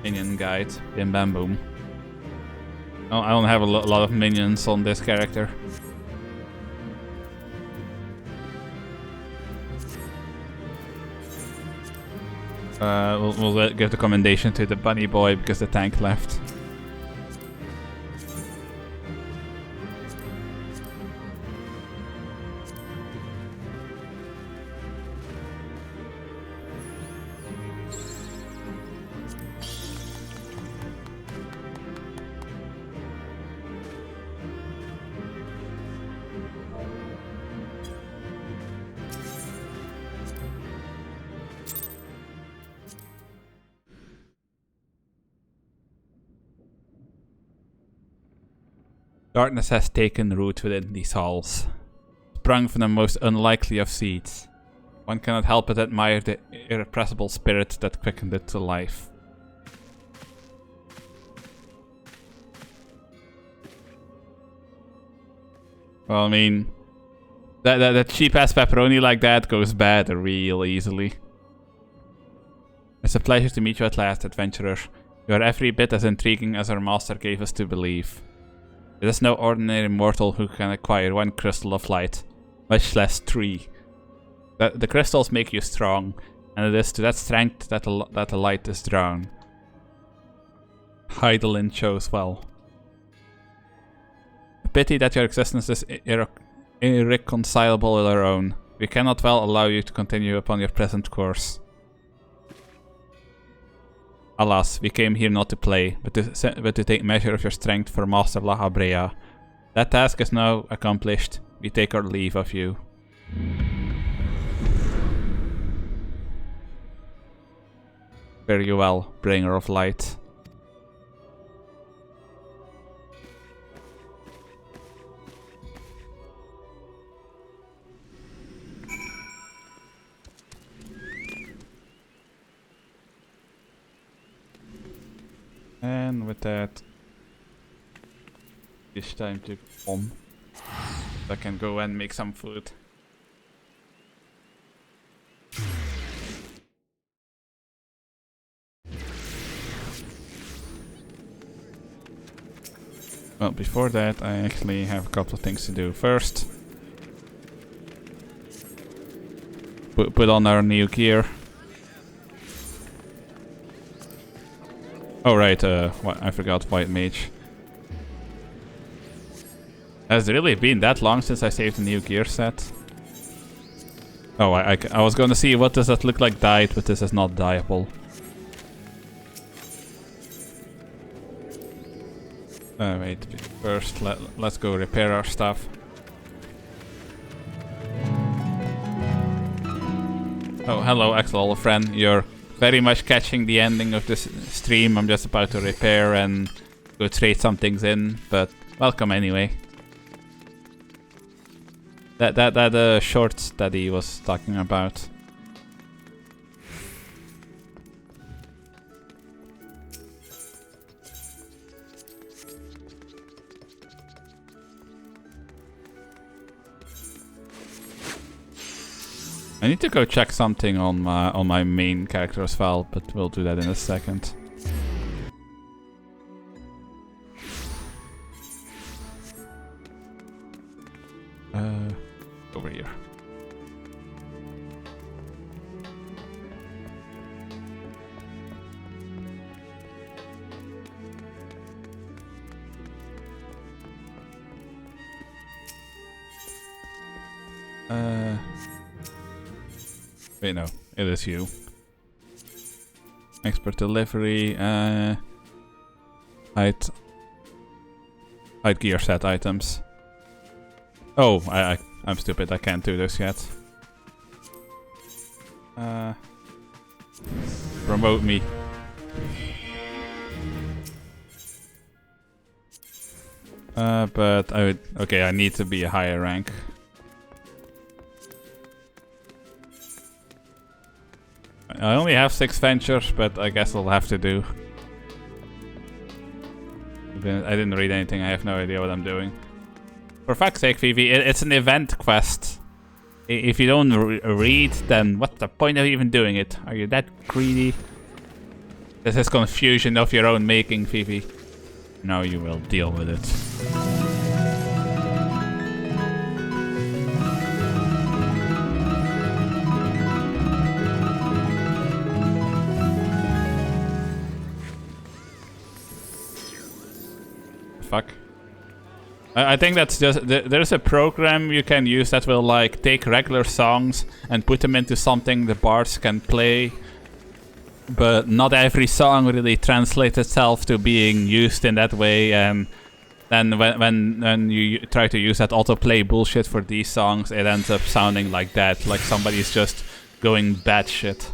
minion guide, bim bam boom. Oh, I don't have a lot of minions on this character. We'll give the commendation to the bunny boy because the tank left. Darkness has taken root within these halls, sprung from the most unlikely of seeds. One cannot help but admire the irrepressible spirit that quickened it to life. Well, I mean, that cheap-ass pepperoni like that goes bad real easily. It's a pleasure to meet you at last, adventurer. You are every bit as intriguing as our master gave us to believe. It is no ordinary mortal who can acquire one crystal of light, much less 3. The crystals make you strong, and it is to that strength that the light is drawn. Heidelin chose well. A pity that your existence is irreconcilable with our own. We cannot well allow you to continue upon your present course. Alas, we came here not to play, but to take measure of your strength for Master La Habrea. That task is now accomplished. We take our leave of you. Fare you well, bringer of light. And with that, it's time to bomb. So I can go and make some food. Well, before that, I actually have a couple of things to do. First, put on our new gear. Oh right, I forgot White Mage. Has it really been that long since I saved a new gear set? Oh, I was going to see what does that look like dyed, but this is not dyeable. Wait, first let's go repair our stuff. Oh, hello Axel, old friend. You're very much catching the ending of this stream. I'm just about to repair and go trade some things in, but welcome anyway. That shorts that he was talking about. I need to go check something on my main character as well, but we'll do that in a second. Over here. Wait, no. It is you. Expert delivery. Hide gear set items. Oh, I'm stupid. I can't do this yet. Promote me. But I would... Okay, I need to be a higher rank. I only have 6 ventures, but I guess I'll have to do. I didn't read anything. I have no idea what I'm doing. For fuck's sake, Vivi, it's an event quest. If you don't read, then what's the point of even doing it? Are you that greedy? This is confusion of your own making, Vivi. Now you will deal with it. Fuck. I think that's just... There's a program you can use that will like take regular songs and put them into something the bards can play. But not every song really translates itself to being used in that way, and then when you try to use that autoplay bullshit for these songs, it ends up sounding like that, like somebody's just going batshit.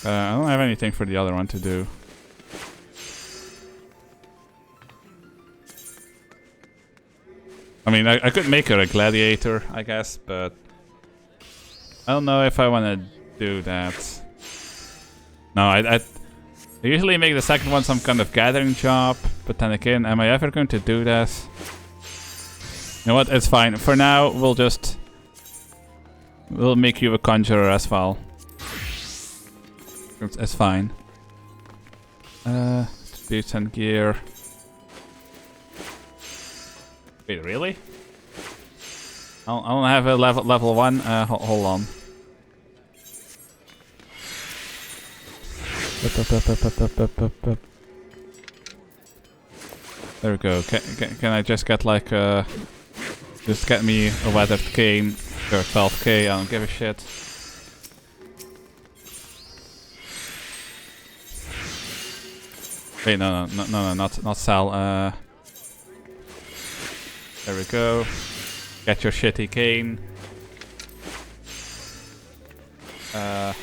I don't have anything for the other one to do. I mean, I could make her a gladiator, I guess, but I don't know if I want to do that. No, I usually make the second one some kind of gathering job, but then again, am I ever going to do that? You know what? It's fine. For now, we'll make you a conjurer as well. It's fine. Boots and gear. Wait, really? I don't have a level 1. Hold on. There we go. Can I just get like just get me a weathered cane for 12k? I don't give a shit. Wait, no, not sell. There we go. Get your shitty cane. I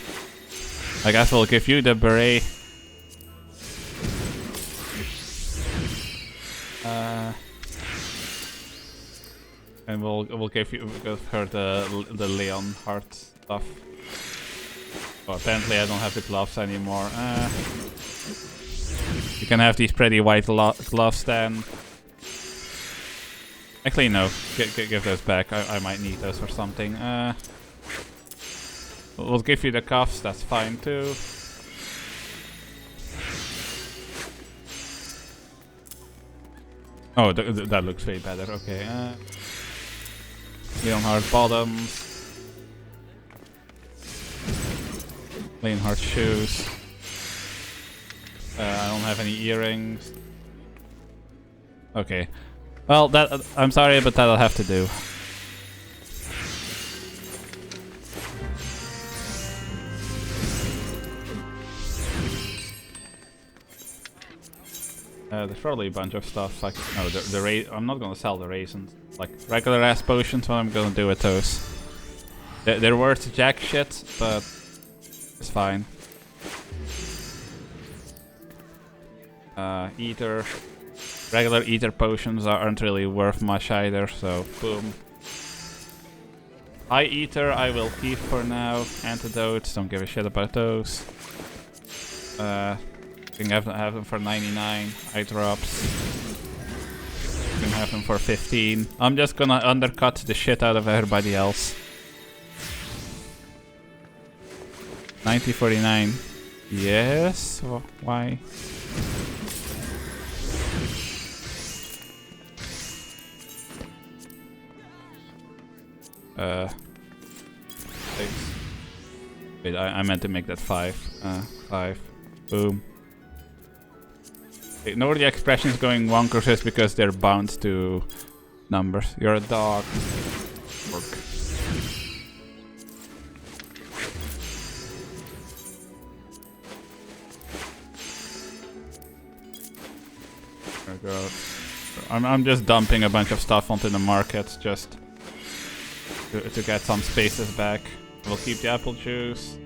guess we'll give you the beret. And we'll give her the Leon heart stuff. Oh, apparently I don't have the gloves anymore. You can have these pretty white gloves then. Actually, no. Give those back. I might need those for something. We'll give you the cuffs. That's fine too. Oh, that looks way better. Okay. Leonhard bottoms. Leonhard shoes. I don't have any earrings. Okay. Well, I'm sorry, but that'll have to do. There's probably a bunch of stuff. Like, no, I'm not gonna sell the raisins. Like regular ass potions. What I'm gonna do with those? They're worth jack shit, but it's fine. Ether. Regular ether potions aren't really worth much either, so boom. High ether I will keep for now. Antidotes, don't give a shit about those. You can have them for 99. Eye drops. You can have them for 15. I'm just gonna undercut the shit out of everybody else. 9049. Yes? Why? 6. Wait, I meant to make that 5. 5. Boom. Ignore the expressions going wonkers is because they're bound to numbers. You're a dog. Work. There we go. I'm just dumping a bunch of stuff onto the market just to get some spaces back. We'll keep the apple juice.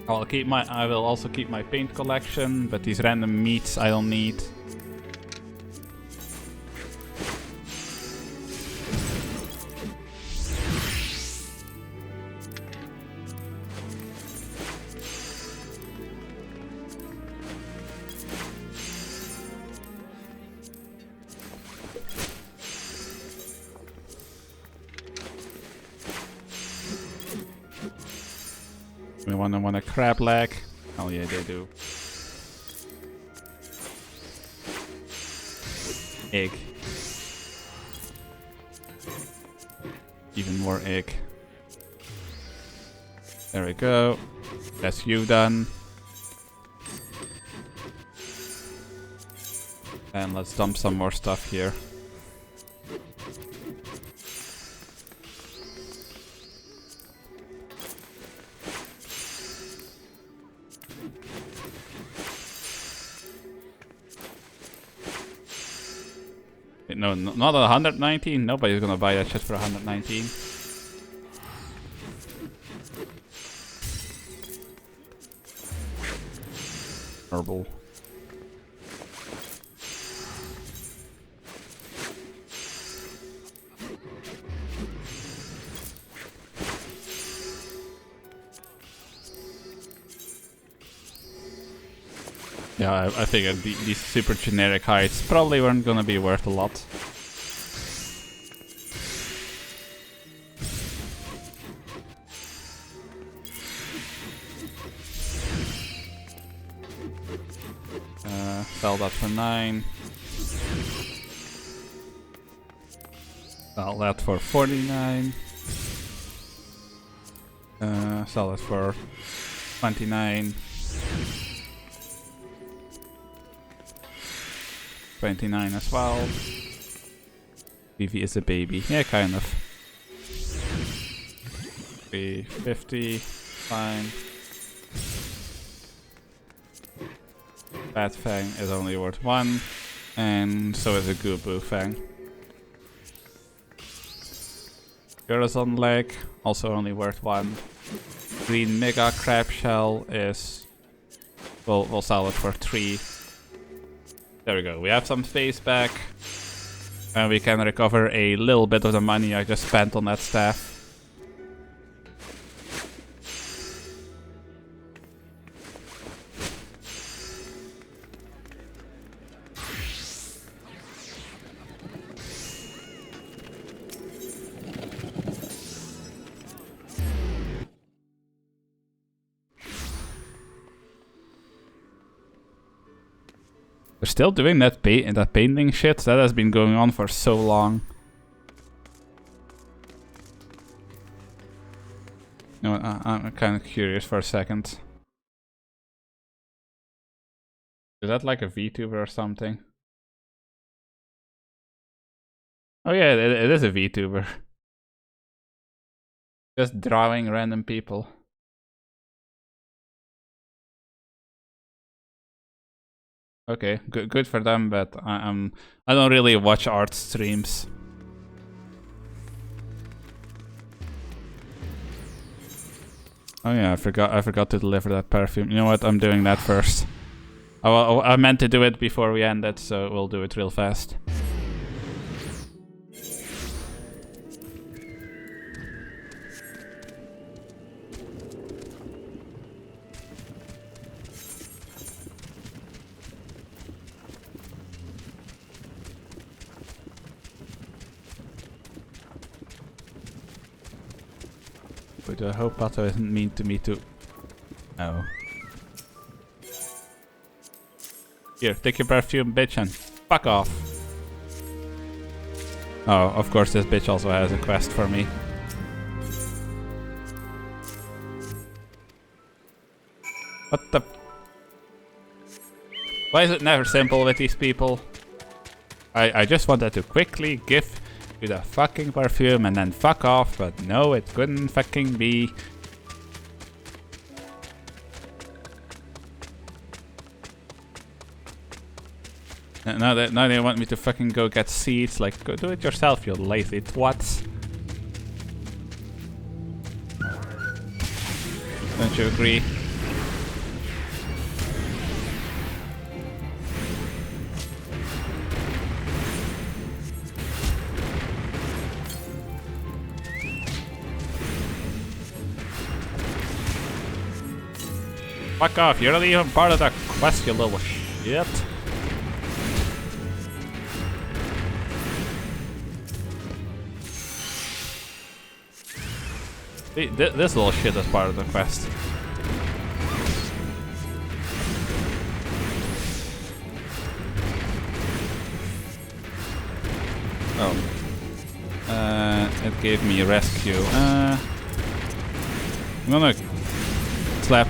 I will also keep my paint collection, but these random meats I don't need. We want a crab leg. Oh yeah, they do. Egg. Even more egg. There we go. That's you done. And let's dump some more stuff here. No, not 119. Nobody's gonna buy that shit for 119. Herbal. Yeah, I figured these super generic hides probably weren't gonna be worth a lot. Sell that for 9. Sell that for 49. Sell it for 29. 29 as well. Vivi is a baby. Yeah, kind of. 350. Fine. Bat Fang is only worth 1. And so is a Gubu Fang. Corazon Leg, also only worth 1. Green Mega Crab Shell is... We'll sell it for 3. There we go, we have some space back. And we can recover a little bit of the money I just spent on that staff. They're still doing that painting shit? That has been going on for so long. You know, I'm kind of curious for a second. Is that like a VTuber or something? Oh yeah, it is a VTuber. Just drawing random people. Okay, good for them, but I don't really watch art streams. Oh yeah, I forgot to deliver that perfume. You know what? I'm doing that first. I meant to do it before we end it, so we'll do it real fast. But I hope Pato isn't mean to me too. Oh. Here, take your perfume, bitch, and fuck off. Oh, of course this bitch also has a quest for me. What the? Why is it never simple with these people? I just wanted to quickly give you the fucking perfume and then fuck off, but no, it couldn't fucking be. Now they want me to fucking go get seeds. Like, go do it yourself, you lazy twats. Don't you agree? Fuck off, you're not even part of the quest, you little shit. This little shit is part of the quest. Oh. It gave me rescue. I'm gonna slap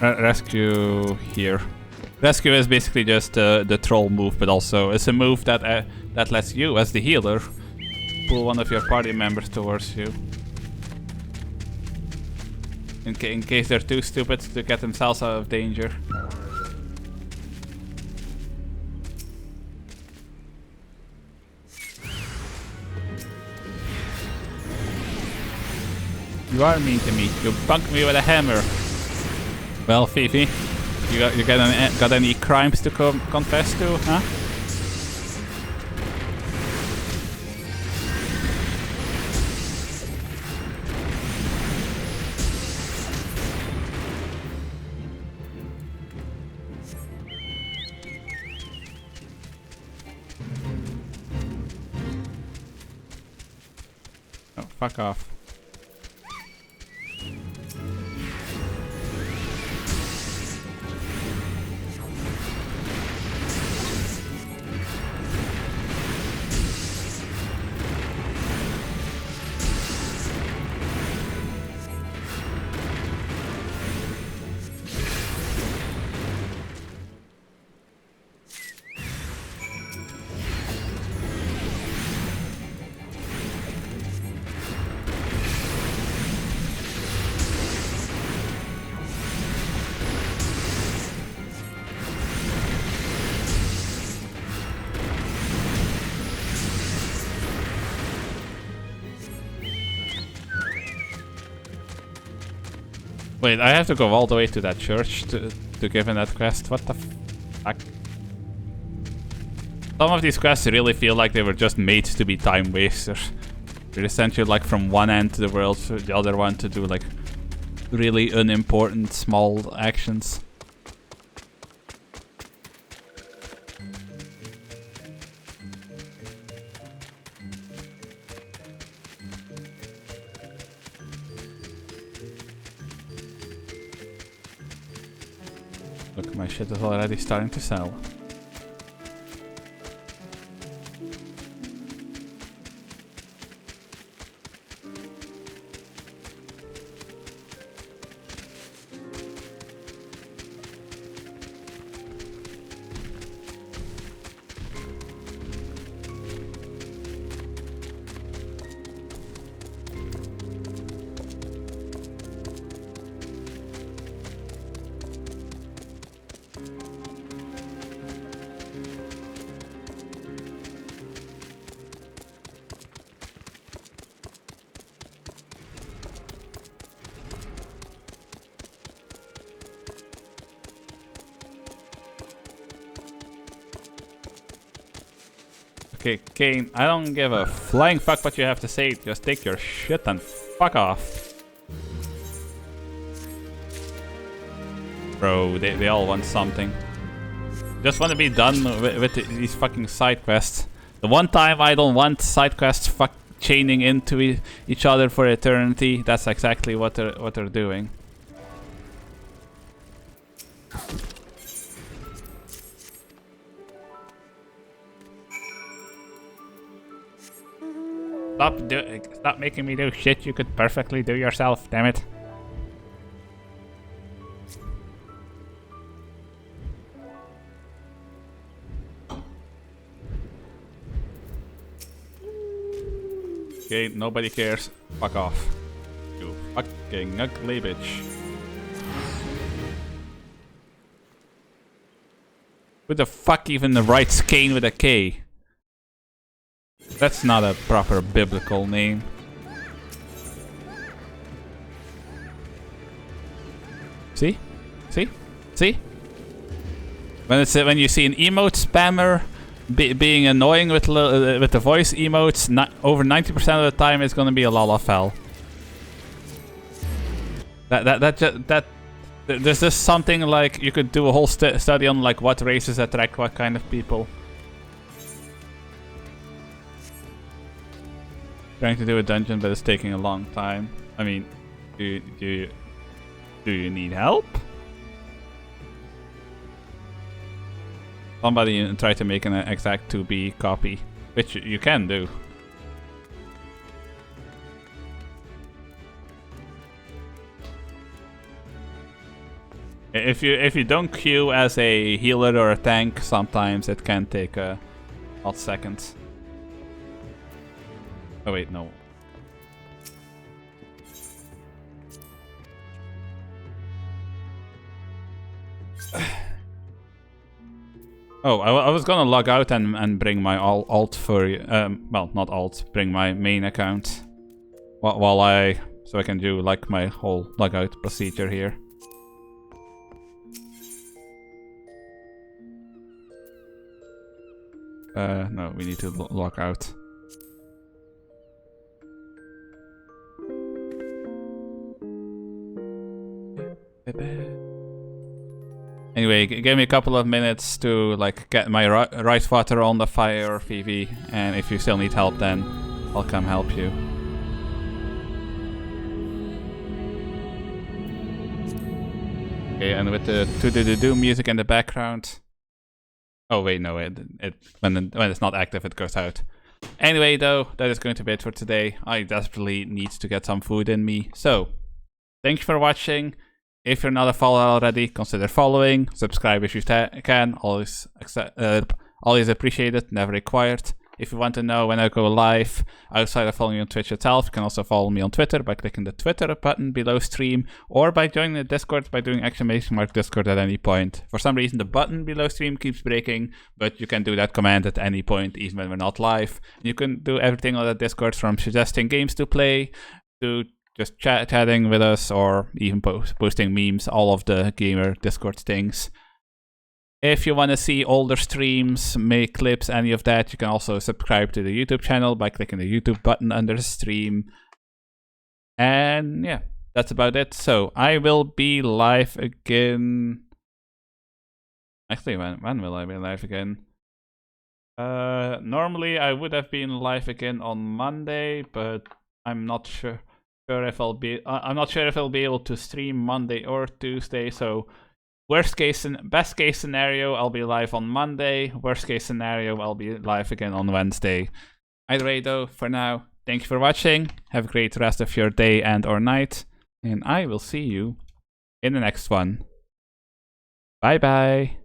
rescue here. Rescue is basically just the troll move, but also it's a move that that lets you, as the healer, pull one of your party members towards you. In case they're too stupid to get themselves out of danger. You are mean to me. You bunked me with a hammer. Well, Fifi, you got any crimes to confess to, huh? Oh, fuck off. Wait, I have to go all the way to that church to give him that quest? What the fuck? Some of these quests really feel like they were just made to be time wasters. They sent you like from one end to the world to the other one to do like really unimportant small actions. Look, my shit is already starting to sell. Okay, Kane, I don't give a flying fuck what you have to say. Just take your shit and fuck off. Bro, they all want something. Just want to be done with these fucking side quests. The one time I don't want side quests chaining into each other for eternity, that's exactly what they're doing. Stop making me do shit you could perfectly do yourself, damn it. Okay, nobody cares. Fuck off. You fucking ugly bitch. Who the fuck even writes Cain with a K? That's not a proper biblical name. See? See? See? When you see an emote spammer being annoying with the voice emotes, over 90% of the time it's gonna be a lalafell. There's just something like you could do a whole study on like what races attract what kind of people. Trying to do a dungeon, but it's taking a long time. I mean, do you need help? Somebody try to make an exact 2B copy, which you can do. If you don't queue as a healer or a tank, sometimes it can take a hot second. Oh wait, no. Oh, I was gonna log out and bring my alt for you. Well, not alt, bring my main account. So I can do like my whole logout procedure here. No, we need to log out. Anyway, give me a couple of minutes to like get my rice water on the fire, Phoebe, and if you still need help, then I'll come help you. Okay, and with the do music in the background. Oh wait, no, when it's not active, it goes out. Anyway, though, that is going to be it for today. I desperately need to get some food in me. So, thank you for watching. If you're not a follower already, consider following. Subscribe if you can. Always appreciated, never required. If you want to know when I go live, outside of following me on Twitch itself, you can also follow me on Twitter by clicking the Twitter button below stream, or by joining the Discord by doing !Discord at any point. For some reason, the button below stream keeps breaking, but you can do that command at any point, even when we're not live. You can do everything on the Discord, from suggesting games to play, to just chatting with us, or even posting memes, all of the gamer Discord things. If you want to see older streams, make clips, any of that, you can also subscribe to the YouTube channel by clicking the YouTube button under the stream. And yeah, that's about it. So I will be live again. Actually, when will I be live again? Normally I would have been live again on Monday, but I'm not sure if I'll be. I'm not sure if I'll be able to stream Monday or Tuesday. So best case scenario, I'll be live on Monday. Worst case scenario, I'll be live again on Wednesday. Either way, though, for now, thank you for watching. Have a great rest of your day and or night, and I will see you in the next one. Bye bye.